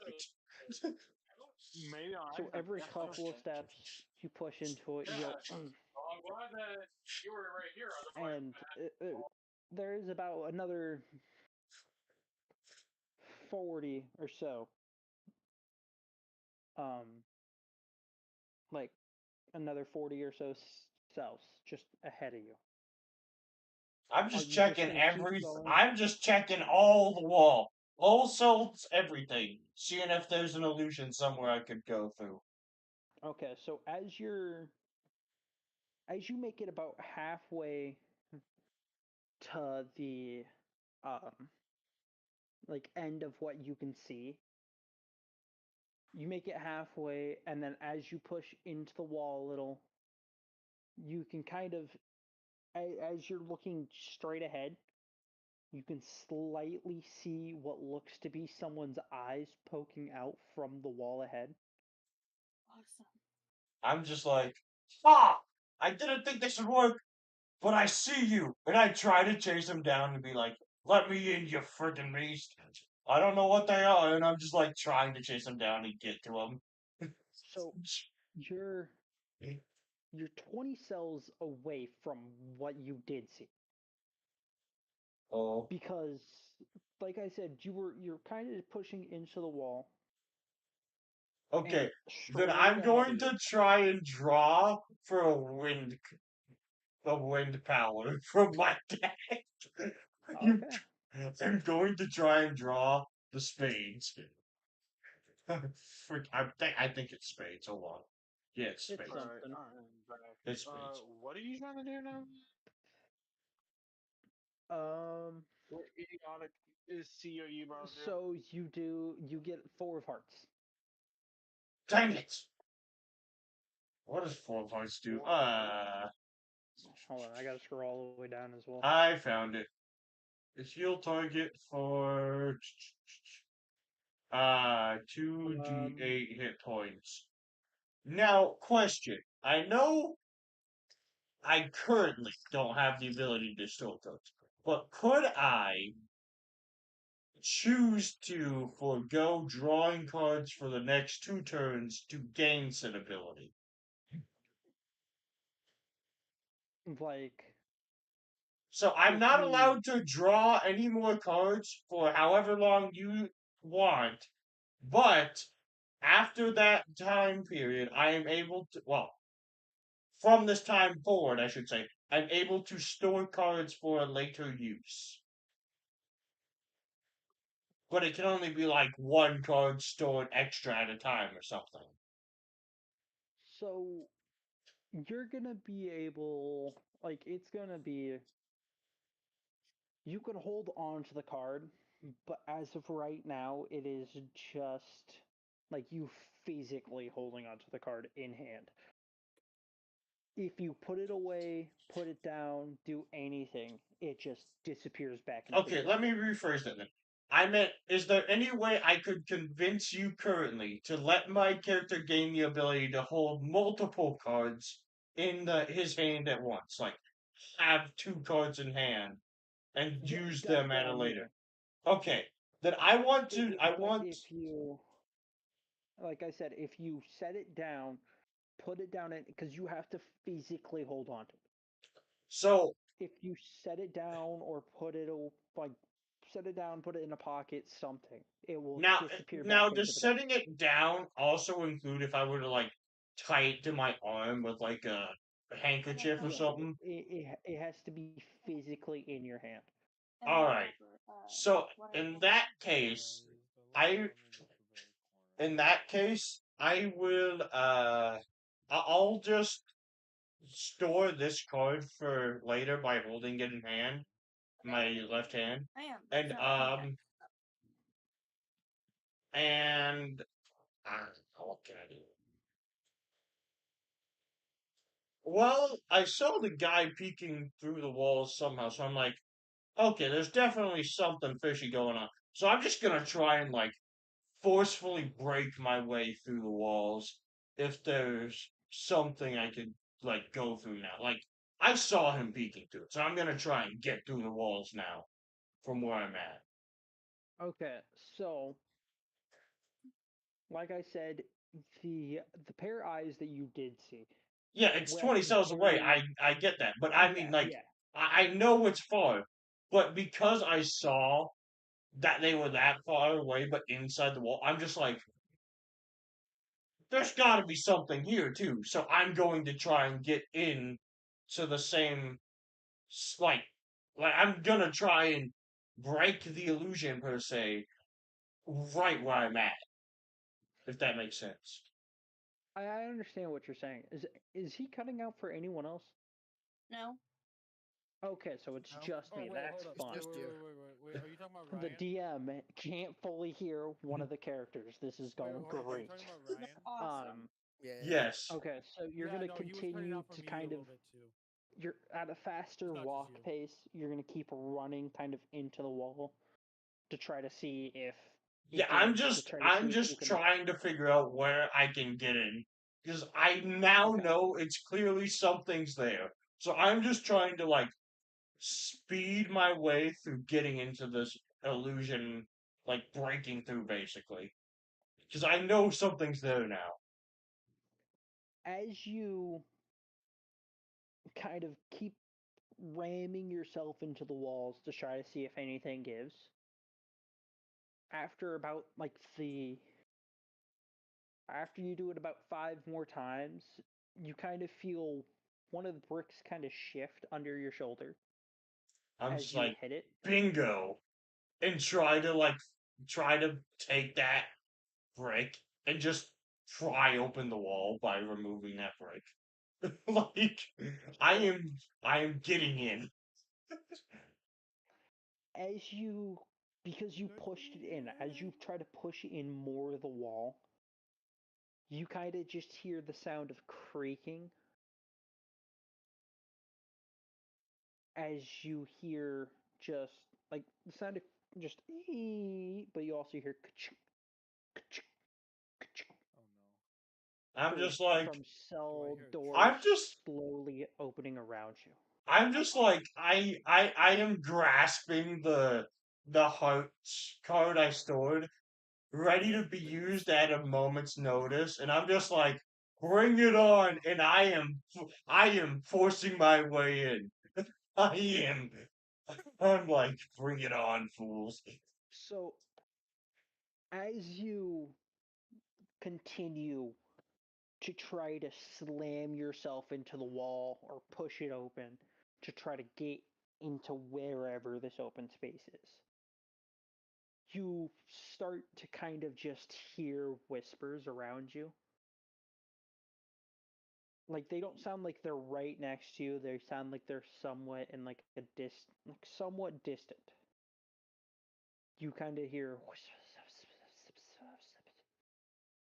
Maybe I So every couple of steps you push into it, you'll I'm glad that you were right here. and there is about another 40 or so like another 40 or so cells just ahead of you. I'm Are just you just checking gonna keep every. going? I'm just checking all the wall, all cells, everything, seeing if there's an illusion somewhere I could go through. Okay, so as you make it about halfway to the like end of what you can see, you make it halfway, and then as you push into the wall a little, you can kind of as you're looking straight ahead, you can slightly see what looks to be someone's eyes poking out from the wall ahead. Awesome. I'm just like, ah, I didn't think this would work, but I see you, and I try to chase him down and be like, "Let me in, you freaking beast!" I don't know what they are, and I'm just like trying to chase him down and get to him. So you're 20 cells away from what you did see. Oh. Because like I said, you're kind of pushing into the wall. Okay, then straight I'm ahead going of you. to try and draw for a wind power from my deck. Okay. I'm going to try and draw the spades. I think it's spades. Hold on. Yeah, it's It's spades. something. It's spades. What are you trying to do now? What idiotic is COU about to do? So you get 4 of hearts. Dang it! What does 4 of hearts do? Hold on, I gotta scroll all the way down as well. I found it. It's heal target for 2d8 hit points. Now, question. I know I currently don't have the ability to store cards, but could I choose to forego drawing cards for the next 2 turns to gain said ability? Like, So I'm if not you allowed to draw any more cards for however long you want, but after that time period, I am able to, well, from this time forward, I should say, I'm able to store cards for a later use. But it can only be like 1 card stored extra at a time or something. So you're gonna be able, like, it's gonna be. You can hold on to the card, but as of right now, it is just like you physically holding onto the card in hand. If you put it away, put it down, do anything, it just disappears back into the Okay, game. let me rephrase that then. I meant, is there any way I could convince you currently to let my character gain the ability to hold multiple cards in his hand at once? Like, have two cards in hand and use That's them what at a I'm later. meaning. Okay, then I want to. I But want. if you, like I said, if you set it down, put it down, because you have to physically hold on to it. So If you set it down or put it like set it down, put it in a pocket, something, it will now, disappear back now, into does the deck. setting it down also include if I were to like tie it to my arm with like a handkerchief or Yes, something? it has to be physically in your hand. And All right. moreover, So what I in want that case, I I will I'll just store this card for later by holding it in hand, my left hand, I am, but and it's not contact. and what can I do? Well, I saw the guy peeking through the walls somehow, so I'm like, okay, there's definitely something fishy going on. So I'm just gonna try and like forcefully break my way through the walls if there's something I could like go through now. Like I saw him peeking through it, so I'm gonna try and get through the walls now from where I'm at. Okay, so like I said, the pair of eyes that you did see Yeah, it's will 20 actually cells away. carry. I get that, but I Yeah, mean like yeah. I know it's far, but because I saw that they were that far away, but inside the wall, I'm just like, there's got to be something here too. So I'm going to try and get in to the same like I'm gonna try and break the illusion per se right where I'm at, if that makes sense. I understand what you're saying. Is he cutting out for anyone else? No. Okay, so it's just Oh me. wait, That's hold up. fun. Wait, wait, wait, wait, wait, wait. Are you talking about The Ryan? DM can't fully hear one of the characters. This is Wait, going hold up. Are you great. talking about Ryan? Awesome. Yeah. Yes. Okay, so you're Yeah, gonna no, he was cutting continue out for to me a kind of little bit too. you're at a faster It's not just walk you. pace. You're gonna keep running kind of into the wall to try to see if Yeah, it gives. To try to see I'm if you just can. trying to figure out where I can get in because I now Okay. know it's clearly something's there. So I'm just trying to like speed my way through getting into this illusion, like breaking through basically. Because I know something's there now. As you kind of keep ramming yourself into the walls to try to see if anything gives, after about like the after you do it about 5 more times, you kind of feel one of the bricks kind of shift under your shoulder I'm as just you like, hit it. bingo. And try to take that brick and just pry open the wall by removing that brick. like I am getting in. As you Because you pushed it in, as you try to push in more of the wall, you kind of just hear the sound of creaking as you hear just like the sound of just but you also hear I'm for just like from cell doors I'm just slowly opening around you. I'm just like I am grasping the hearts card I stored, ready to be used at a moment's notice, and I'm just like, bring it on, and I am forcing my way in. I am I'm like, bring it on, fools. So as you continue to try to slam yourself into the wall or push it open to try to get into wherever this open space is, you start to kind of just hear whispers around you. Like they don't sound like they're right next to you. They sound like they're somewhat in like a somewhat distant. You kind of hear,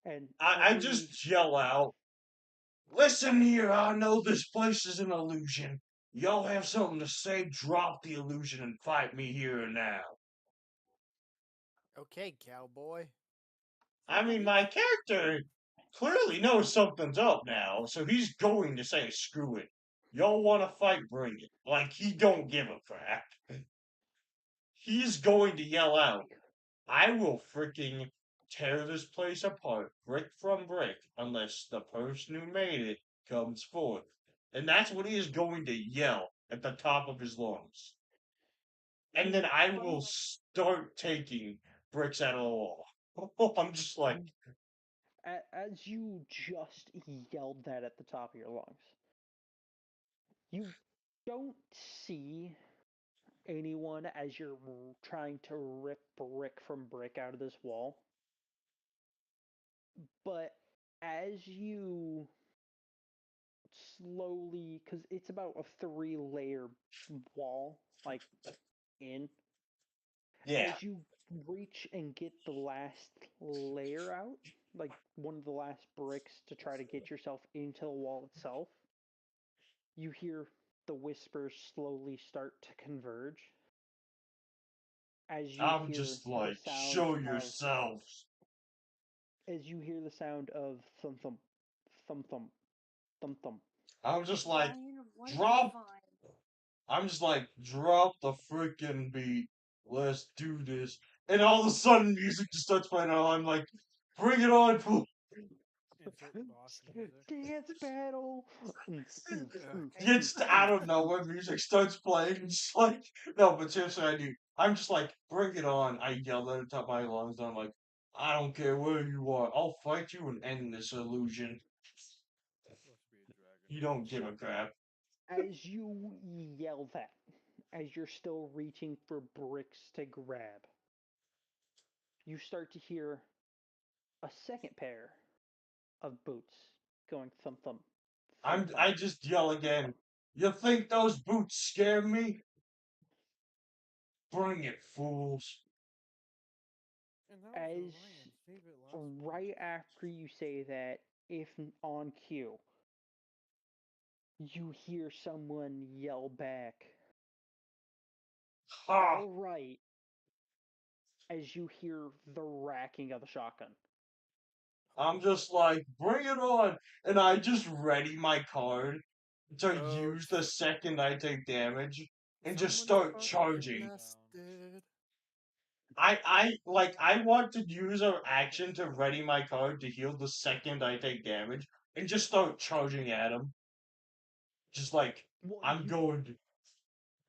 and I just yell out, "Listen here, I know this place is an illusion. Y'all have something to say, drop the illusion and fight me here and now." Okay, cowboy. I mean, my character clearly knows something's up now, so he's going to say, "Screw it. Y'all want to fight, bring it." Like, he don't give a crap. He's going to yell out, "I will freaking tear this place apart, brick from brick, unless the person who made it comes forth." And that's what he is going to yell at the top of his lungs. And then I will start taking bricks out of the wall. I'm just like, as you just yelled that at the top of your lungs, you don't see anyone as you're trying to rip brick from brick out of this wall. But as you slowly, because it's about a 3-layer wall, like in, yeah, as you reach and get the last layer out, like one of the last bricks to try to get yourself into the wall itself, you hear the whispers slowly start to converge as you I'm hear just the like, sound show of yourselves. thump thump thump thump thump thump. I'm just like, Giant of white drop. vine. I'm just like, drop the freaking beat. Let's do this. And all of a sudden, music just starts playing. And I'm like, bring it on, please. Insert boss music. Dance battle. Just out of nowhere, music starts playing. It's like, no, but seriously, I do. I'm just like, bring it on. I yelled at the top of my lungs. And I'm like, I don't care where you are. I'll fight you and end this illusion. You don't give a So crap. as you yell that, as you're still reaching for bricks to grab, you start to hear a second pair of boots going thump thump thump thump. I just yell again. You think those boots scare me? Bring it, fools. And that was As Orion's favorite last right after you say that, if on cue, you hear someone yell back, Ha! all right, as you hear the racking of the shotgun. I'm just like, bring it on. And I just ready my card to use the second I take damage and just Someone's start fucking charging. nested. I want to use an action to ready my card to heal the second I take damage and just start charging at him. Just like, Well, I'm going to.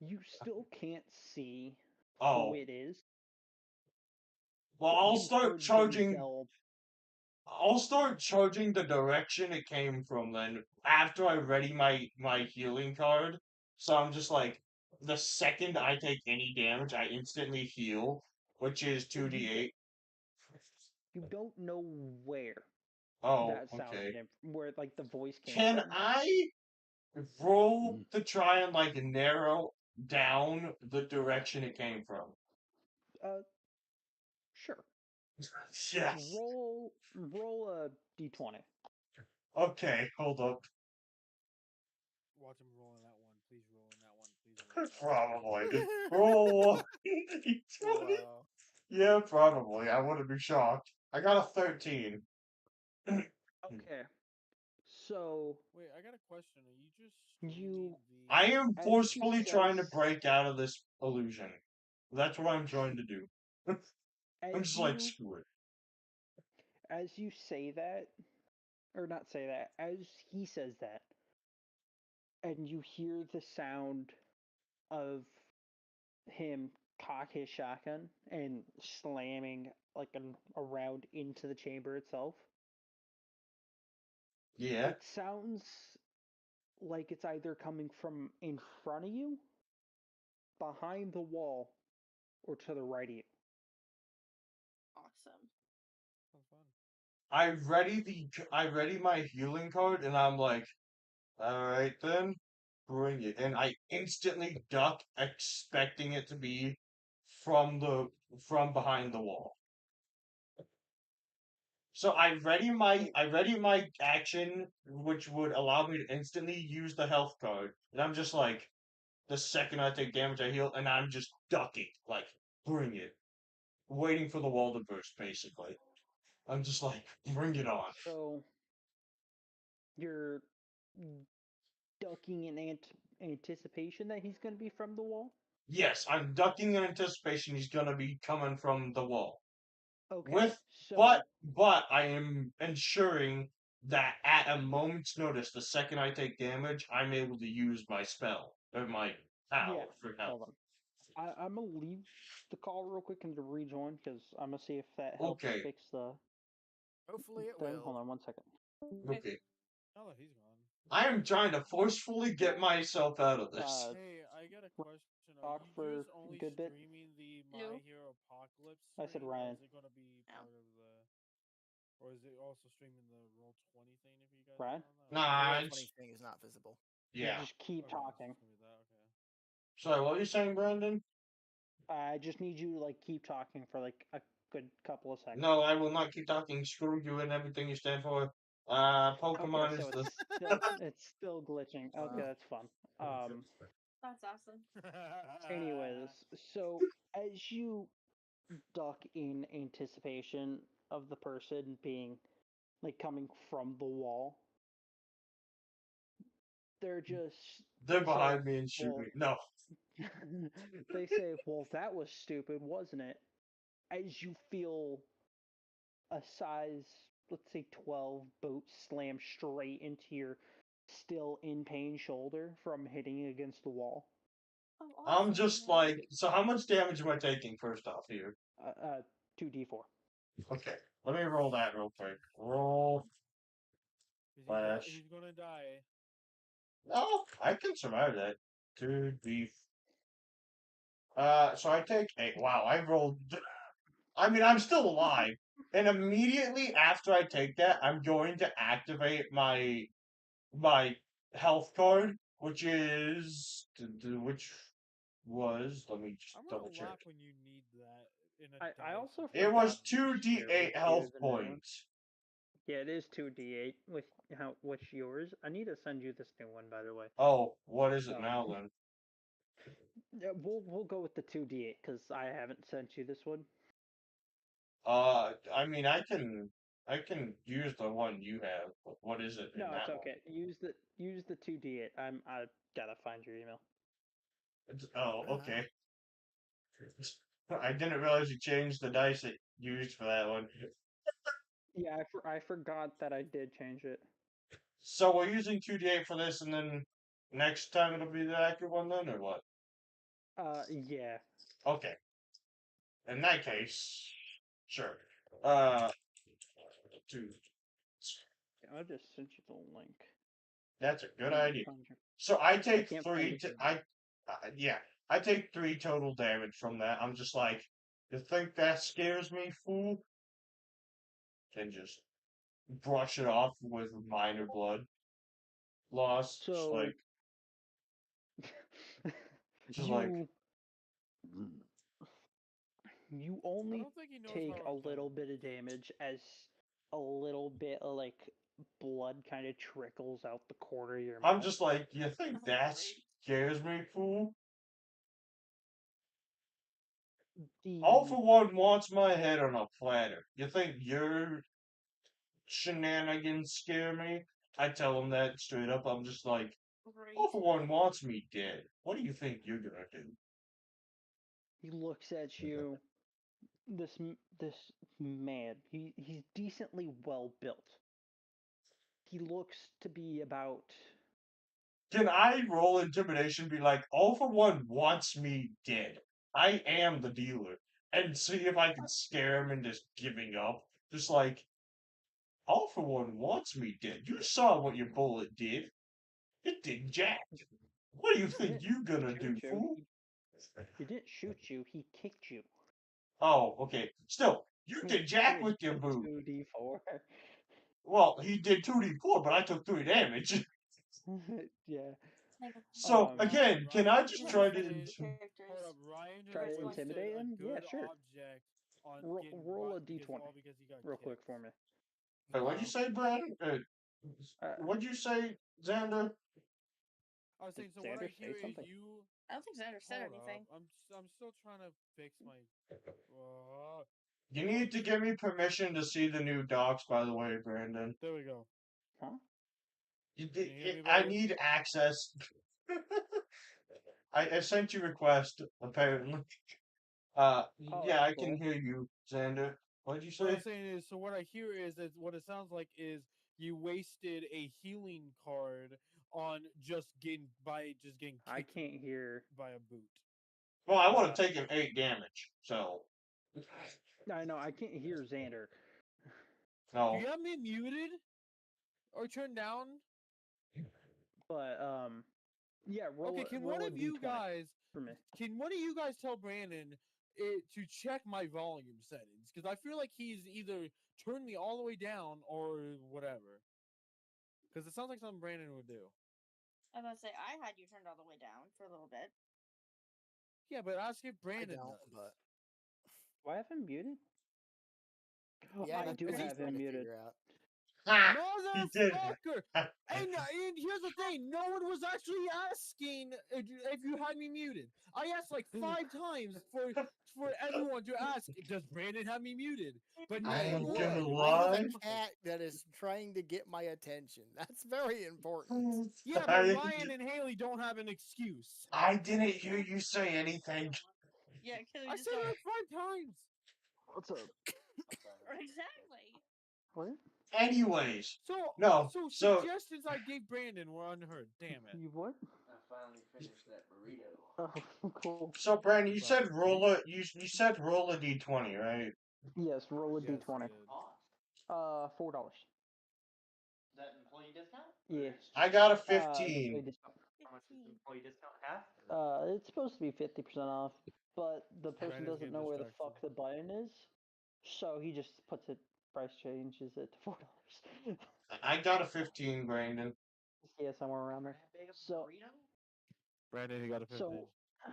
you still can't see who Oh. it is, Well, but you heard them yell. I'll start charging the direction it came from then after I ready my healing card. So I'm just like, the second I take any damage, I instantly heal, which is Well, 2d8. you don't know where Oh, that sound okay. came from, where like the voice came Can from. I roll to try and like narrow down the direction it came from? Uh, sure. Yes. Roll a d20. Okay, hold up. Watch him roll in that one. Please roll in that one. Please roll in that one. Probably. Roll 1d20. Wow. Yeah, probably. I wouldn't be shocked. I got a 13. Okay. So Wait, I got a question. Are you just you, screaming the I am as he forcefully trying to says, break out of this illusion. That's what I'm trying to do. I'm as just like, you screw it. as you say that, or not say that, as he says that, and you hear the sound of him cock his shotgun and slamming like a round into the chamber itself. Yeah. It sounds like it's either coming from in front of you, behind the wall, or to the right of you. Awesome. Sounds fun. I ready my healing card and I'm like, Alright then. Bring it. And I instantly duck, expecting it to be from behind the wall. So I ready my action, which would allow me to instantly use the health card. And I'm just like, the second I take damage, I heal, and I'm just ducking, like, bring it, waiting for the wall to burst. Basically, I'm just like, bring it on. So you're ducking in anticipation that he's going to be from the wall. Yes, I'm ducking in anticipation he's gonna be coming from the wall. Okay. But I am ensuring that at a moment's notice, the second I take damage, I'm able to use my spell or my power for hold health. on. I'm gonna leave the call real quick and to rejoin because I'm gonna see if that helps Okay. fix the Hopefully it thing. will. Hold on 1 second. Okay. Now that he's gone. I am trying to forcefully get myself out of this. Hey, I got a question. Are Talk you for just only a good bit. streaming the Hello? My Hero Apocalypse I said stream, or Ryan. is it gonna be Oh. part of the, or is it also streaming the Roll20 thing? If you guys Ryan? are on that. Nah, The it's, funny thing is not visible. yeah. Just keep Okay, so talking. it's gonna be that. Okay. Sorry, what were you saying, Brandon? I just need you to like keep talking for like a good couple of seconds. No, I will not keep talking. Screw you and everything you stand for. Pokemon Okay, is so the. it's still glitching. Okay, that's fun. That's awesome. Anyways, so as you duck in anticipation of the person being like coming from the wall, they're just They're say, behind me and shoot well, me. No. they say, well, that was stupid, wasn't it? As you feel a size, let's say 12 boot slam straight into your still in pain shoulder from hitting against the wall. Oh, I'm awesome. just like, so how much damage am I taking first off here? 2d4. Okay, let me roll that real quick. Roll. Flash. He's gonna die. No, I can survive that. 2d. So I take 8. Wow, I rolled. I mean, I'm still alive. And immediately after I take that, I'm going to activate my health card, which is which was, let me just I'm double gonna check. laugh when you need that in a I dice also It was forgot this year 2d8 with health the new one. points. Yeah, it is 2d8 with what's yours. I need to send you this new one, by the way. Oh, what is it now then? Yeah, we'll go with the 2d8 because I haven't sent you this one. I mean, I can use the one you have. But what is it in No, it's that okay. Use the 2d8. I gotta find your email. one? Oh, okay. I didn't realize you changed the dice it used for that one. Yeah, I forgot that I did change it. So we're using 2d8 for this, and then next time it'll be the accurate one then, or what? Yeah. Okay. In that case, sure. Two. I'll just send you the link. That's a good I can't idea. find your- So I take can't 3. find your- Yeah, I take 3 total damage from that. I'm just like, you think that scares me, fool? And just brush it off with minor blood loss. Just So like, just like, you I only don't think he knows take how a it little done. bit of damage as a little bit of like blood kind of trickles out the corner of your mouth. I'm just like, you think that scares me, fool? All for One wants my head on a platter. You think your shenanigans scare me? I tell him that straight up. I'm just like, All for One wants me dead. What do you think you're gonna do? He looks at you. This man. He's decently well built. He looks to be about. Can I roll intimidation? Be like, All for One wants me dead. I am the dealer, and see if I can scare him into giving up. Just like, All for One wants me dead. You saw what your bullet did. It did jack. What do you think you're gonna do, fool? He didn't shoot you. He kicked you. Oh, okay. Still, you did jack with your boot. 2d4. Well, he did 2d4, but I took 3 damage. Yeah. So Um, again, can I just just try wanna to? say- Hold up, Ryan just Try to wasted intimidate a him? Yeah, good sure. object on getting Roll a butt because d20 all because he got real kicked. quick for me. Wait, what'd you say, Brandon? What'd you say, Xander? I was saying, so Did what I Xander hear say is something? you. I don't think Xander said Hold anything. up, I'm still trying to fix my. You need to give me permission to see the new docs, by the way, Brandon. There we go. Huh? Can you hear me I better? need access. I sent you a request, apparently. Yeah, I can hear you, Xander. What'd you What say? I'm saying is, so what I hear is that what it sounds like is you wasted a healing card on just getting kicked I can't hear. by a boot. Well, I would have taken 8 damage, so. I know I can't hear Xander. Do No. you have me muted or turned down? But yeah. Okay, can one roll a of you d20 guys for me? tell Brandon to check my volume settings? Because I feel like he's either turned me all the way down or whatever. Because it sounds like something Brandon would do. I was about to say I had you turned all the way down for a little bit. Yeah, but ask if Brandon don't, does. but Do I have him muted? yeah, I that's do what he's have trying him to muted. figure out. He did. Motherfucker! And here's the thing: no one was actually asking if you had me muted. I asked like 5 times for everyone to ask, "Does Brandon have me muted?" But no I am one gonna would. I'm lie. the cat that is trying to get my attention. That's very important. Yeah, but Ryan and Haley don't have an excuse. I didn't hear you say anything. Yeah, because I said it like 5 times. What's up? Exactly. What? Anyways, So no. so So suggestions I gave Brandon were unheard. Damn it. You what? I finally finished that burrito. Oh, cool. so Brandon, you said you said roll a d20, right? Yes, roll a Yes, d20. he did. $4. Is that employee discount? Yeah. I got a Employee 15. discount. How much is employee discount half? It's supposed to be 50% off, but the person Brandon's doesn't getting know where the distracted. fuck the button is, so he just puts it, price changes it to $4. I got a 15, Brandon. Yeah, somewhere around there. So, Brandon, he got a 15. so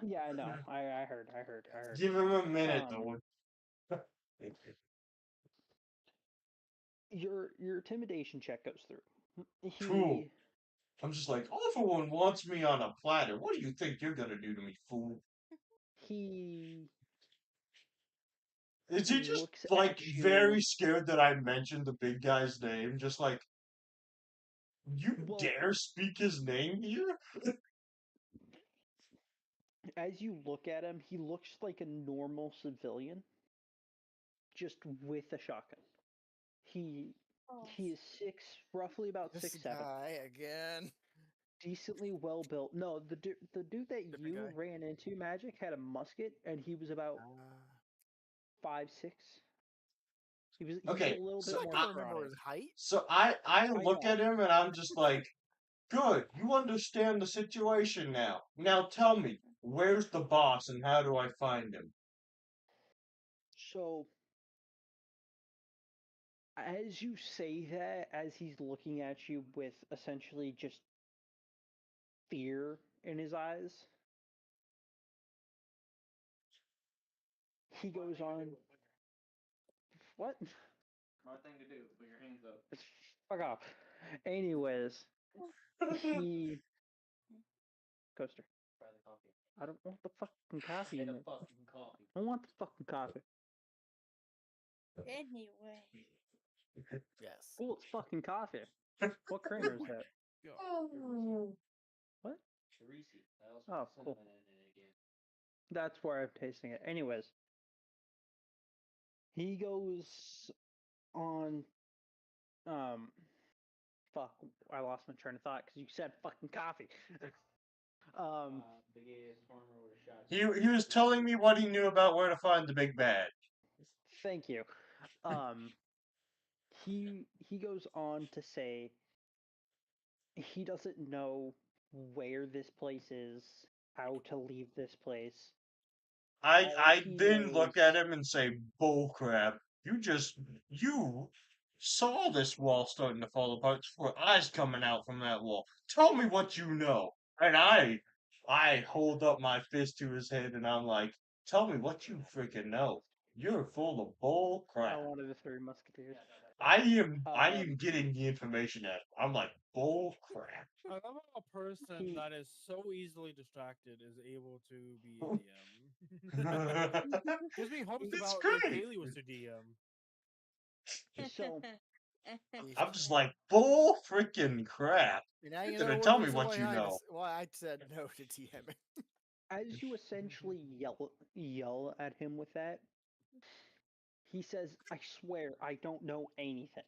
yeah, I know. I heard. Give him a minute, Um, though. Your intimidation check goes through. Fool. I'm just like, all for one wants me on a platter. What do you think you're gonna do to me, fool? He Is he just looks like at you. very scared that I mentioned the big guy's name? Just like, you Well, dare speak his name here? as you look at him, he looks like a normal civilian, just with a shotgun. He is roughly about This 6'7", guy again. decently well built. No, the dude that you guy. ran into, Magic, had a musket, and he was about 5'6". He's Okay, a little so bit I more can't scrawny. remember his height. So I look know. at him and I'm just like, good, you understand the situation now. Now tell me, where's the boss and how do I find him? So, as you say that, as he's looking at you with essentially just fear in his eyes, he goes on. What? Smart thing to do. Put your hands up. Fuck off. Anyways, he. Coaster. Try the coffee. I don't want the fucking coffee Get in a it. fucking coffee. I want the fucking coffee. Anyway. Yes. Cool, it's fucking coffee. What creamer is that? What? Reese. I also Oh, put cool. cinnamon in it again. That's where I'm tasting it. Anyways, he goes on. Fuck, I lost my train of thought because you said fucking coffee. Big ass farmer with a shot. He was telling me what he knew about where to find the big bad. Thank you. He goes on to say he doesn't know where this place is, how to leave this place. I All he then look at knows- him and say, bullcrap. You saw this wall starting to fall apart. There were eyes coming out from that wall. Tell me what you know. And I hold up my fist to his head and I'm like, tell me what you freaking know. You're full of bull crap. One of the Three Musketeers. I am getting the information out. I'm like, bull crap. I love how a person He- that is so easily distracted is able to be a DM. Gives me hopes It's about if great. Haley was to DM. So I'm just like, bull freaking crap. Now you So know tell one me reason what why you know. why I said no to TMing. as you essentially yell at him with that, he says, "I swear I don't know anything."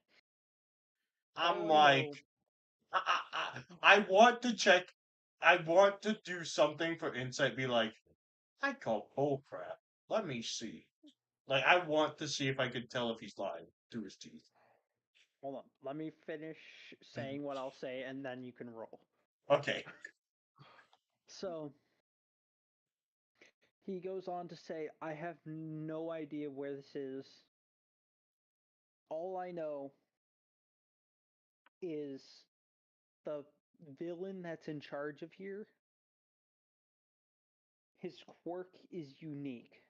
I'm All I like, know- I want to check. I want to do something for insight. Be like, I call bull crap. Let me see. Like, I want to see if I can tell if he's lying through his teeth. Hold on, let me finish saying what I'll say, and then you can roll. Okay. So he goes on to say, "I have no idea where this is. All I know is the villain that's in charge of here. His quirk is unique.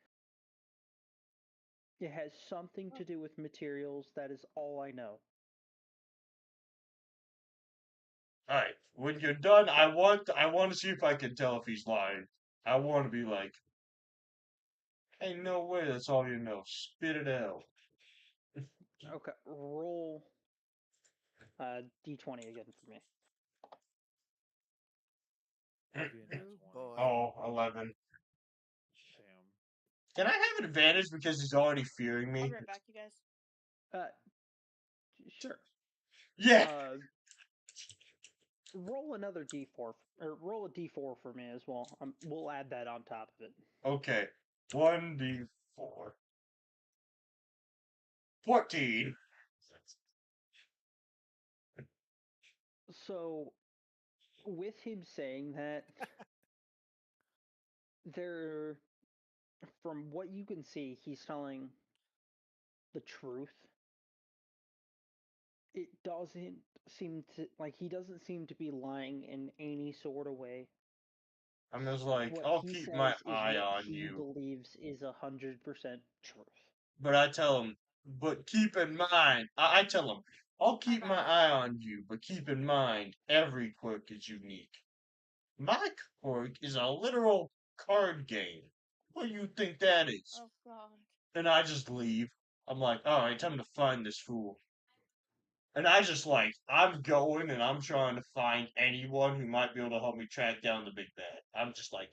It has something to do with materials. That is all I know." All right. When you're done, I want to see if I can tell if he's lying. I want to be like, ain't no way that's all you know. Spit it out. Okay, roll d20 again for me. That'd be a nat 20. Oh, 11. Damn. Can I have an advantage because he's already fearing I'll me? be right back, you guys. Sure. Yeah. Roll another d4, or roll a d4 for me as well. We'll add that on top of it. Okay. 1d4. 14. So, with him saying that, there, from what you can see, he's telling the truth. It doesn't seem to, like, he doesn't seem to be lying in any sort of way. I'm just like, What I'll he keep says my is eye what on he you. believes is 100% truth. But I tell him, but keep in mind, I tell him, I'll keep my eye on you, but keep in mind, every quirk is unique. My quirk is a literal card game. What do you think that is? Oh God. And I just leave. I'm like, alright, time to find this fool. And I just like, I'm going and I'm trying to find anyone who might be able to help me track down the big bad. I'm just like,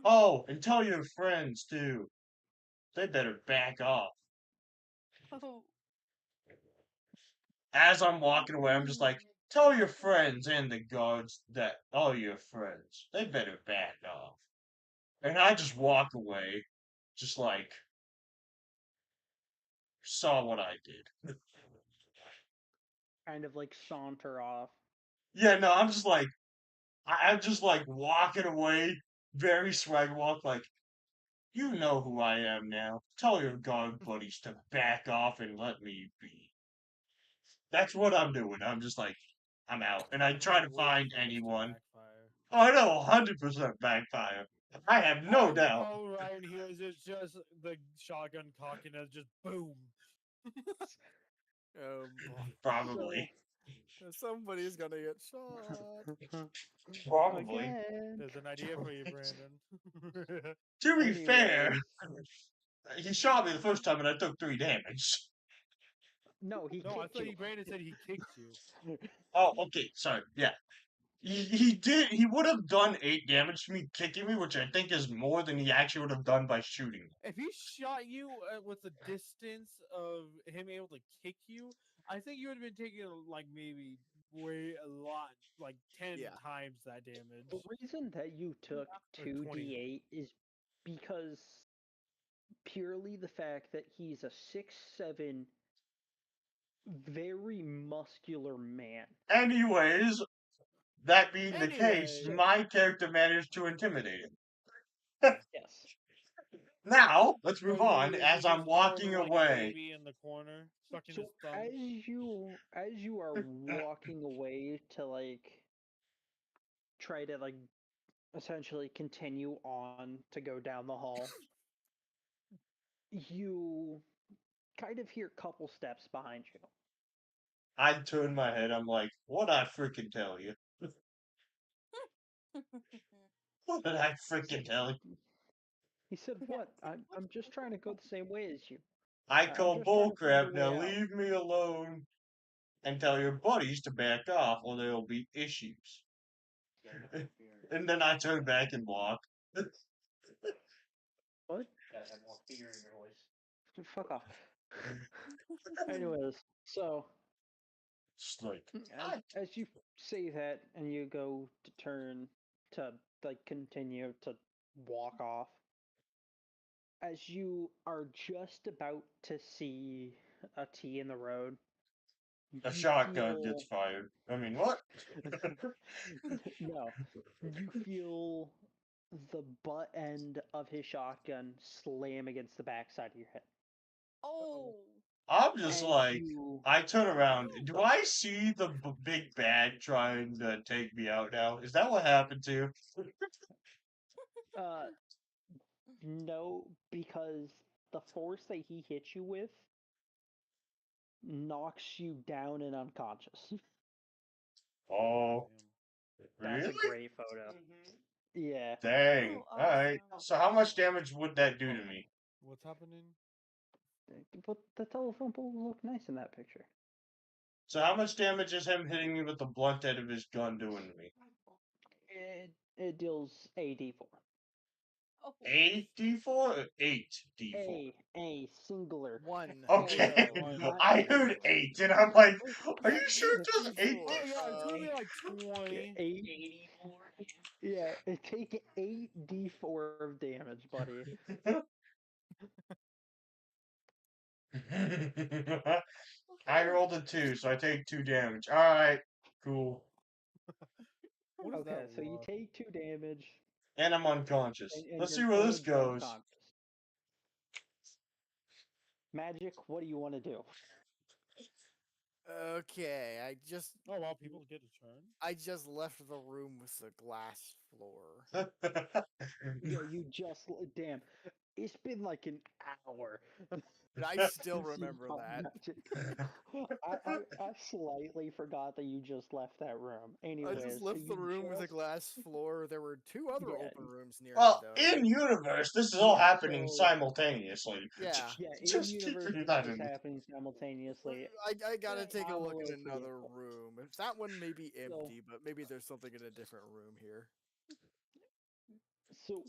oh, and tell your friends too. They better back off. Oh. As I'm walking away, I'm just like, tell your friends and the guards that all your friends, they better back off. And I just walk away, just like, saw what I did. Kind of like saunter off. Yeah, no, I'm just like, I'm just like walking away, very swag walk, like, you know who I am now. Tell your guard buddies to back off and let me be. That's what I'm doing. I'm just like, I'm out. And I try to find anyone. Oh, I know, 100% backfire. I have no doubt. All Ryan hears is just the shotgun cocking as just boom. Oh boy. Probably. Somebody's gonna get shot. Probably. Again. There's an idea for you, Brandon. To be fair, Anyways. he shot me the first time and I took 3 damage. No, he No, I kicked thought you. Brandon said he kicked you. Oh, okay, sorry. Yeah. He did. He would have done 8 damage to me kicking me, which I think is more than he actually would have done by shooting me. If he shot you with the distance of him able to kick you, I think you would have been taking like maybe way a lot, like 10 Yeah. times that damage. The reason that you took Or 2d8 is because purely the fact that he's a 6'7", very muscular man. Anyways, that being the case, Anyway. my character managed to intimidate him. Yes. Now, let's move Are on you- is as he I'm just walking mourning like a away. baby in the corner, sucking So his thumb? as you are walking away to like try to like essentially continue on to go down the hall, you kind of hear a couple steps behind you. I turn my head. I'm like, what I freaking tell you? What did I freaking tell you? He said, "What? I'm just trying to go the same way as you. I I'm call just trying to find a bullcrap. way Now out." leave me alone and tell your buddies to back off, or there'll be issues. And then I turn back and walk. What? Gotta have more fear in your voice. Fuck off. Anyways, so Just like, as you say that and you go to turn to like continue to walk off, as you are just about to see a T in the road, a you shotgun feel gets fired. I mean, what? no, you feel the butt end of his shotgun slam against the backside of your head. Oh. I'm just As like, you I turn around. Do I see the big bad trying to take me out now? Is that what happened to you? no, because the force that he hit you with knocks you down and unconscious. Oh, That's really? a great photo. Yeah. Dang. Oh, Alright. awesome. So how much damage would that do to me? What's happening? But the telephone pole look nice in that picture. So how much damage is him hitting me with the blunt end of his gun doing to me? It deals a d4. Oh. 8d4 or 8d4? A singular. One. Okay. not- I heard 8 and I'm like, are you sure just 8? Oh yeah, it's gonna be like 20. 8. Yeah, take 8d4 of damage, buddy. I rolled a 2, so I take 2 damage. Alright. Cool. What is Okay, that? so you take 2 damage, And I'm unconscious. and Let's you're see where this currently goes. unconscious. Magic, what do you want to do? Okay, Oh wow, people get a turn. I just left the room with the glass floor. Yeah, you just damn. It's been like an hour. And I still since you remember got that. magic. I slightly forgot that you just left that room. I Anyways, just so left the you room with a just- glass floor. There were 2 other Yeah. open rooms near Well, me, though. in universe, this is all Yeah, happening so- simultaneously. Yeah. Yeah, in Just keep universe, this that is in. happening simultaneously. I gotta take a I'm a look little in another forgetful. room. If that one may be So- empty, but maybe there's something in a different room here. So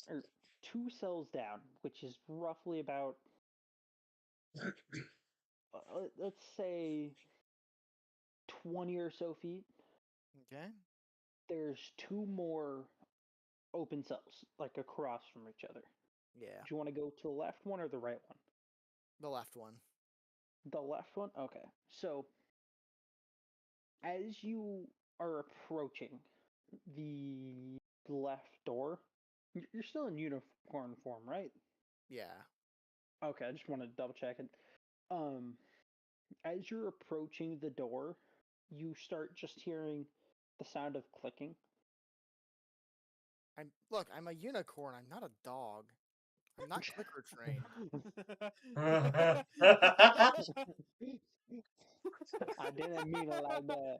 or 2 cells down, which is roughly about let's say 20 or so feet. Okay. There's 2 more open cells, like across from each other. Yeah. Do you want to go to the left one or the right one? The left one. The left one? Okay. So, as you are approaching the left door, you're still in unicorn form, right? Yeah. Okay, I just want to double check it. As you're approaching the door, you start just hearing the sound of clicking. I'm a unicorn. I'm not a dog. I'm not clicker trained. I didn't mean it like that.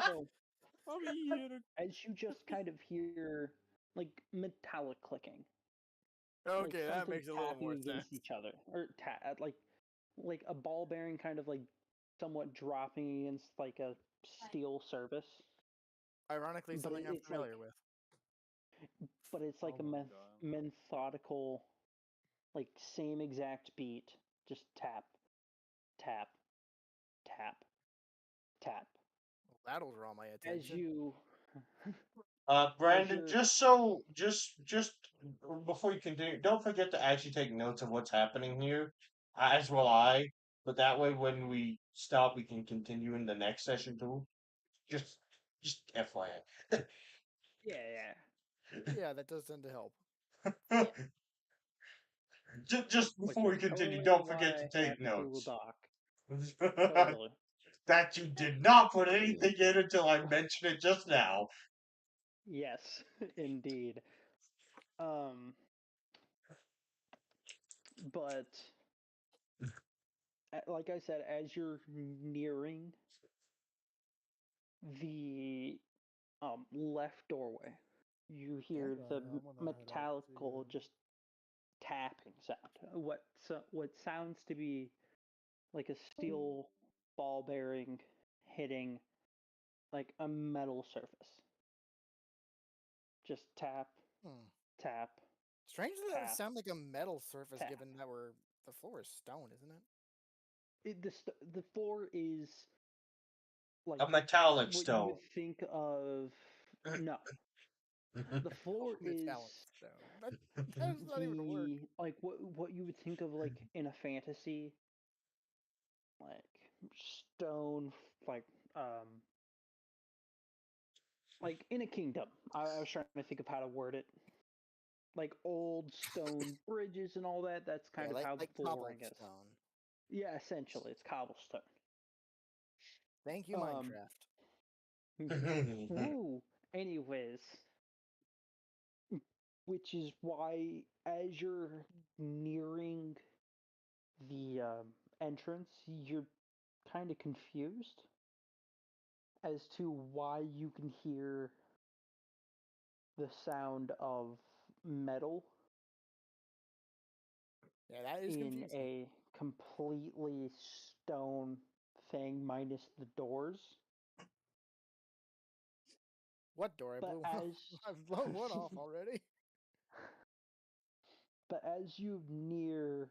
So, I'm here. as you just kind of hear like metallic clicking, like Okay, that something makes a little tapping more against sense. each other, or like a ball bearing kind of like somewhat dropping against like a steel surface. Ironically, But something I'm it's familiar like- with. But it's like Oh a my God. methodical, like same exact beat, just tap, tap, tap, tap. That'll draw my As attention. you Brandon, you're- just before you continue, don't forget to actually take notes of what's happening here, as will I. But that way, when we stop, we can continue in the next session too. Just FYI. yeah. Yeah, that does tend to help. Just Which before we is continue, totally don't why forget to I take have a Google notes. Doc. Totally. That you did not put anything in until I mentioned it just now. Yes, indeed. Um, but like I said, as you're nearing the left doorway, you hear Yeah, the I'm gonna head out metallical too. just tapping sound. What sounds to be like a steel ball bearing hitting like a metal surface. Just tap, Hmm. tap, Strangely, that would tap, sound like a metal surface, tap. given that the floor is stone, isn't it? The floor is like A metallic what you stone. would think of. No, the floor is Metallic stone. That is not even a word. the like what you would think of like in a fantasy, like stone, like um, like in a kingdom. I was trying to think of how to word it. Like old stone bridges and all that. That's kind Yeah, of how the like flooring is. cobblestone. Yeah, essentially, it's cobblestone. Thank you, Um, Minecraft. woo. Anyways, which is why as you're nearing the entrance, you're kind of confused as to why you can hear the sound of metal Yeah, that is in confusing. a completely stone thing minus the doors. What door? I But blew as I've blown one off already. but as you near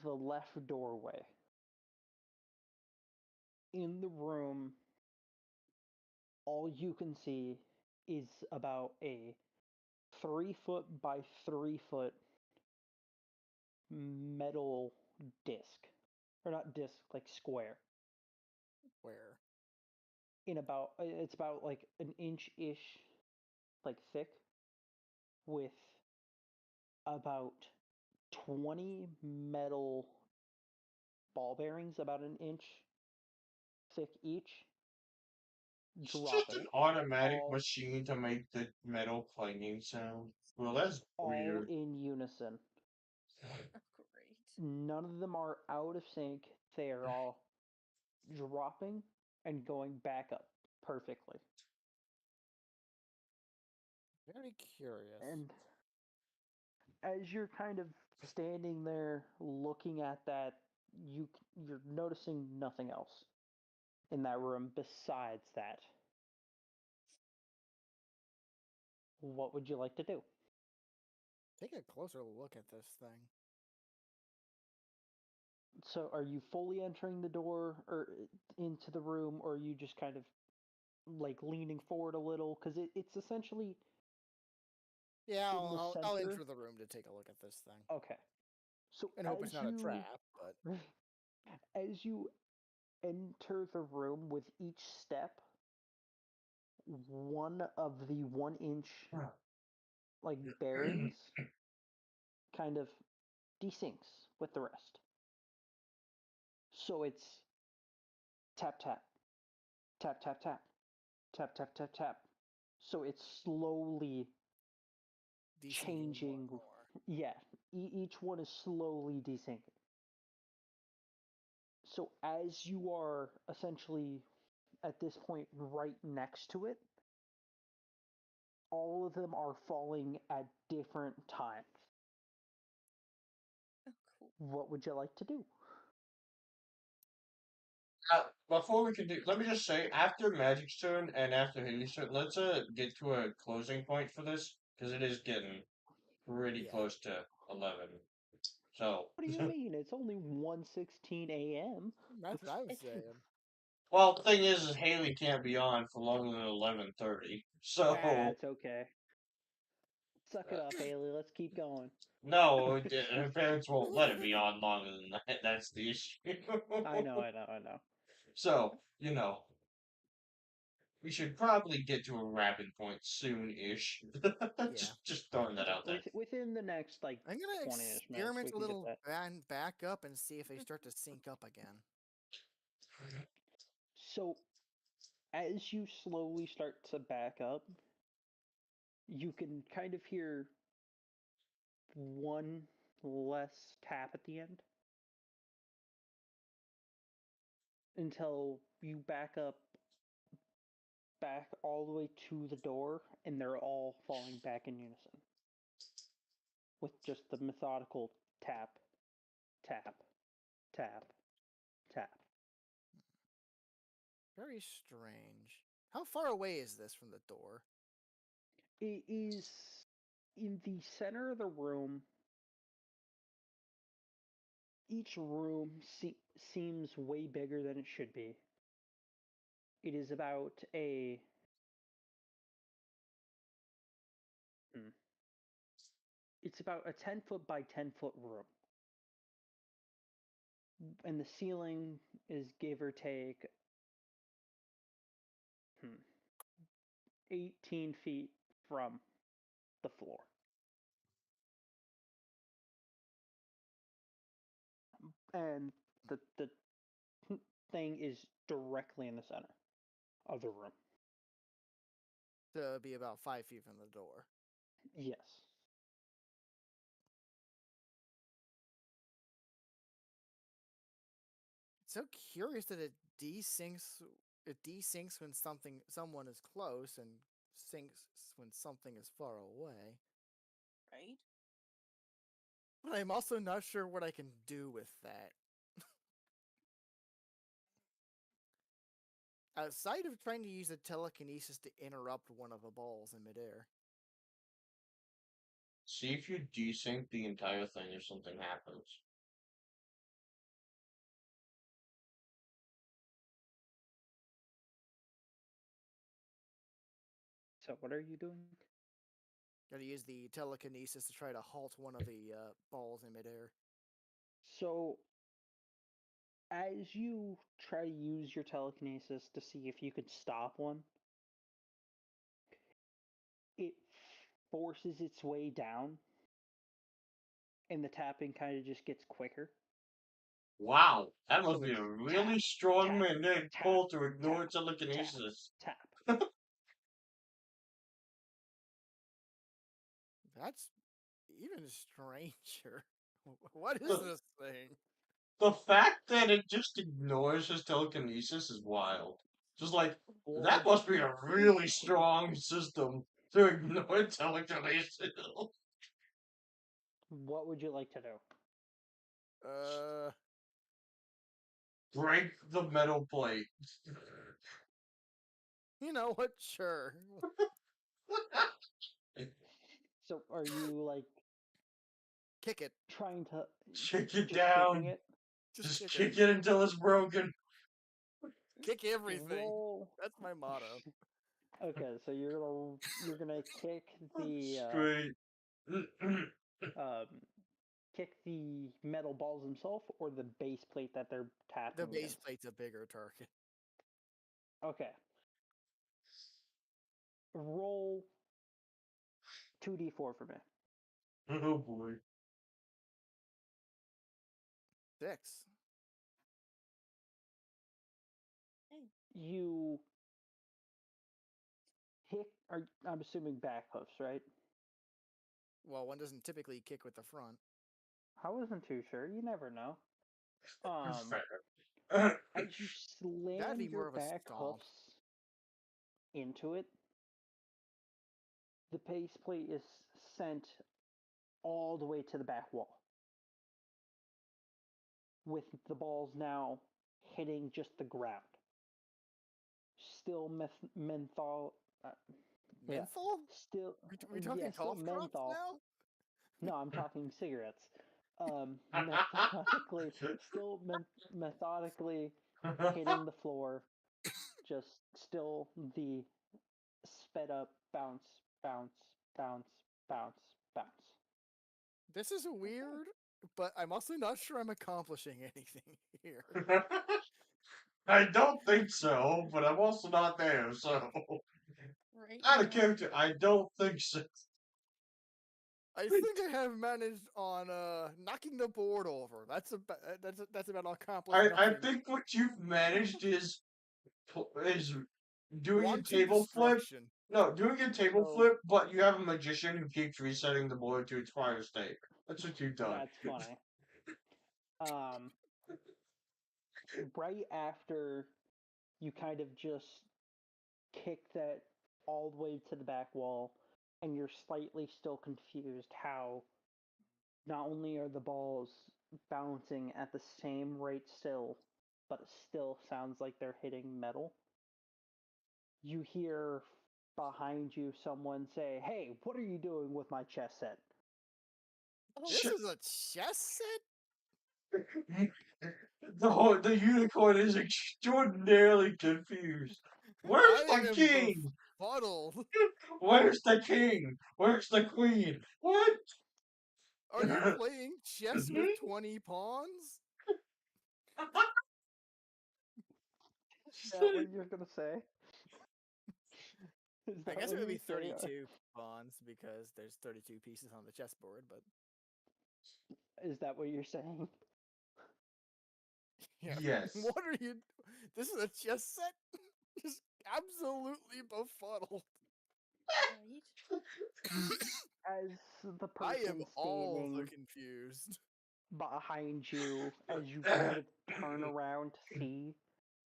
the left doorway, in the room, all you can see is about a 3 foot by 3 foot metal disc, or not disc, like square. Where? It's about like an inch ish, like thick, with about 20 metal ball bearings, about an inch thick each, It's just dropping an automatic all machine to make the metal clanging sound. Well, that's all weird. in unison. Great. None of them are out of sync. They are all dropping and going back up perfectly. Very curious. And as you're kind of standing there looking at that, you're noticing nothing else in that room besides that. What would you like to do? Take a closer look at this thing. So, are you fully entering the door or into the room, or are you just kind of like leaning forward a little? Because it's essentially Yeah, in the I'll center. enter the room to take a look at this thing. Okay. So And hope it's not a trap, but as you enter the room with each step, one of the 1 inch like bearings kind of desyncs with the rest. So it's tap tap, tap tap tap, tap tap tap tap. So it's slowly desyncing more and changing. more. Yeah, each one is slowly desyncing. So as you are essentially at this point right next to it, all of them are falling at different times. Oh, cool. What would you like to do? Before we continue, let me just say, after Magic's turn and after Haley's turn, let's get to a closing point for this because it is getting pretty Yeah. close to 11. So, What do you mean? It's only 1:16 a.m. That's what I was It's saying. well, the thing is Haley can't be on for longer than 11:30. So, That's okay. Suck it up, Haley. Let's keep going. no, her parents won't let it be on longer than that. That's the issue. I know. So, we should probably get to a wrapping point soon-ish. Just throwing that out there. Within the next like I'm gonna 20-ish minutes, experiment we a can little get that. and back up and see if they start to sync up again. So, as you slowly start to back up, you can kind of hear one less tap at the end until you back up back all the way to the door, and they're all falling back in unison with just the methodical tap, tap, tap, tap. Very strange. How far away is this from the door? It is in the center of the room. Each room seems way bigger than it should be. It is about a it's about a 10-foot by 10-foot room. And the ceiling is give or take 18 feet from the floor. And the thing is directly in the center of the room. So it'd be about 5 feet from the door. Yes. So curious that it desyncs. It desyncs when someone is close and syncs when something is far away. Right? But I'm also not sure what I can do with that. Outside of trying to use the telekinesis to interrupt one of the balls in midair. See if you desync the entire thing if something happens. So what are you doing? Gotta use the telekinesis to try to halt one of the balls in midair. So as you try to use your telekinesis to see if you could stop one, it forces its way down, and the tapping kind of just gets quicker. Wow, that must So be it's a really tap, strong tap, magnetic tap, pull to ignore tap, telekinesis. tap. That's even stranger. What is The, this thing? the fact that it just ignores his telekinesis is wild. Just like, that Well, must be a really strong system to ignore telekinesis. what would you like to do? Break the metal plate. You know what? Sure. So are you like Kick it. trying to Kick it just kicking down. it? Just kick kick it until it's broken. Kick everything. Roll. That's my motto. Okay, so you're gonna kick the Straight. um kick the metal balls themselves or the base plate that they're tapping The base against? plate's a bigger target. Okay. Roll 2d4 for me. Oh boy. 6. You kick, I'm assuming back hoofs, right? Well, one doesn't typically kick with the front. I wasn't too sure. You never know. Fair. As you That'd slam be your more of a back stomp. hoofs into it, the base plate is sent all the way to the back wall, with the balls now hitting just the ground. Still menthol. Yeah, Menthol? still. We talking Still cough drops menthol. now? No, I'm talking cigarettes. Methodically, still methodically hitting the floor. Just still the sped up bounce, bounce, bounce, bounce, bounce. This is weird, but I'm also not sure I'm accomplishing anything here. I don't think so, but I'm also not there, so Right out of now. character, I don't think so. I think I have managed on knocking the board over. That's about accomplished I nothing. think what you've managed is doing a Wanton table flip. destruction. No, doing a table So- flip, but you have a magician who keeps resetting the board to its prior state. That's what you've done. That's funny. Right after you kind of just kick that all the way to the back wall, and you're slightly still confused how not only are the balls bouncing at the same rate still, but it still sounds like they're hitting metal. You hear behind you someone say, "Hey, what are you doing with my chess set?" Oh, This is a chess set? The unicorn is extraordinarily confused. Where's I the am king? befuddled. Where's the king? Where's the queen? What? Are you playing chess with 20 pawns? Is that what you're gonna say? Is I that guess what it would be you're saying? 32 pawns because there's 32 pieces on the chessboard, but Is that what you're saying? yeah. Yes. What are you? This is a chess set? Just absolutely befuddled. right. As the I am person all the standing confused. behind you, as you kind of turn around to see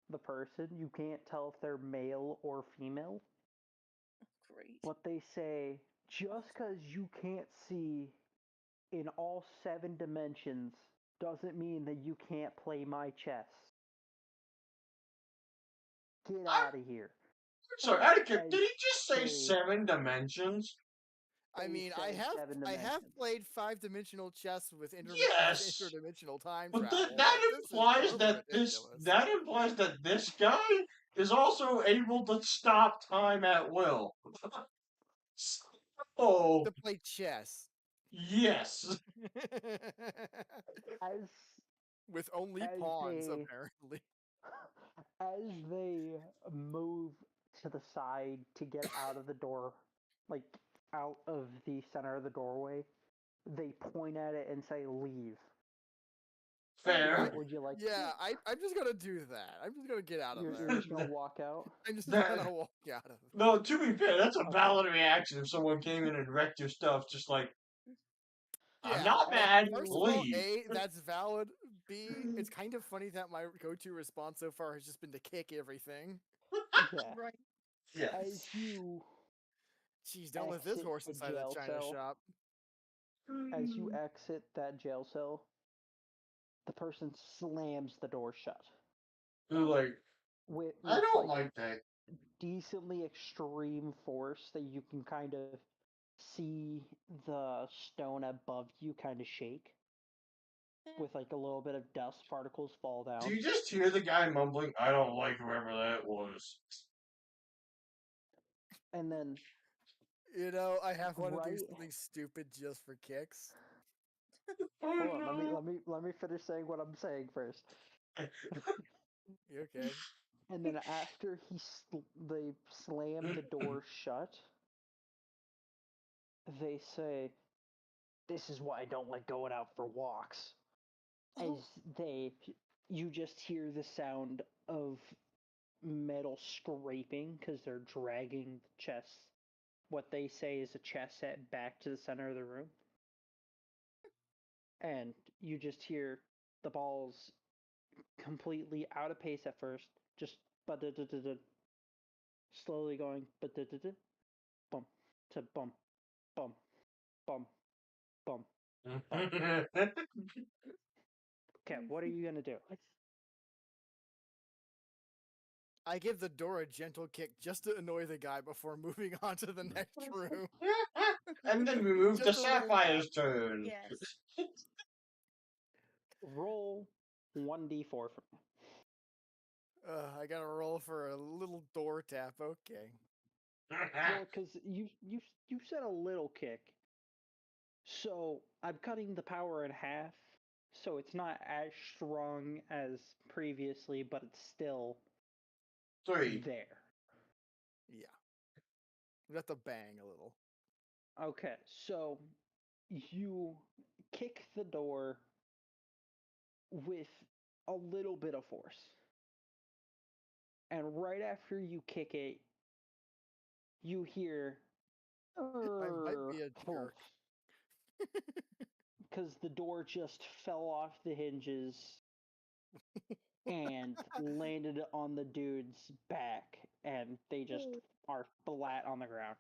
the person, you can't tell if they're male or female, Great. but they say, just because you can't see in all 7 dimensions doesn't mean that you can't play my chess. Get out of here. So, Etiquette, As did he just say they 7 dimensions? I they mean, said 7 I have dimensions. played 5-dimensional chess with Yes. interdimensional time But travel, that but this is implies so that ridiculous. this guy is also able to stop time at will. Oh, To play chess. yes. As With only as pawns, they apparently. as they move to the side to get out of the door, like out of the center of the doorway, they point at it and say, "Leave." Fair. What would you like? Yeah, I'm just gonna do that. I'm just gonna get out of You're there. just gonna walk out. I'm just That- gonna walk out of there. No, to be fair, that's a Okay. valid reaction if someone came in and wrecked your stuff. Just like, I'm Yeah, not like, mad. first of all, Leave. A, that's valid. B, it's kind of funny that my go-to response so far has just been to kick everything. Yeah. Right. Yes. As you Jeez, don't let this exit horse the inside of the jail china cell, shop. as you exit that jail cell, the person slams the door shut They're like, with I don't like that. decently extreme force that you can kind of see the stone above you kind of shake with like a little bit of dust particles fall Do down. you just hear the guy mumbling, I don't like whoever that was? And then You know, I have want to do Right. something stupid just for kicks. hold on, let me finish saying what I'm saying first. You okay? And then after they slam the door shut, they say, "This is why I don't like going out for walks." Oh. As you just hear the sound of metal scraping because they're dragging the chess, what they say is a chess set, back to the center of the room. And you just hear the balls completely out of pace at first, just slowly going bump to bump, bump, bump, bump. Okay, what are you gonna do? I give the door a gentle kick just to annoy the guy before moving on to the next room. And then we move to Just a little Sapphire's turn. Yes. Roll 1d4 for me. I gotta roll for a little door tap. Okay. Well, because you said a little kick, so I'm cutting the power in half. So it's not as strong as previously, but it's still 3. there. Yeah. We have to bang a little. Okay, so you kick the door with a little bit of force. And right after you kick it, you hear I might be a jerk. because the door just fell off the hinges and landed on the dude's back, and they just are flat on the ground.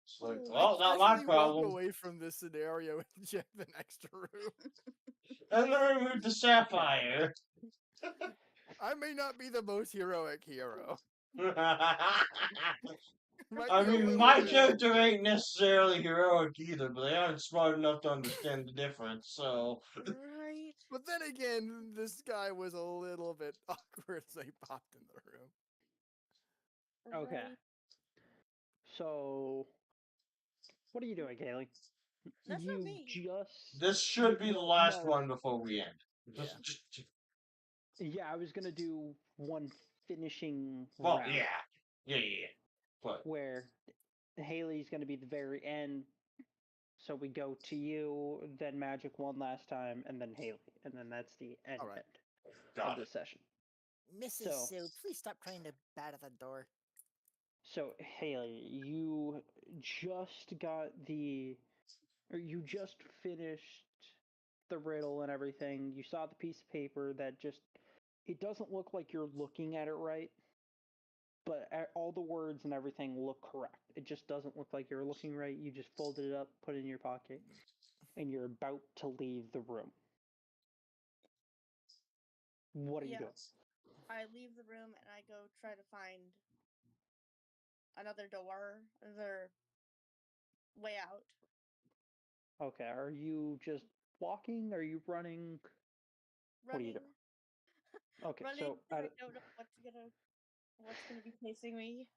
It's like, I well, not my casually walk problem. away from this scenario and check the next room. And then remove the sapphire. I may not be the most heroic hero. Might I be a mean, little my bit character over. ain't necessarily heroic either, but they aren't smart enough to understand the difference, so. Right. But then again, this guy was a little bit awkward as he popped in the room. Okay. Right. So, what are you doing, Kaylee? That's You not me. just. This should be the last No. one before we end. Yeah. Yeah, I was gonna do one finishing Well, round yeah. Yeah. But, where Haley's gonna be the very end. So we go to you, then Magic one last time, and then Haley, and then that's the end All right. of got the it. session. Mrs. So- Sue, please stop trying to bat at the door. So Haley, you just got you just finished the riddle and everything. You saw the piece of paper that just it doesn't look like you're looking at it right, but all the words and everything look correct. It just doesn't look like you're looking right. You just folded it up, put it in your pocket, and you're about to leave the room. What are you doing? I leave the room and I go try to find another door, another way out. Okay, are you just walking? Are you running? What are you Running. doing? Okay, Running. so 'Cause I don't know what's gonna be chasing me.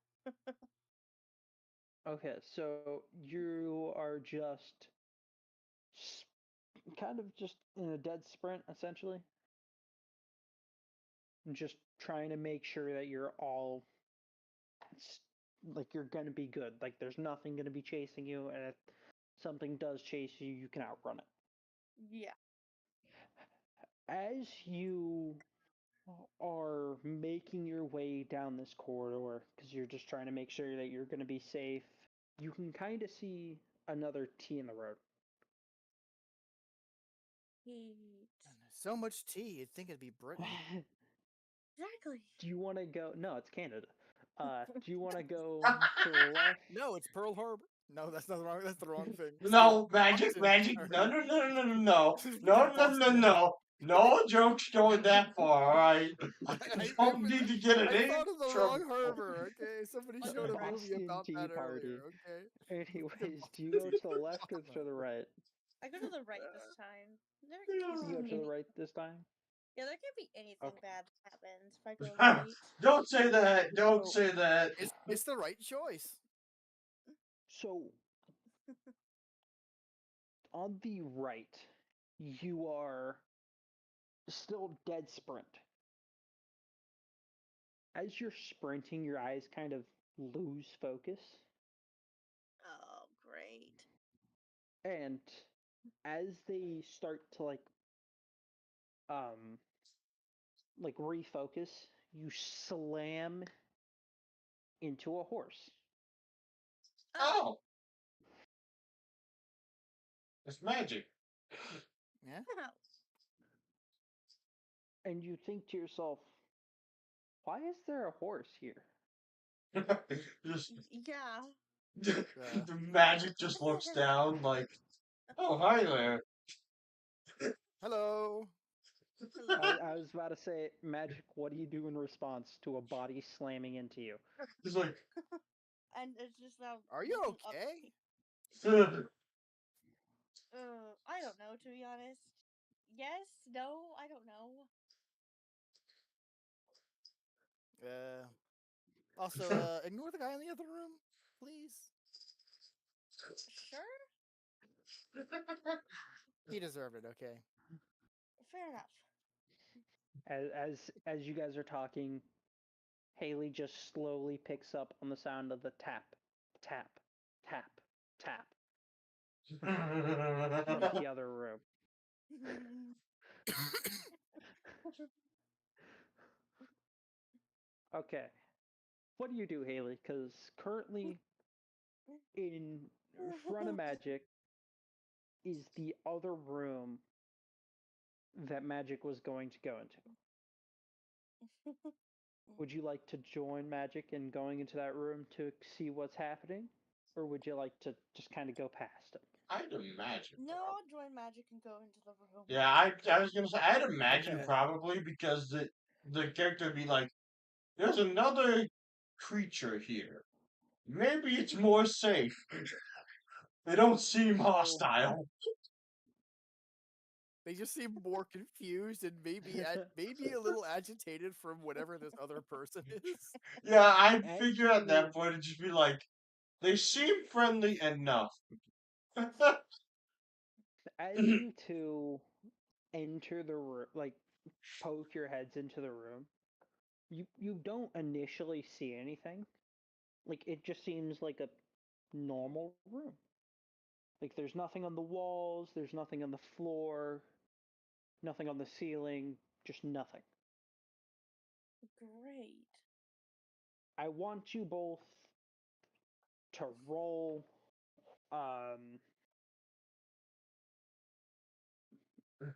okay, so you are just kind of just in a dead sprint, essentially. Just trying to make sure that you're all like you're gonna be good. Like there's nothing gonna be chasing you, and if something does chase you, you can outrun it. Yeah. As you are making your way down this corridor, because you're just trying to make sure that you're gonna be safe, you can kind of see another T in the road. Heat. So much tea, you'd think it'd be Britain. Exactly. Do you want to go? No, it's Canada. Do you want to go to the left? No, it's Pearl Harbor. No, that's not wrong. That's the wrong thing. No, magic. Boston. No. No jokes going that far, alright? I don't need to get in I any thought of the trouble. wrong harbor. Okay, somebody Like showed the a movie Boston about Tea that Party. earlier. Okay. Anyways, do you go to the left or to the right? I go to the right this time. There You can't go be to the right this time? Yeah, there can't be anything Okay. bad that happens if I go right. Don't say that. Don't So- say that. It's the right choice. So, on the right, you are still dead sprint. As you're sprinting, your eyes kind of lose focus. Oh, great. And as they start to refocus, you slam into a horse. Oh. It's magic. Yeah. And you think to yourself, why is there a horse here? Just Yeah. the magic just looks down like, oh, hi there. Hello. I was about to say, Magic, what do you do in response to a body slamming into you? He's like, And it's just now. Are you looking up- okay? I don't know, to be honest. Yes, no, I don't know. Also, ignore the guy in the other room, please. Sure. He deserved it. Okay. Fair enough. As you guys are talking, Haley just slowly picks up on the sound of the tap, tap, tap, tap from the other room. Okay. What do you do, Haley? Because currently in front of Magic is the other room that Magic was going to go into. Would you like to join Magic in going into that room to see what's happening? Or would you like to just kind of go past it? I'd imagine. No, I'll join Magic and go into the room. Yeah, I was gonna say I'd imagine Okay. probably because the character would be like, there's another creature here. Maybe it's more safe. They don't seem hostile. They just seem more confused and maybe maybe a little agitated from whatever this other person is. Yeah, I'd As figure at that you- point it'd just be like, they seem friendly enough. As you two enter the room, like poke your heads into the room, you don't initially see anything. Like it just seems like a normal room. Like there's nothing on the walls, there's nothing on the floor, nothing on the ceiling, just nothing. Great. I want you both to roll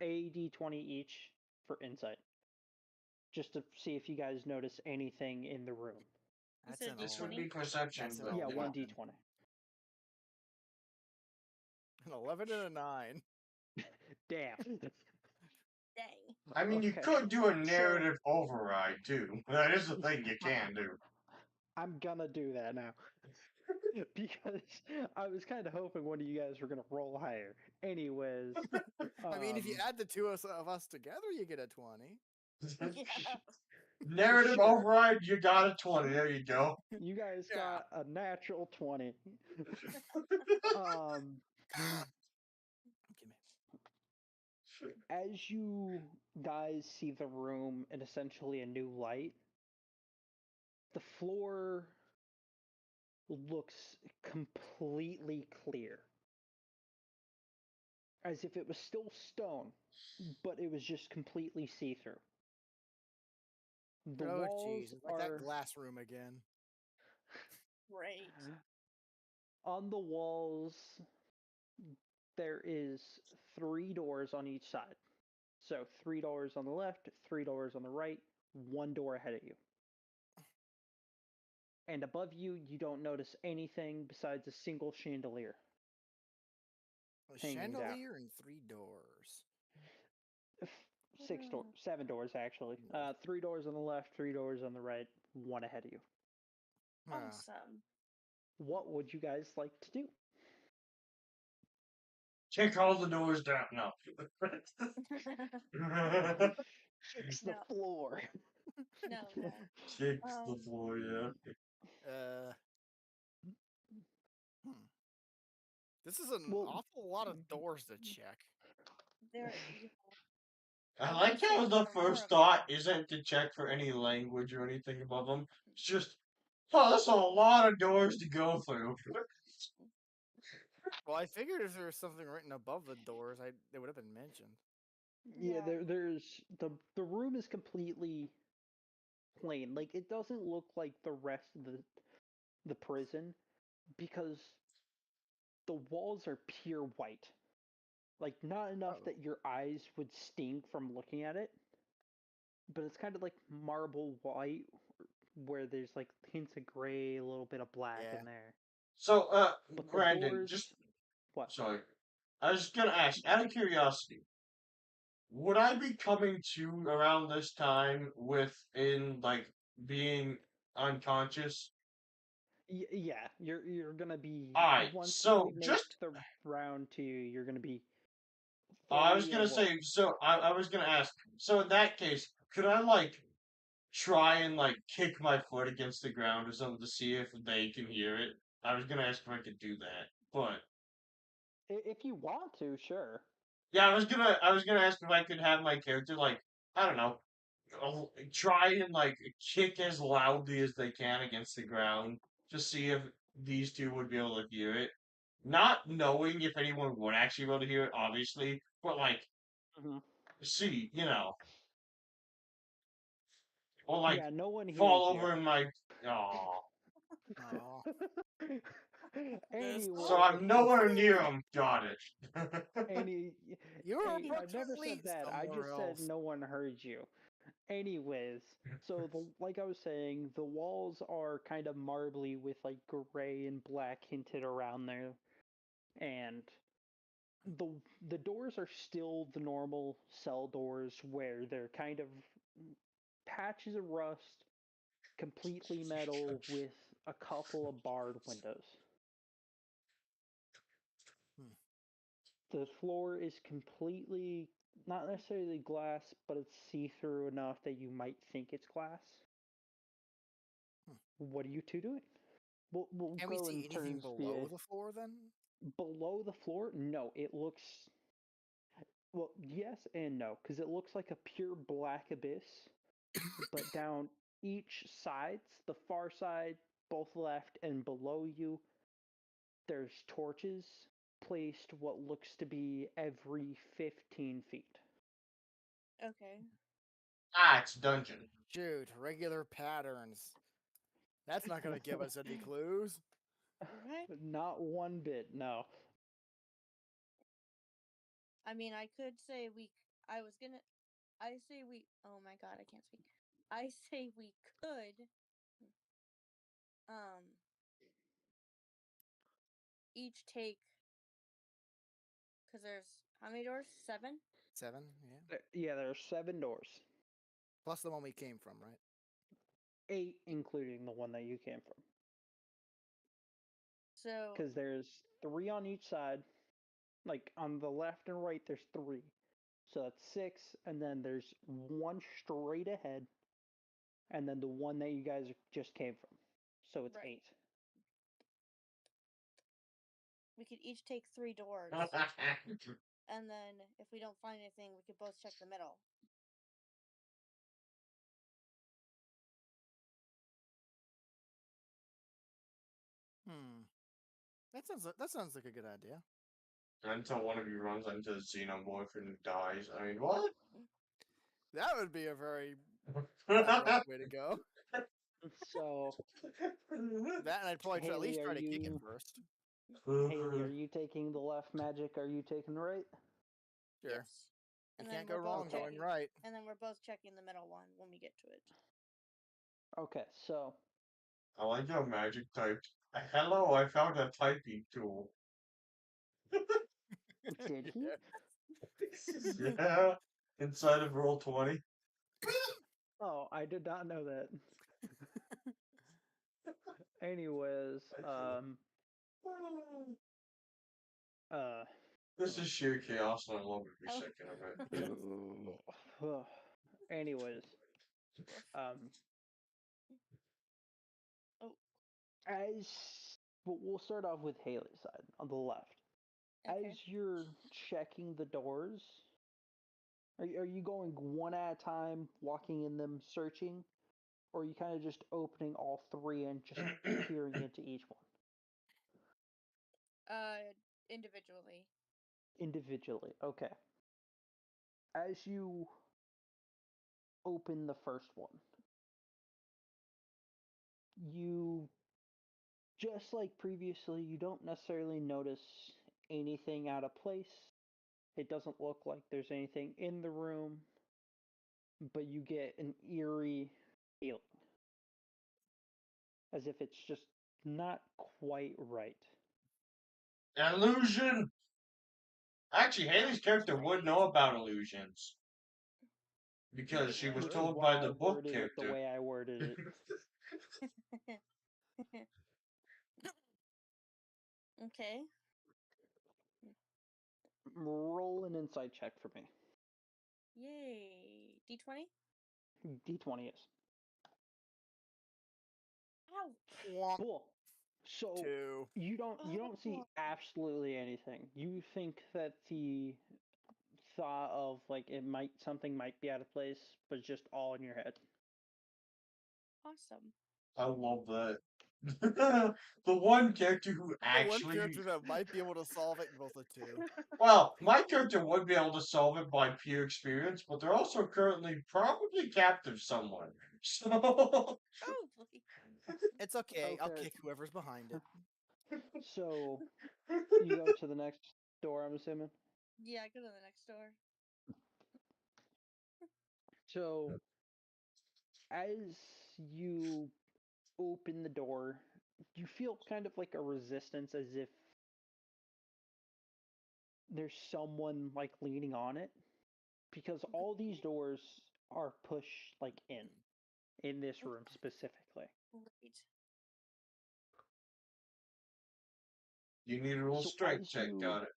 a d20 each for insight. Just to see if you guys notice anything in the room. You That's said an This would D20? be perception. That's an but Yeah, yeah. 1d20. An 11 and a 9. Damn. Dang. I mean, you Okay. could do a So- narrative override too. That is the thing you can do. I'm gonna do that now. Because I was kind of hoping one of you guys were gonna roll higher. Anyways, I mean, if you um, add the two of us together, you get a 20. Yeah. Narrative Sure. override, you got a 20. There you go. you guys Yeah. got a natural 20. um, Gimme. as you guys see the room in essentially a new light, the floor looks completely clear. As if it was still stone, but it was just completely see through. The Oh, walls jeez. It's like are that glass room again. Great. on the walls. There is 3 doors on each side. So 3 doors on the left, 3 doors on the right, 1 door ahead of you. And above you, you don't notice anything besides a single chandelier. A Hanging down. chandelier and 3 doors. 7 doors actually. 3 doors on the left, 3 doors on the right, 1 ahead of you. Awesome. What would you guys like to do? Kick all the doors down. No. Fix the No. floor. No, no. Kick the floor, yeah. Hmm. This is an Well- awful lot of doors to check. There. I I like would say how the there are more first of thought isn't to check for any language or anything above them. It's just, oh, that's a lot of doors to go through. Well, I figured if there was something written above the doors, they would have been mentioned. Yeah, Yeah. there's the room is completely plain. Like it doesn't look like the rest of the prison because the walls are pure white. Like not enough Oh. that your eyes would stink from looking at it, but it's kind of like marble white where there's like hints of gray, a little bit of black Yeah. in there. So, But the Brandon, doors, just, what? sorry. I was gonna ask, out of curiosity, would I be coming to around this time within, like, being unconscious? Yeah, you're gonna be Alright, once so we make just the round to you, you're gonna be I was fully gonna awoke. say, so I was gonna ask, so in that case, could I like try and like kick my foot against the ground or something to see if they can hear it? I was gonna ask if I could do that, but If you want to, sure. Yeah, I was gonna ask if I could have my character like I don't know, try and like kick as loudly as they can against the ground, just see if these two would be able to hear it. Not knowing if anyone would actually be able to hear it, obviously, but like Mm-hmm. see, you know, or like Yeah, no one fall hears you. over in my. Oh, Oh, so Anyway, I'm nowhere near them. Got it. you were I never said approximately that. I somewhere just said else. no one heard you. Anyways, so like I was saying, the walls are kind of marbly with like gray and black hinted around there, and the the doors are still the normal cell doors where they're kind of patches of rust, completely metal with a couple of barred windows. Hmm. The floor is completely not necessarily glass, but it's see-through enough that you might think it's glass. Hmm. What are you two doing? We'll Can we go see in anything turns. below the floor then? Below the floor? No, it looks well, yes and no, because it looks like a pure black abyss, but down each sides, the far side, both left and below you, there's torches placed what looks to be every 15 feet. Okay. Ah, it's dungeon. Shoot, regular patterns. That's not going to give us any clues. Okay. Not one bit, no. I mean, I could say we. I was gonna. I say we. Oh my god, I can't speak. I say we could. Um. Each take. Because there's how many doors? 7. 7, yeah. Yeah, there are 7 doors. Plus the one we came from, right? 8, including the one that you came from. So. Because there's 3 on each side. Like on the left and right, there's 3. So that's 6, and then there's one straight ahead, and then the one that you guys just came from. So it's Right. 8. We could each take 3 doors. And then if we don't find anything, we could both check the middle. Hmm. That sounds like a good idea. Until one of you runs into the xenomorph and dies. I mean, what? That would be a very abrupt way to go. So That, and I'd probably at least Haley, try to kick it first. Haley, are you taking the left magic? Are you taking the right? Sure. Yes. You And can't then go we're both wrong going checking. right. And then we're both checking the middle one when we get to it. Okay, so I like your magic type. Hello, I found a typing tool. did he? Yeah, inside of Roll20. Oh, I did not know that. Anyways, This is sheer chaos, and I love every second of it. anyways, Oh. as we'll start off with Haley's side on the left. Okay. As you're checking the doors, are you going one at a time, walking in them, searching, or are you kind of just opening all 3 and just peering into each one? Individually. Individually, okay. As you open the first one, you, just like previously, you don't necessarily notice anything out of place. It doesn't look like there's anything in the room, but you get an eerie feeling. As if it's just not quite right. Illusion! Actually, Haley's character would know about illusions. Because she was Which is told by why the I book worded it the character. way I worded it. Okay. Roll an insight check for me. Yay. D20? D20 is. Ow. Cool. So 2. you don't see absolutely anything. You think that thought of like something might be out of place, but it's just all in your head. Awesome. I love that. The one character who The one actually. character that might be able to solve it both the two. Well, my character would be able to solve it by pure experience, but they're also currently probably captive somewhere. So. Probably. It's okay. I'll Okay. kick whoever's behind it. So you go to the next door, I'm assuming. Yeah, go to the next door. So as you open the door, you feel kind of like a resistance, as if there's someone like leaning on it, because all these doors are pushed like in this room specifically. Great. You need a little So strength as check, you got it.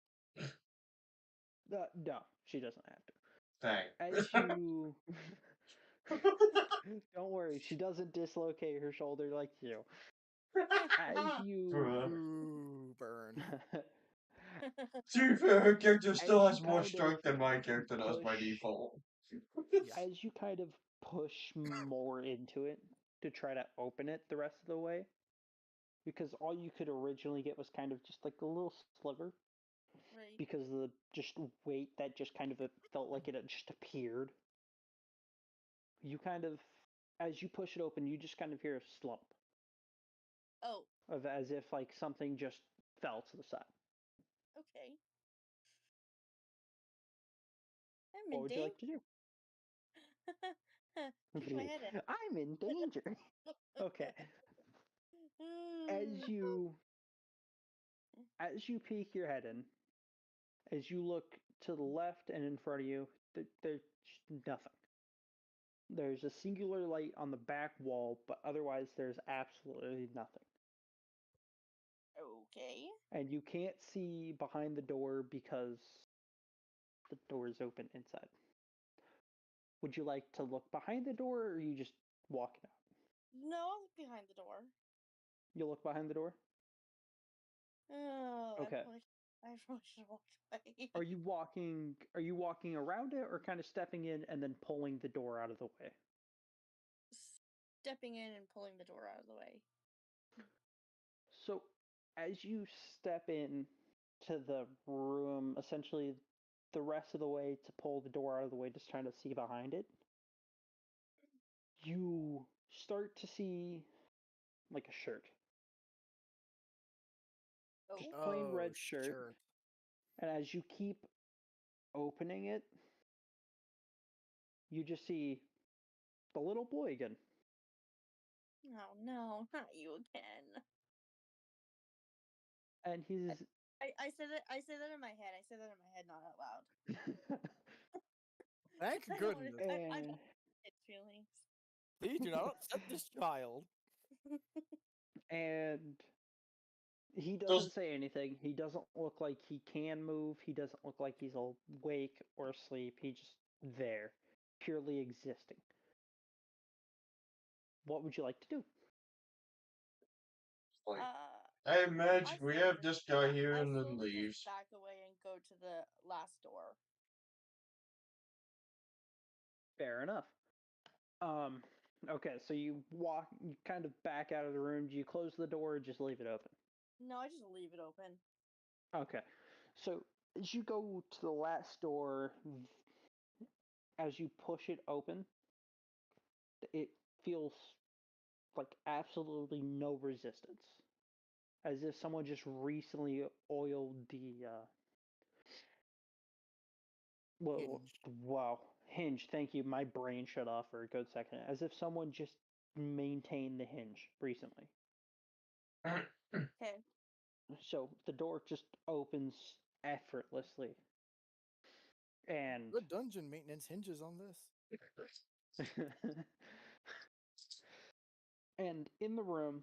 no, she doesn't have to. Dang. As you don't worry, she doesn't dislocate her shoulder like you. As you Ooh, burn. To be fair, her character as still you has more kind strength than my character of does by push default. Yeah. as you kind of push more into it to try to open it the rest of the way, because all you could originally get was kind of just like a little sliver, Right. because of the just weight that just kind of felt like it had just appeared. You kind of, as you push it open, you just kind of hear a slump Oh, of as if like something just fell to the side. okay. I'm What in would you like to do? Keep my head in. I'm in danger. Okay. As you peek your head in, as you look to the left and in front of you, there's nothing. There's a singular light on the back wall, but otherwise there's absolutely nothing. Okay. And you can't see behind the door because the door is open inside. Would you like to look behind the door, or are you just walking out? No, I'll look behind the door. You'll look behind the door? Oh, Okay. I probably should walk away. Are you walking around it, or kind of stepping in and then pulling the door out of the way? Stepping in and pulling the door out of the way. So, as you step in to the room, essentially the rest of the way to pull the door out of the way, just trying to see behind it, you start to see like a shirt. Just Oh. plain Oh, red shirt. And as you keep opening it, you just see the little boy again. Oh no, not you again. And he's I say that in my head. I say that in my head, not out loud. Thank I don't goodness. want I don't hit feelings. Please do not upset this child. and he Those- doesn't say anything. He doesn't look like he can move. He doesn't look like he's awake or asleep. He's just there, purely existing. What would you like to do? Like, Uh, I imagine we slowly have this guy here I and then slowly leaves. just back away and go to the last door. Fair enough. Okay, so you kind of back out of the room. Do you close the door or just leave it open? No, I just leave it open. Okay, so as you go to the last door, as you push it open, it feels like absolutely no resistance, as if someone just recently oiled the Hinge. wow, hinge. Thank you. My brain shut off for a good second, as if someone just maintained the hinge recently. Okay. So the door just opens effortlessly, and Good dungeon maintenance hinges on this. and in the room,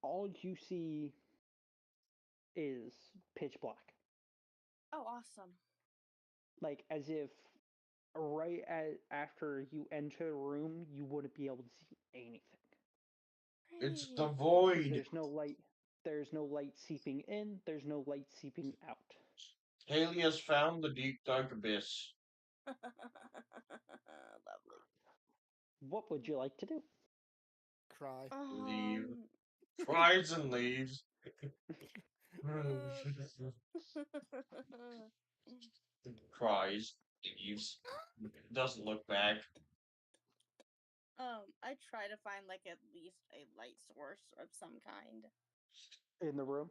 all you see is pitch black. Oh, awesome. Like as if after you enter the room, you wouldn't be able to see anything. It's the Great. void. There's no light. There's no light seeping in. There's no light seeping out. Haley has found the deep dark abyss. Lovely. What would you like to do? Cry. Leave. Um. Cries and leaves. Cries, leaves. Doesn't look back. I try to find like at least a light source of some kind. In the room?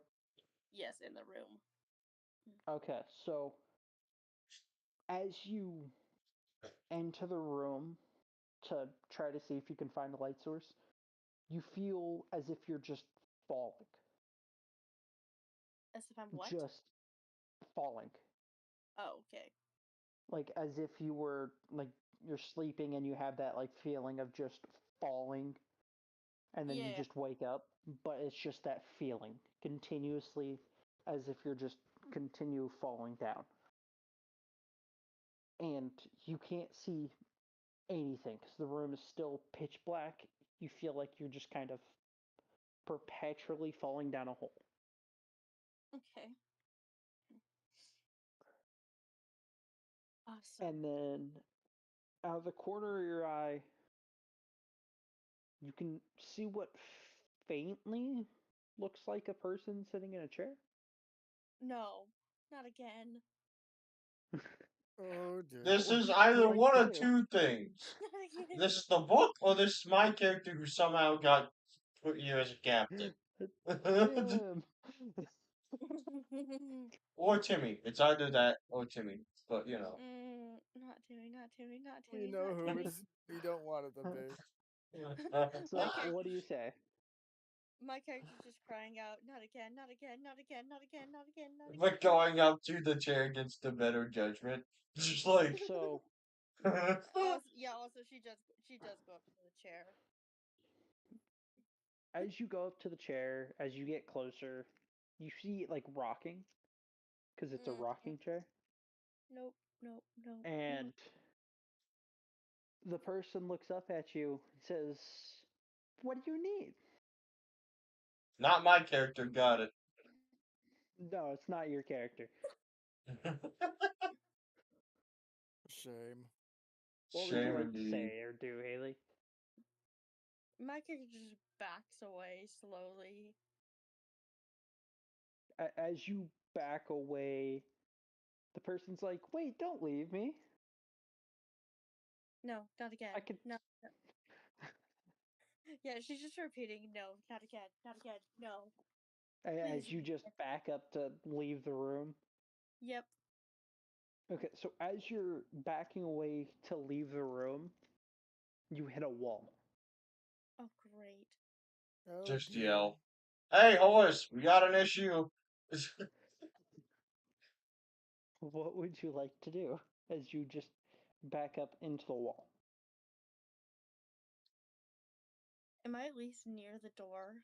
Yes, in the room. Okay, so as you enter the room to try to see if you can find a light source, you feel as if you're just falling. As if I'm what? Just falling. Oh, okay. Like as if you were like you're sleeping and you have that like feeling of just falling and then you Yeah. just wake up, but it's just that feeling continuously as if you're just continue falling down. And you can't see anything because the room is still pitch black. You feel like you're just kind of perpetually falling down a hole. Okay. Awesome. And then out of the corner of your eye, you can see what faintly looks like a person sitting in a chair. No, not again. Oh dear. This What is would you either like one to of do? two things. Not again. This is the book, or this is my character who somehow got put here as a captain. Damn. Or Timmy. It's either that or Timmy. But, you know. Not Timmy, not Timmy, not We Timmy, know not who Timmy. it's. We don't want it to be. So what do you say? My character's just crying out, not again, not again, not again, not again, not again, not again. But going up to the chair against the better judgment. Just like. So Also, she does go up to the chair. as you go up to the chair, as you get closer, you see it like rocking because it's a rocking chair. Nope, nope, nope. And the person looks up at you and says, "What do you need?" Not my character, got it. No, it's not your character. Shame. What would you Shame like to indeed. say or do, Haley? My character just backs away slowly. As you back away, the person's like, "Wait, don't leave me. No, not again. I can." No, no. Yeah, she's just repeating, no, not again, not again, no. Please. As you just back up to leave the room. Yep. Okay, so as you're backing away to leave the room, you hit a wall. Oh, great. Oh Just dear. yell. Hey, horse, we got an issue. What would you like to do as you just back up into the wall? Am I at least near the door?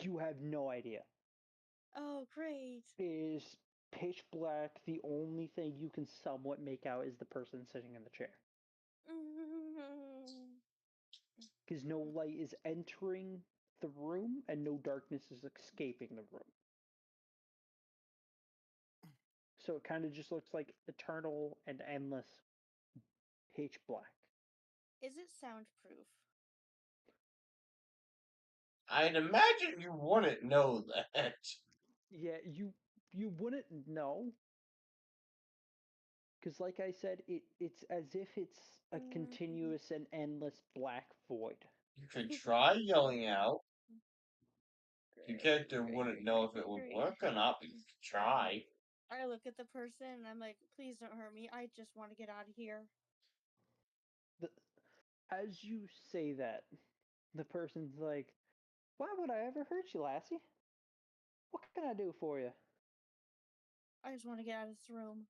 You have no idea. Oh, great. It is pitch black. The only thing you can somewhat make out is the person sitting in the chair. Because no light is entering the room and no darkness is escaping the room. So it kind of just looks like eternal and endless pitch black. Is it soundproof? I'd imagine you wouldn't know that. Yeah, you wouldn't know. Because like I said, it's as if it's a continuous and endless black void. You could try yelling out. Your character Great, wouldn't great, know if great, it would great. work or not, but you could try. I look at the person and I'm like, please don't hurt me. I just want to get out of here. As you say that, the person's like, "Why would I ever hurt you, lassie? What can I do for you?" I just want to get out of this room.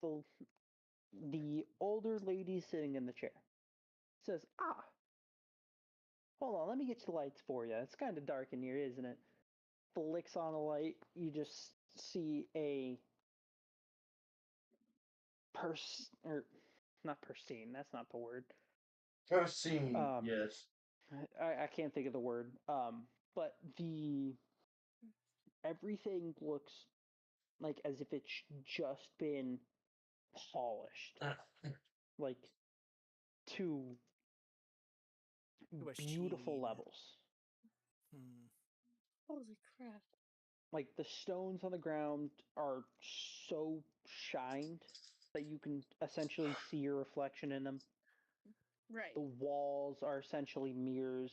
The, the older lady sitting in the chair says, "Ah, hold on, let me get you the lights for you. It's kind of dark in here, isn't it?" Flicks on a light. You just see a or not persine. That's not the word. Proceed, yes. I can't think of the word. But the everything looks like as if it's just been polished, like to To a beautiful sheen. levels. Hmm. Holy crap. Like the stones on the ground are so shined that you can essentially see your reflection in them. Right. The walls are essentially mirrors.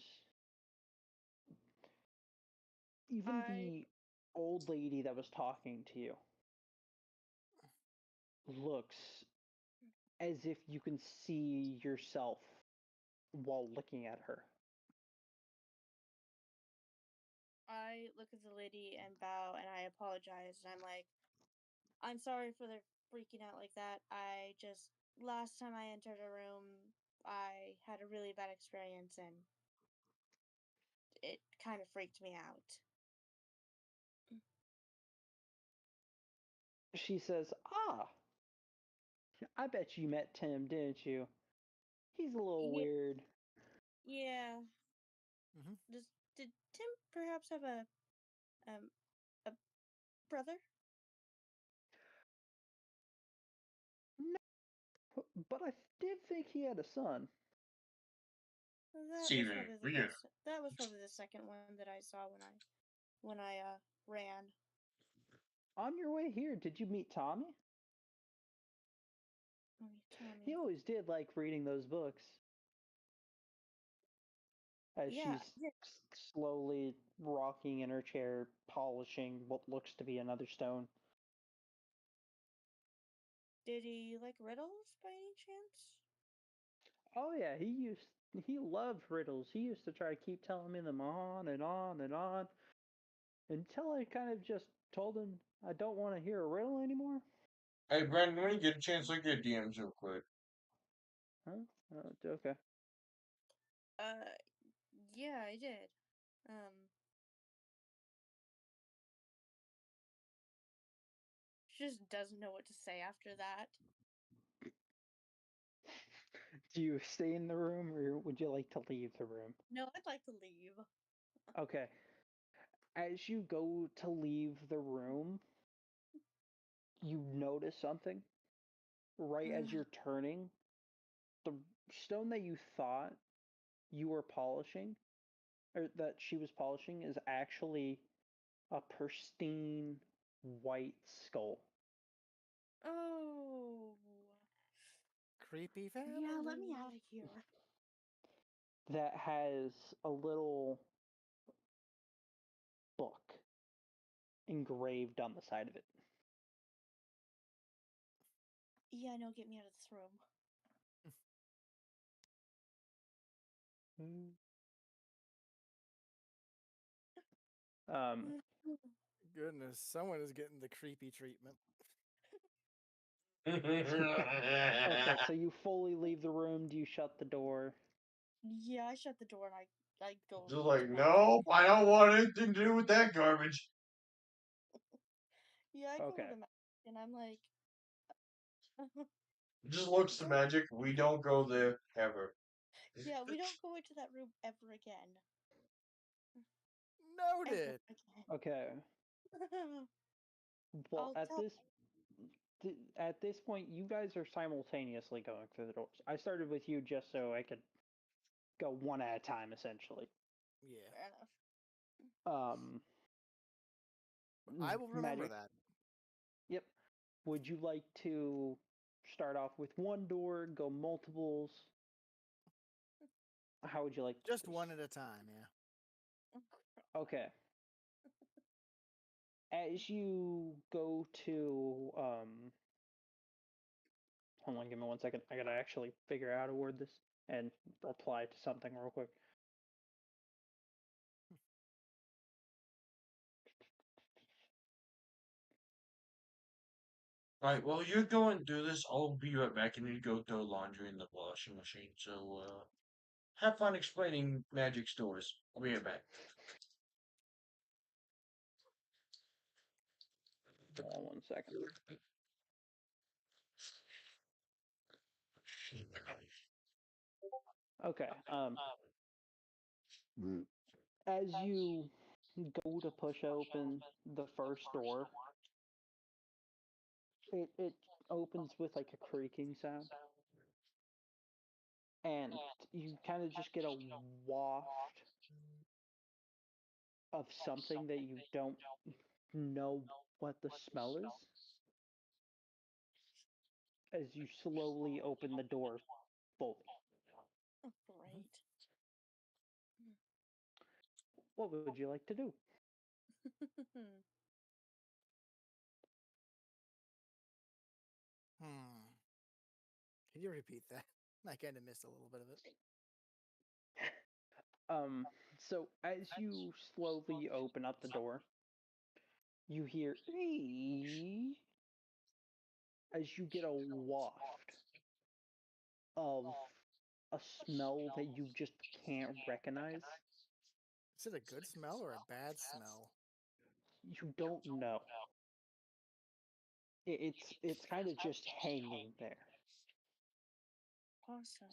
Even the old lady that was talking to you looks as if you can see yourself while looking at her. I look at the lady and bow and I apologize. And I'm like, I'm sorry for the freaking out like that. I just, last time I entered a room, I had a really bad experience and it kind of freaked me out. She says, "Ah, I bet you met Tim, didn't you? He's a little weird." Yeah. Mm-hmm. Did Tim perhaps have a brother? No, but I did think he had a son. Steven, weird. That was probably the second one that I saw when I ran. On your way here, did you meet Tommy? Tommy. He always did like reading those books. As Yeah, she's slowly rocking in her chair, polishing what looks to be another stone. Did he like riddles by any chance? Oh yeah, he loved riddles. He used to try to keep telling me them on and on and on until I kind of just told him I don't want to hear a riddle anymore. Hey, Brandon, when you get a chance, look at DMs real quick. Huh? Okay. Yeah, I did. She just doesn't know what to say after that. Do you stay in the room or would you like to leave the room? No, I'd like to leave. Okay. As you go to leave the room, you notice something. Right as you're turning, the stone that you thought you were polishing, or that she was polishing, is actually a pristine white skull. Oh. Creepy family. Yeah, let me out of here. That has a little book engraved on the side of it. Yeah, no, get me out of this room. Um, Goodness, someone is getting the creepy treatment. okay, so you fully leave the room. Do you shut the door? Yeah, I shut the door and I go. Just like, nope, I don't want anything to do with that garbage. Yeah, I go Okay. to the magic and I'm like. Just looks to magic. We don't go there ever. Yeah, we don't go into that room ever again. Noted. Okay. Well, at this point, you guys are simultaneously going through the doors. I started with you just so I could go one at a time, essentially. Yeah. Fair enough. I will remember Magic. that. Yep. Would you like to start off with one door, go multiples? How would you like to Just do one this? at a time, yeah. Okay. As you go to hold on, give me 1 second. I gotta actually figure out how to word this and reply to something real quick. Alright, well, you're going to do this. I'll be right back. I need to go throw laundry in the washing machine. So, have fun explaining magic stores. I'll be right back. Hold on 1 second. Okay. As you go to push open the first door, it opens with like a creaking sound, and you kind of just get a waft of something that you don't know what the smell is as you slowly open the door fully. Great. What would you like to do? Can you repeat that? I kind of missed a little bit of it. So as you slowly open up the door, you hear "Ee," as you get a waft of a smell that you just can't recognize. Is it a good smell or a bad smell? You don't know. It's kind of just hanging there, Awesome.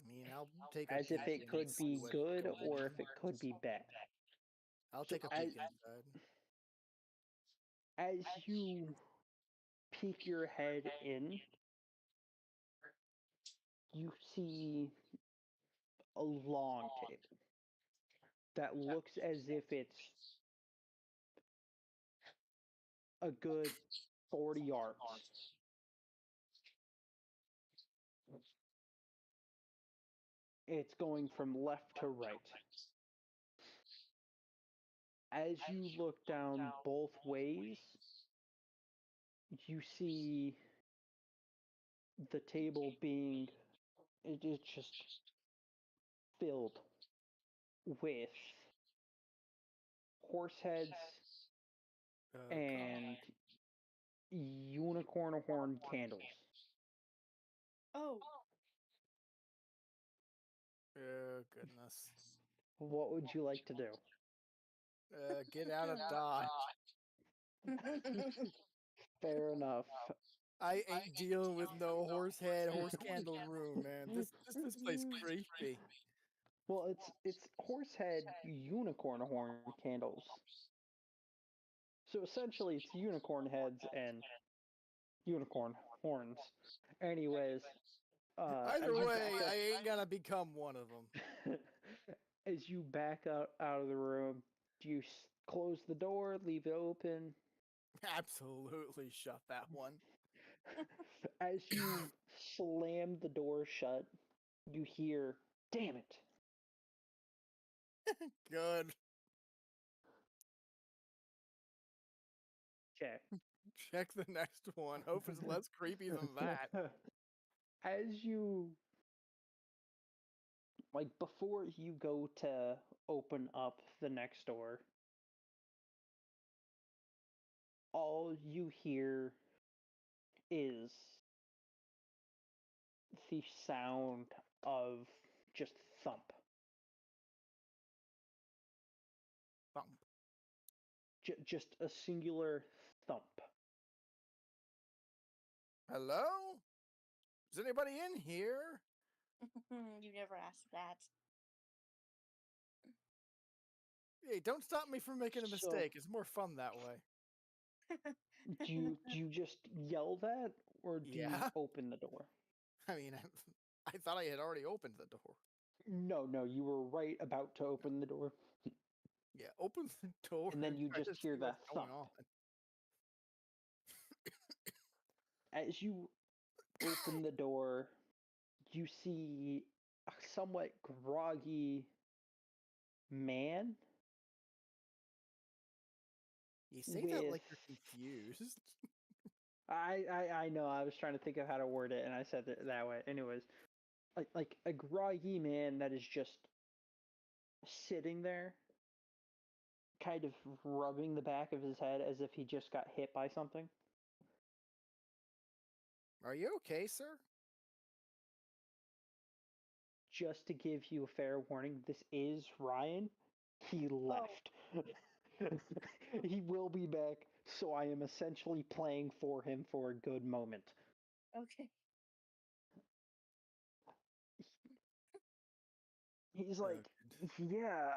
I mean, I'll take a as peek if it and could see be what's good going or on. if it could be bad. I'll So take a peek inside. as you peek your head in, you see a long table that looks as if it's a good 40 yards. It's going from left to right. As you look down both ways, you see the table being, it is just filled with horse heads Oh, and unicorn horn candles. Oh, Oh, goodness. What would you like to do? Get out of Dodge. Fair enough. I ain't dealing with no horse head, horse candle room, man. This place creepy. Well, it's horse head unicorn horn candles. So essentially, it's unicorn heads and unicorn horns. Anyways, as Either you way, back I ain't gonna become one of them. up, as you back out of the room, do you close the door, leave it open? Absolutely shut that one. As you slam the door shut, you hear, "Damn it!" Good. Okay. Check the next one. Hope it's less creepy than that. As you like before you go to open up the next door, all you hear is the sound of just thump. Thump. Just a singular thump. Hello? Is anybody in here? you never asked that. Hey, don't stop me from making a So- mistake. It's more fun that way. Do you just yell that, or do you Yeah. open the door? I mean, I thought I had already opened the door. No, you were right about to open the door, Yeah, open the door. and then you try to just hear see that what's going thump. on. As you open the door, you see a somewhat groggy man You say that like with you're confused. I know, I was trying to think of how to word it and I said it that way. Anyways, like a groggy man that is just sitting there, kind of rubbing the back of his head as if he just got hit by something. Are you okay, sir? Just to give you a fair warning, this is Ryan. He left. He will be back, so I am essentially playing for him for a good moment. Okay. He's like, yeah,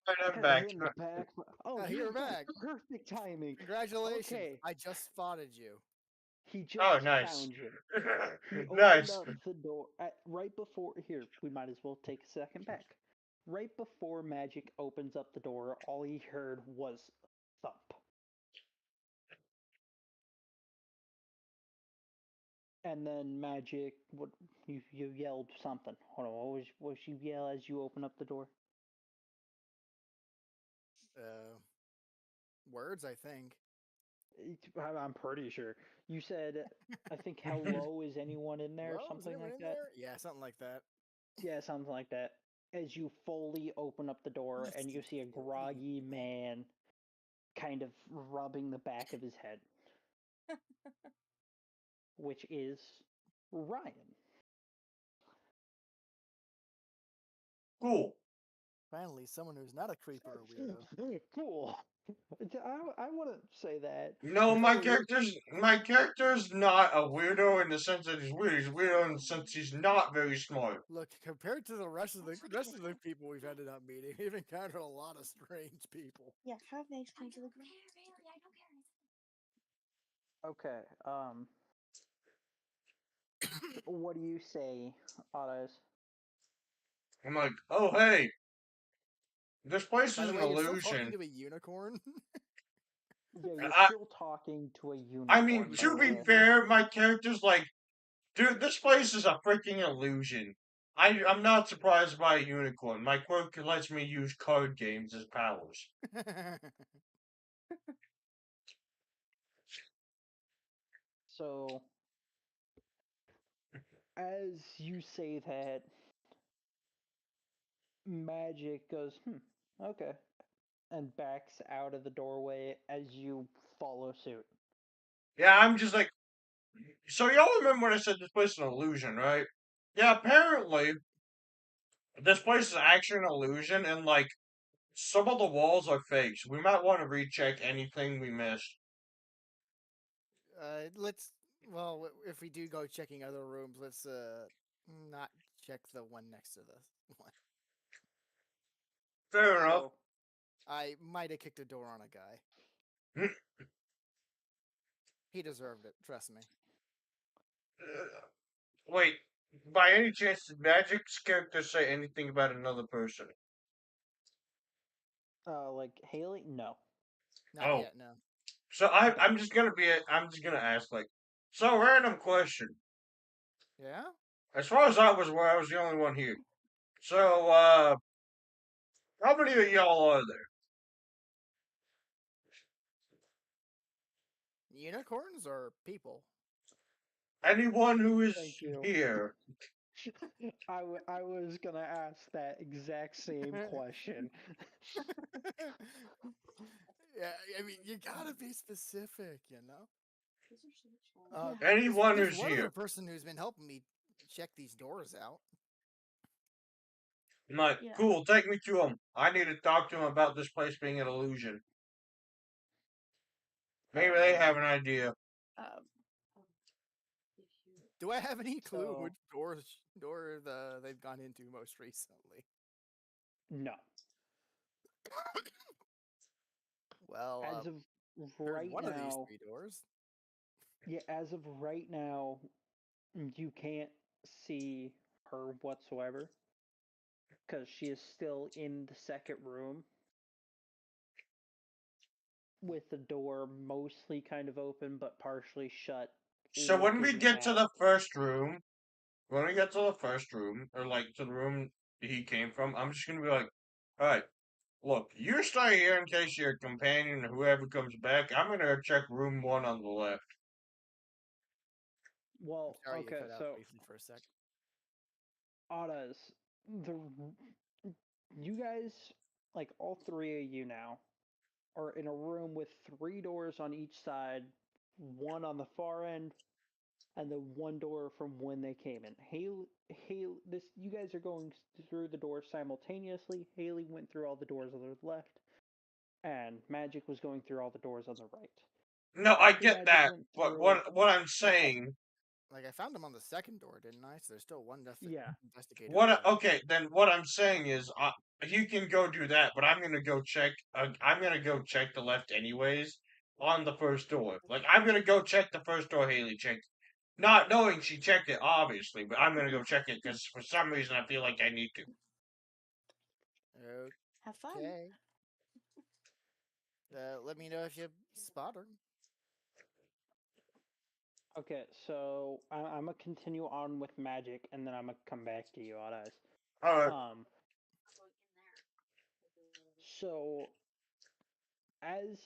Alright, I'm Kinda back. hit in the back. Oh, you're back. Perfect timing. Congratulations! Okay. I just spotted you. He just Oh, nice. found you. He opened Nice. up the door right before. Here, we might as well take a second back. Right before Magic opens up the door, all he heard was thump. And then Magic, what you yelled something. Hold on, what was you yell as you open up the door? Words, I think. I'm pretty sure. You said, I think, hello, is anyone in there? Hello? Is Something anyone like in that? there? Yeah, something like that. Yeah, something like that. As you fully open up the door and you see a groggy man kind of rubbing the back of his head, which is Ryan. Cool. Finally, someone who's not a creeper or weirdo. Cool. I wouldn't say that. No, my Hey, look, character's not a weirdo in the sense that he's weird. He's weirdo in the sense he's not very smart. Look, compared to the rest of the people we've ended up meeting, we've encountered a lot of strange people. Yeah, have nice come to the ground. Okay, what do you say, Ottos? I'm like, oh hey, this place By is the an way, you're still talking illusion. to a unicorn? Yeah, you're I, still talking to a unicorn. I mean, by to the be way. fair, my character's like, dude, this place is a freaking illusion. I'm not surprised by a unicorn. My quirk lets me use card games as powers. So, as you say that, Magic goes, okay, and backs out of the doorway as you follow suit. Yeah, I'm just like, so y'all remember when I said this place is an illusion, right? Yeah, apparently this place is actually an illusion, and like some of the walls are fakes. We might want to recheck anything we missed. Let's. Well, if we do go checking other rooms, let's not check the one next to the one. Fair enough. So, I might have kicked a door on a guy. He deserved it. Trust me. Wait, by any chance did Magic's character say anything about another person? like Haley, no. Not yet. No. So I'm just gonna ask like, so random question. Yeah. As far as I was aware, I was the only one here. So how many of y'all are there? Unicorns or people? Anyone who is Thank you. here? I was gonna ask that exact same question. Yeah, I mean, you gotta be specific, you know. Anyone there's who's one here? other person who's been helping me check these doors out. I'm like, Yeah. cool, take me to him. I need to talk to him about this place being an illusion. Maybe they have an idea. Do I have any clue So- which door they've gone into most recently? No. Well, As of there's right one of these now, three doors. yeah, as of right now, you can't see her whatsoever because she is still in the second room with the door mostly kind of open but partially shut. So when we looking get to at- the first room, or like to the room he came from, I'm just gonna be like, alright, look, you stay here in case your companion or whoever comes back. I'm gonna check room 1 on the left. Well, Sorry, okay, you cut out so briefly for a sec. Ottas, you guys, like all three of you now, are in a room with three doors on each side, one on the far end, and the one door from when they came in. Haley, you guys are going through the doors simultaneously. Haley went through all the doors on the left, and Magic was going through all the doors on the right. No, I After get Magic that, went but through- what I'm saying, Like I found them on the second door, didn't I? So there's still one Yeah. investigator. what I'm saying is, he can go do that, but I'm gonna go check. I'm gonna go check the left anyways on the first door. Like I'm gonna go check the first door Haley checked, not knowing she checked it obviously, but I'm gonna go check it because for some reason I feel like I need to. Have fun. Okay. Let me know if you spot her. Okay, so I'm gonna continue on with magic, and then I'm gonna come back to you, Odd Eyes. All right. So as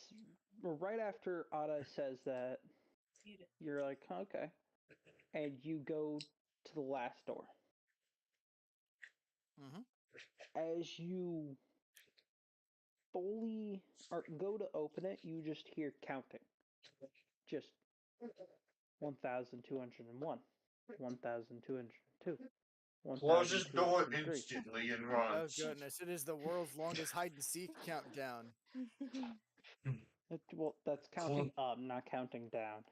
right after Odd Eyes says that, you're like, okay, and you go to the last door. Mm-hmm. As you fully or go to open it, you just hear counting. Just 1,201, 1,202, Closes door 1,203. instantly and Oh runs. goodness! It is the world's longest hide and seek countdown. Well, that's counting up, not counting down.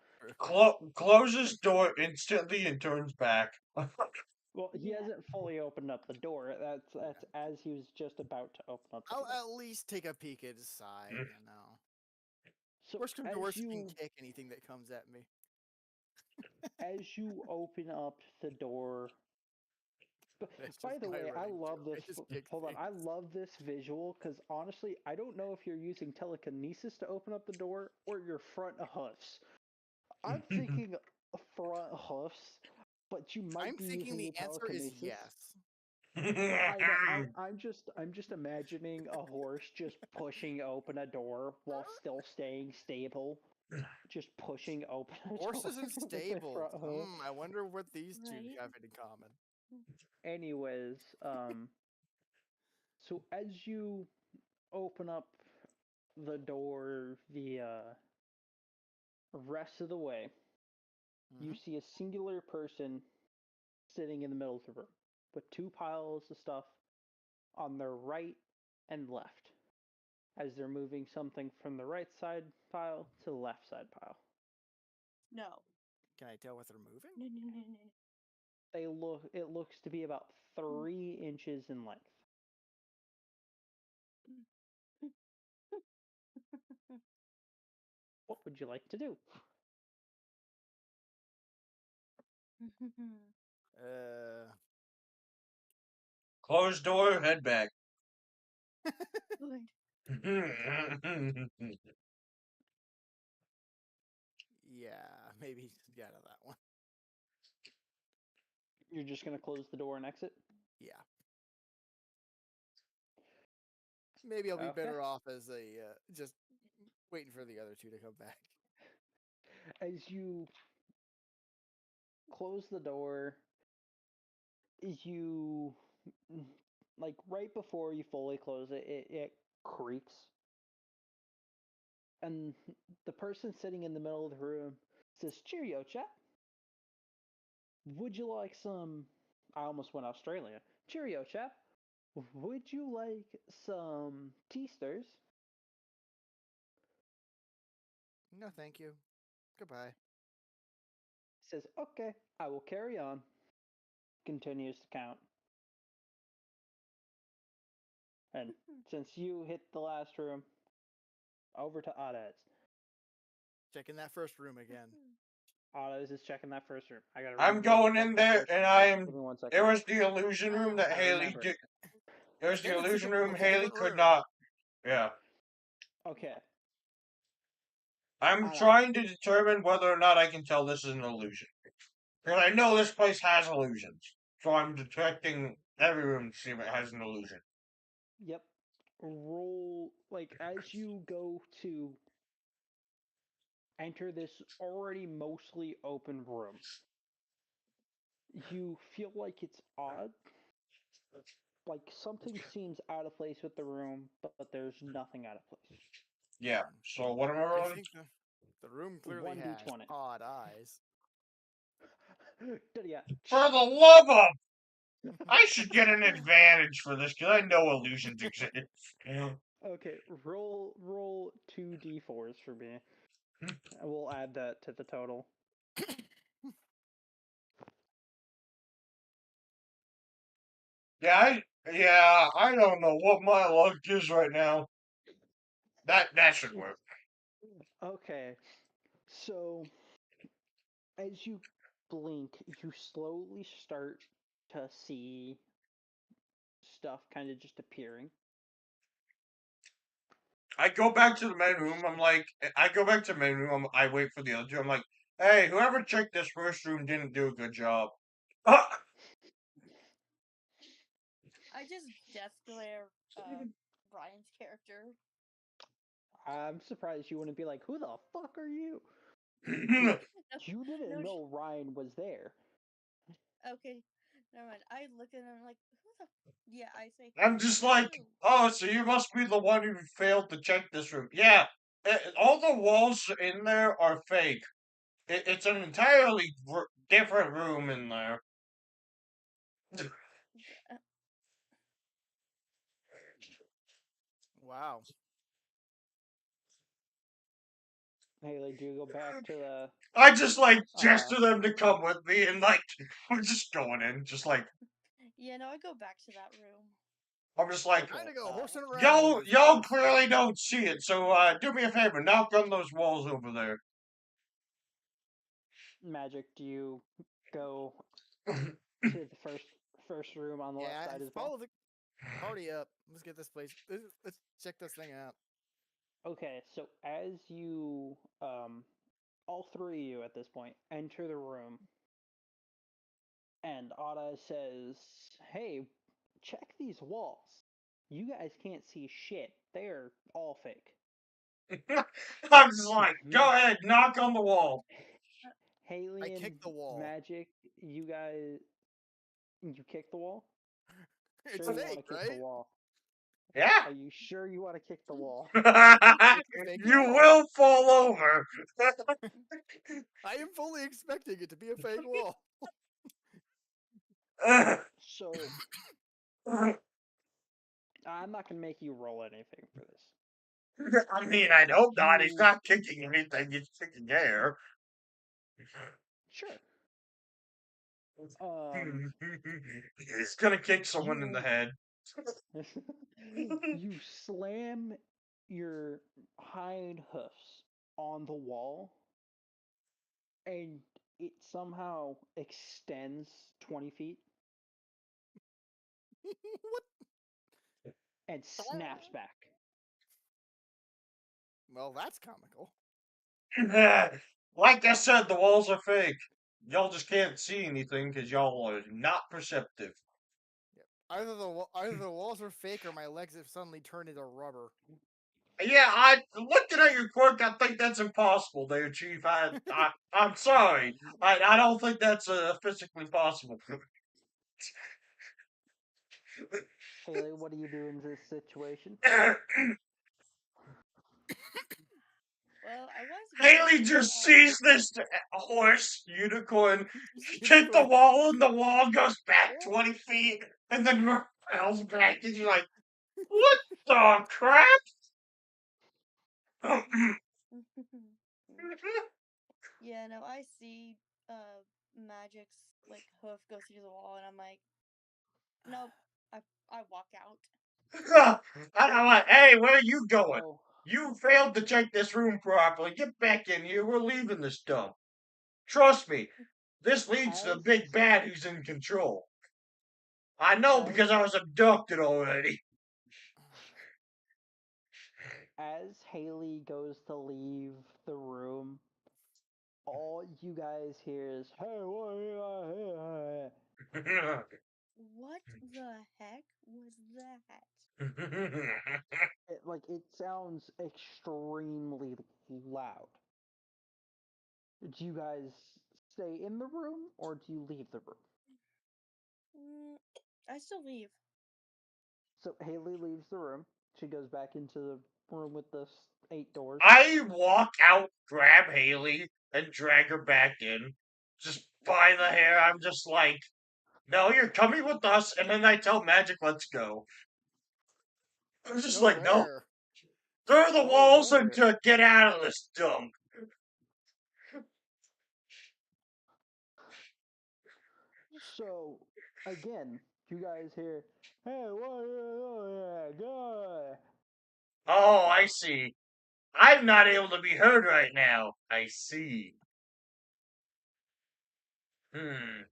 Closes door instantly and turns back. Well, he hasn't fully opened up the door. That's as he was just about to open up the I'll door. at least take a peek inside. You know. So Worst comes to as worst, you can you kick anything that comes at me. as you open up the door. That's By just the my way, I running love joke. this. I just kick Hold on, things. I love this visual because honestly, I don't know if you're using telekinesis to open up the door or your front hoofs. I'm thinking front hoofs, but you might I'm be thinking using the your answer is telekinesis. yes. I know. I'm just imagining a horse just pushing open a door while still staying stable. Just pushing open a Horses door and with their stables. front hoof. I wonder what these two Right. have in common. Anyways, so as you open up the door the rest of the way, you Mhm. see a singular person sitting in the middle of the room with two piles of stuff on their right and left as they're moving something from the right side pile to the left side pile. No. Can I tell what they're moving? No. It looks to be about 3 inches in length. What would you like to do? Uh, Closed door, head back. Good. yeah, maybe get out of that one. You're just going to close the door and exit? Yeah. Maybe I'll be Okay. better off as a just waiting for the other two to come back. As you close the door, you like right before you fully close it, it creaks. And the person sitting in the middle of the room says, "Cheerio, chap. Would you like some?" I almost went Australian. "Cheerio, chap. Would you like some tea stirs?" No, thank you. Goodbye. Says, "Okay, I will carry on." Continues to count. And since you hit the last room, over to Oddaz. Checking that first room again. Oddaz is checking that first room. I gotta I'm remember going what in the there, first and room I is. am. Give me 1 second. It was the illusion room that I Haley remember. did. It was the And it's a illusion room completely Haley different could room. not. Yeah. Okay. I'm Oddaz. trying to determine whether or not I can tell this is an illusion. Because I know this place has illusions. So I'm detecting every room to see if it has an illusion. Yep. Roll, like, as you go to enter this already mostly open room, you feel like it's odd. Like something seems out of place with the room, but there's nothing out of place. Yeah. So what am I I rolling? think the room clearly has 1d20. odd eyes. Yeah. For the love of! I should get an advantage for this because I know illusions exist. Okay, roll 2d4s for me. We'll add that to the total. Yeah, Yeah, I don't know what my luck is right now. That should work. Okay, so as you blink, you slowly start to see stuff kind of just appearing. I go back to the main room. I go back to the main room. I wait for the other two. I'm like, hey, whoever checked this first room didn't do a good job. I just death glare Ryan's character. I'm surprised you wouldn't be like, "Who the fuck are you?" I'm You didn't No, know Ryan was there. Okay, never mind. I look at him like, who the? Yeah, I say. just "Who are like, you?" oh, so you must be the one who failed to check this room. Yeah, all the walls in there are fake. It's an entirely different room in there. Uh, Wow. Haley, do you go back to the I just like uh gesture them to come with me, and like we're just going in, just like Yeah, no, I go back to that room. I'm just like okay, Kind of go horsing around in y'all this y'all place. clearly don't see it, so do me a favor, knock on those walls over there. Magic, do you go to the first room on the left Yeah, side as well? follow the party up. Let's get this place. Let's check this thing out. Okay, so as you all three of you at this point enter the room, and Ada says, "Hey, check these walls. You guys can't see shit. They're all fake." I'm just like, go Ma- ahead, knock on the wall. Haley I kick and the wall. Magic, you guys, you kick the wall? It's Sure, you want fake, to kick the right? wall? Yeah. Are you sure you want to kick the wall? It's a fake You wall. will fall over. I am fully expecting it to be a fake wall. So, I'm not going to make you roll anything for this. I mean, I hope not. He's You. not kicking anything. He's kicking air. Sure. Um, He's gonna kick someone in the you. head. You slam your hind hoofs on the wall, and it somehow extends 20 feet What? and snaps back. Well, that's comical. Like I said, the walls are fake. Y'all just can't see anything because y'all are not perceptive. Yep. Either the walls are fake or my legs have suddenly turned into rubber. Yeah, I looking at your quirk. I think that's impossible, there, Chief. I'm sorry. I don't think that's physically possible. Haley, what do you do in this situation? Well, I was Haley going to just sees this horse unicorn hit the Unicorn. wall, and the wall goes back Yeah. 20 feet, and then repels back, and you're like, what the crap? Yeah, no, I see Magic's like hoof go through the wall, and I'm like, nope. I walk out. I'm like, hey, where are you going? So, You failed to check this room properly. Get back in here. We're leaving this dump. Trust me, this leads to the as big bad who's in control. I know as because I was abducted already. as Haley goes to leave the room, all you guys hear is, "Hey, what are you here?" What the heck was that? It sounds extremely loud. Do you guys stay in the room or do you leave the room? I still leave. So Haley leaves the room. She goes back into the room with the 8 doors. I walk out, grab Haley, and drag her back in. Just by the hair. I'm just like, no, you're coming with us. And then I tell Magic, let's go. I'm just Go like, no, where? through the Go walls and where? to get out of this dump. So, again, You guys hear, "Hey, what are you doing there? Go!" Oh, I see. I'm not able to be heard right now. I see. Hmm.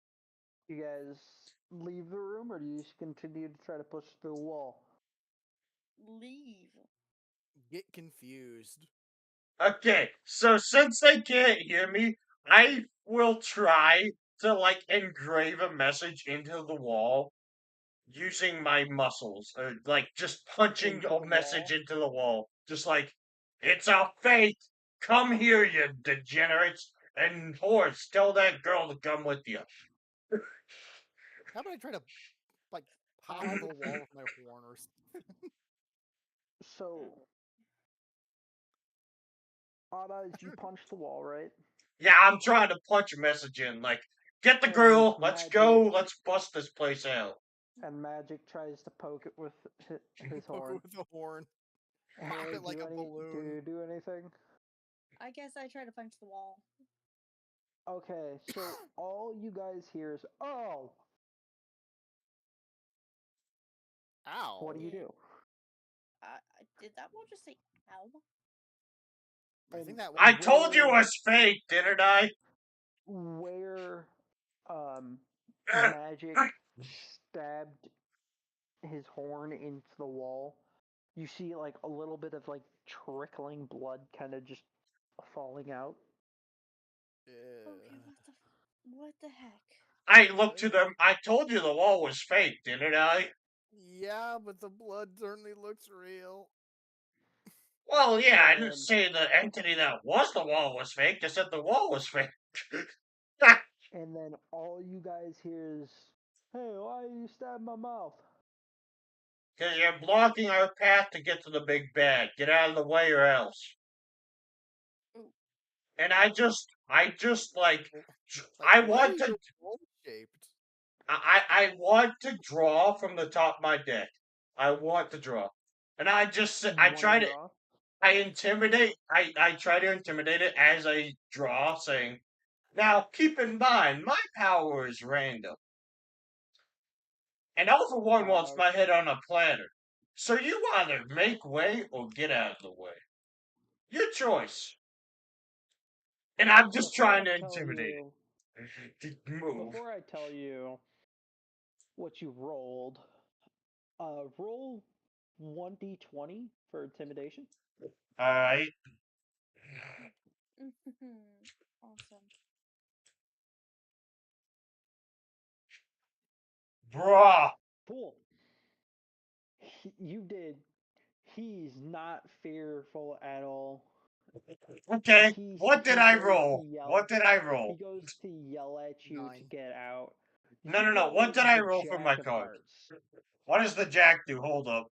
You guys leave the room, or do you just continue to try to push through the wall? Leave. Get confused. Okay, so since they can't hear me, I will try to like engrave a message into the wall using my muscles, or like just punching Into a the message wall? into the wall, just like it's a fake. Come here, you degenerates, and horse, tell that girl to come with you. How about I try to like pop I the wall with my horn or so Anna, you punch the wall, right? Yeah, I'm trying to punch a message in, like, get the And grill, let's go, let's bust this place out. Magic tries to poke it with his poke it horn. with a horn? Pop Hey, it like a balloon. Do you do anything? I guess I try to punch the wall. Okay, so all you guys hear is "oh." Ow. What do you do? Did that wall just say ow? I And think that I told you it was fake, didn't I? where Magic stabbed his horn into the wall, you see like a little bit of like trickling blood kind of just falling out. Okay, what the heck? I looked to them, I told you the wall was fake, didn't I? Yeah, but the blood certainly looks real. Well, yeah, I didn't And say the entity that was the wall was fake, I said the wall was fake. and then all you guys hear is, "Hey, why you stab my mouth?" Because you're blocking our path to get to the big bad. Get out of the way or else. And I just like, Like, I why want is to, your roll shaped? I want to draw from the top of my deck. I want to draw. And I just, You I want try to to, draw? I try to intimidate it as I draw, saying, now keep in mind, my power is random. And Alpha One wants my head on a platter. So you either make way or get out of the way. Your choice. And I'm just Before trying I to tell intimidate you, it. To move. before I tell you what you rolled, roll 1d20 for intimidation. Alright. Awesome. Bruh. Cool. You did. He's not fearful at all. Okay. What did I Goes to roll? yell. What did I He roll? goes to yell at you to 9. get out. No, You no, no. What rolled did I the roll for my Jack of card? Hearts. What does the Jack do? Hold up.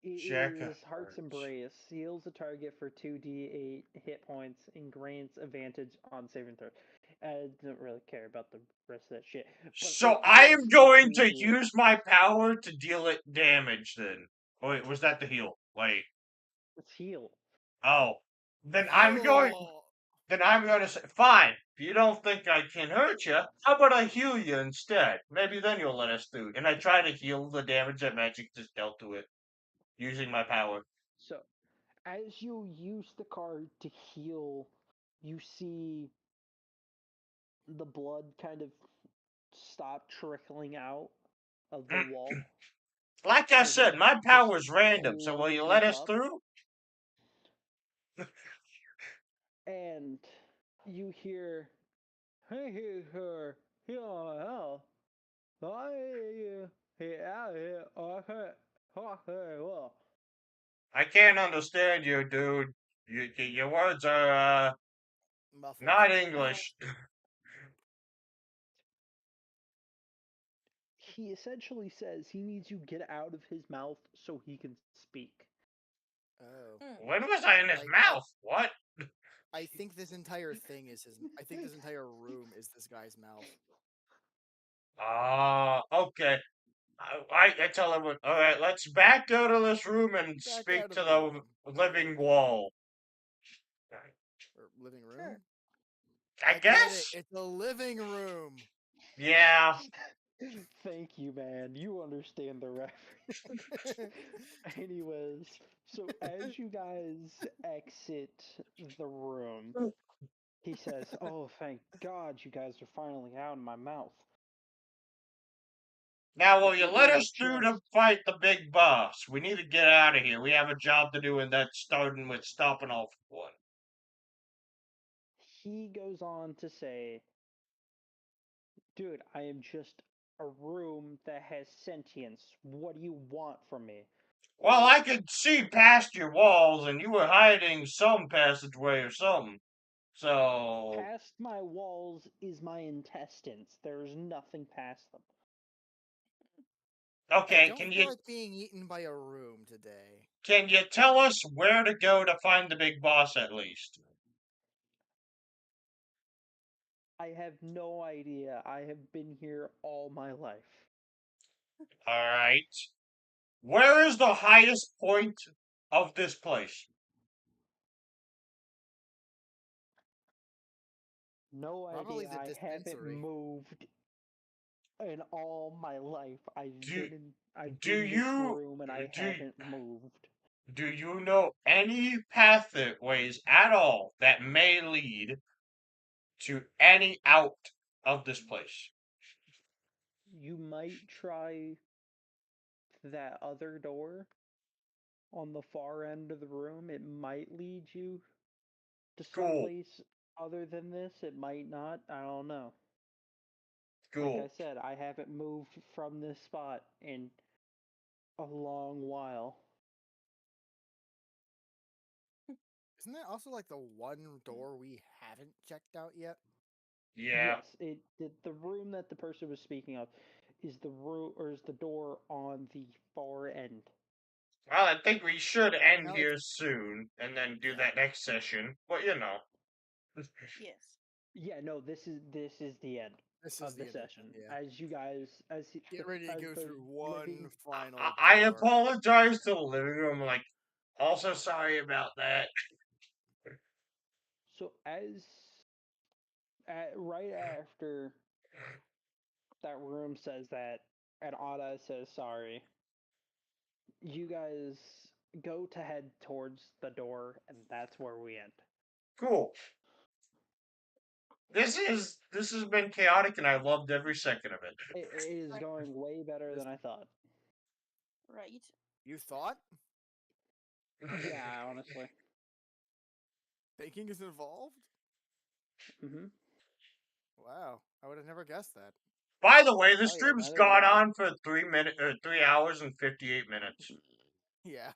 It Jack of is Heart's Hearts. Embrace. Heals the target for 2d8 hit points and grants advantage on saving throws. I don't really care about the rest of that shit. But So it I does am going to 2d8. use my power to deal it damage then. Oh, wait, was that the heal? Wait. It's heal. Oh. Then I'm going Heal! then I'm going to say, fine, if you don't think I can hurt you, how about I heal you instead? Maybe then you'll let us through. And I try to heal the damage that magic just dealt to it, using my power. So, as you use the card to heal, you see the blood kind of stop trickling out of the wall. Like I As it said, my just power's random, so will you let closes us up. through? And you hear, "Hey, here, hell, out here, okay, well." I can't understand you, dude. Your words are, Muffled. not English. He essentially says he needs you get out of his mouth so he can speak. Oh. When was I in his mouth? What? I think this entire thing is his. I think this entire room is this guy's mouth. Okay. I tell everyone, alright, let's back out of this room and Back speak out of to the room. the living wall. Or living room? I I get it. guess? It's a living room. Yeah. Thank you, man. You understand the reference. Anyways, so as you guys exit the room, he says, "Oh, thank God you guys are finally out of my mouth." Now, will But you it let was us through to just fight the big boss? We need to get out of here. We have a job to do, and that's starting with stopping off one. he goes on to say, "Dude, I am just a room that has sentience. What do you want from me?" Well, I could see past your walls, and you were hiding some passageway or something. So, Past my walls is my intestines. There's nothing past them. I okay, don't feel like being eaten by a room today. can you tell us where to go to find the big boss at least? I have no idea. I have been here all my life. All right. Where is the highest point of this place? No Probably idea. the I haven't dispensary. moved in all my life. Do I've do been this you room and I do haven't moved. do you know any pathways at all that may lead to any out of this place? You might try that other door on the far end of the room. It might lead you to Cool, someplace other than this. It might not. I don't know. Like I cool. said, I haven't moved from this spot in a long while. Isn't that also like the one door we haven't checked out yet? Yeah. Yes, the room that the person was speaking of is the room or is the door on the far end. Well, I think we should end Now here soon and then do Yeah. that next session. But you know. Yes. Yeah, no, this is the end This is of the the end. session. Yeah. As you guys, Get ready to as go the through one living, final I door. apologize to the living room. Like, also sorry about that. so right after that room says that, and Ada says sorry, you guys go to head towards the door, and that's where we end. Cool. This has been chaotic, and I loved every second of it. It is going way better than I thought. Right. You thought Yeah, honestly. baking is involved? Mm-hmm. Wow, I would have never guessed that. By the way, the Oh yeah, stream's neither did gone I. on for 3 hours and 58 minutes. Yeah.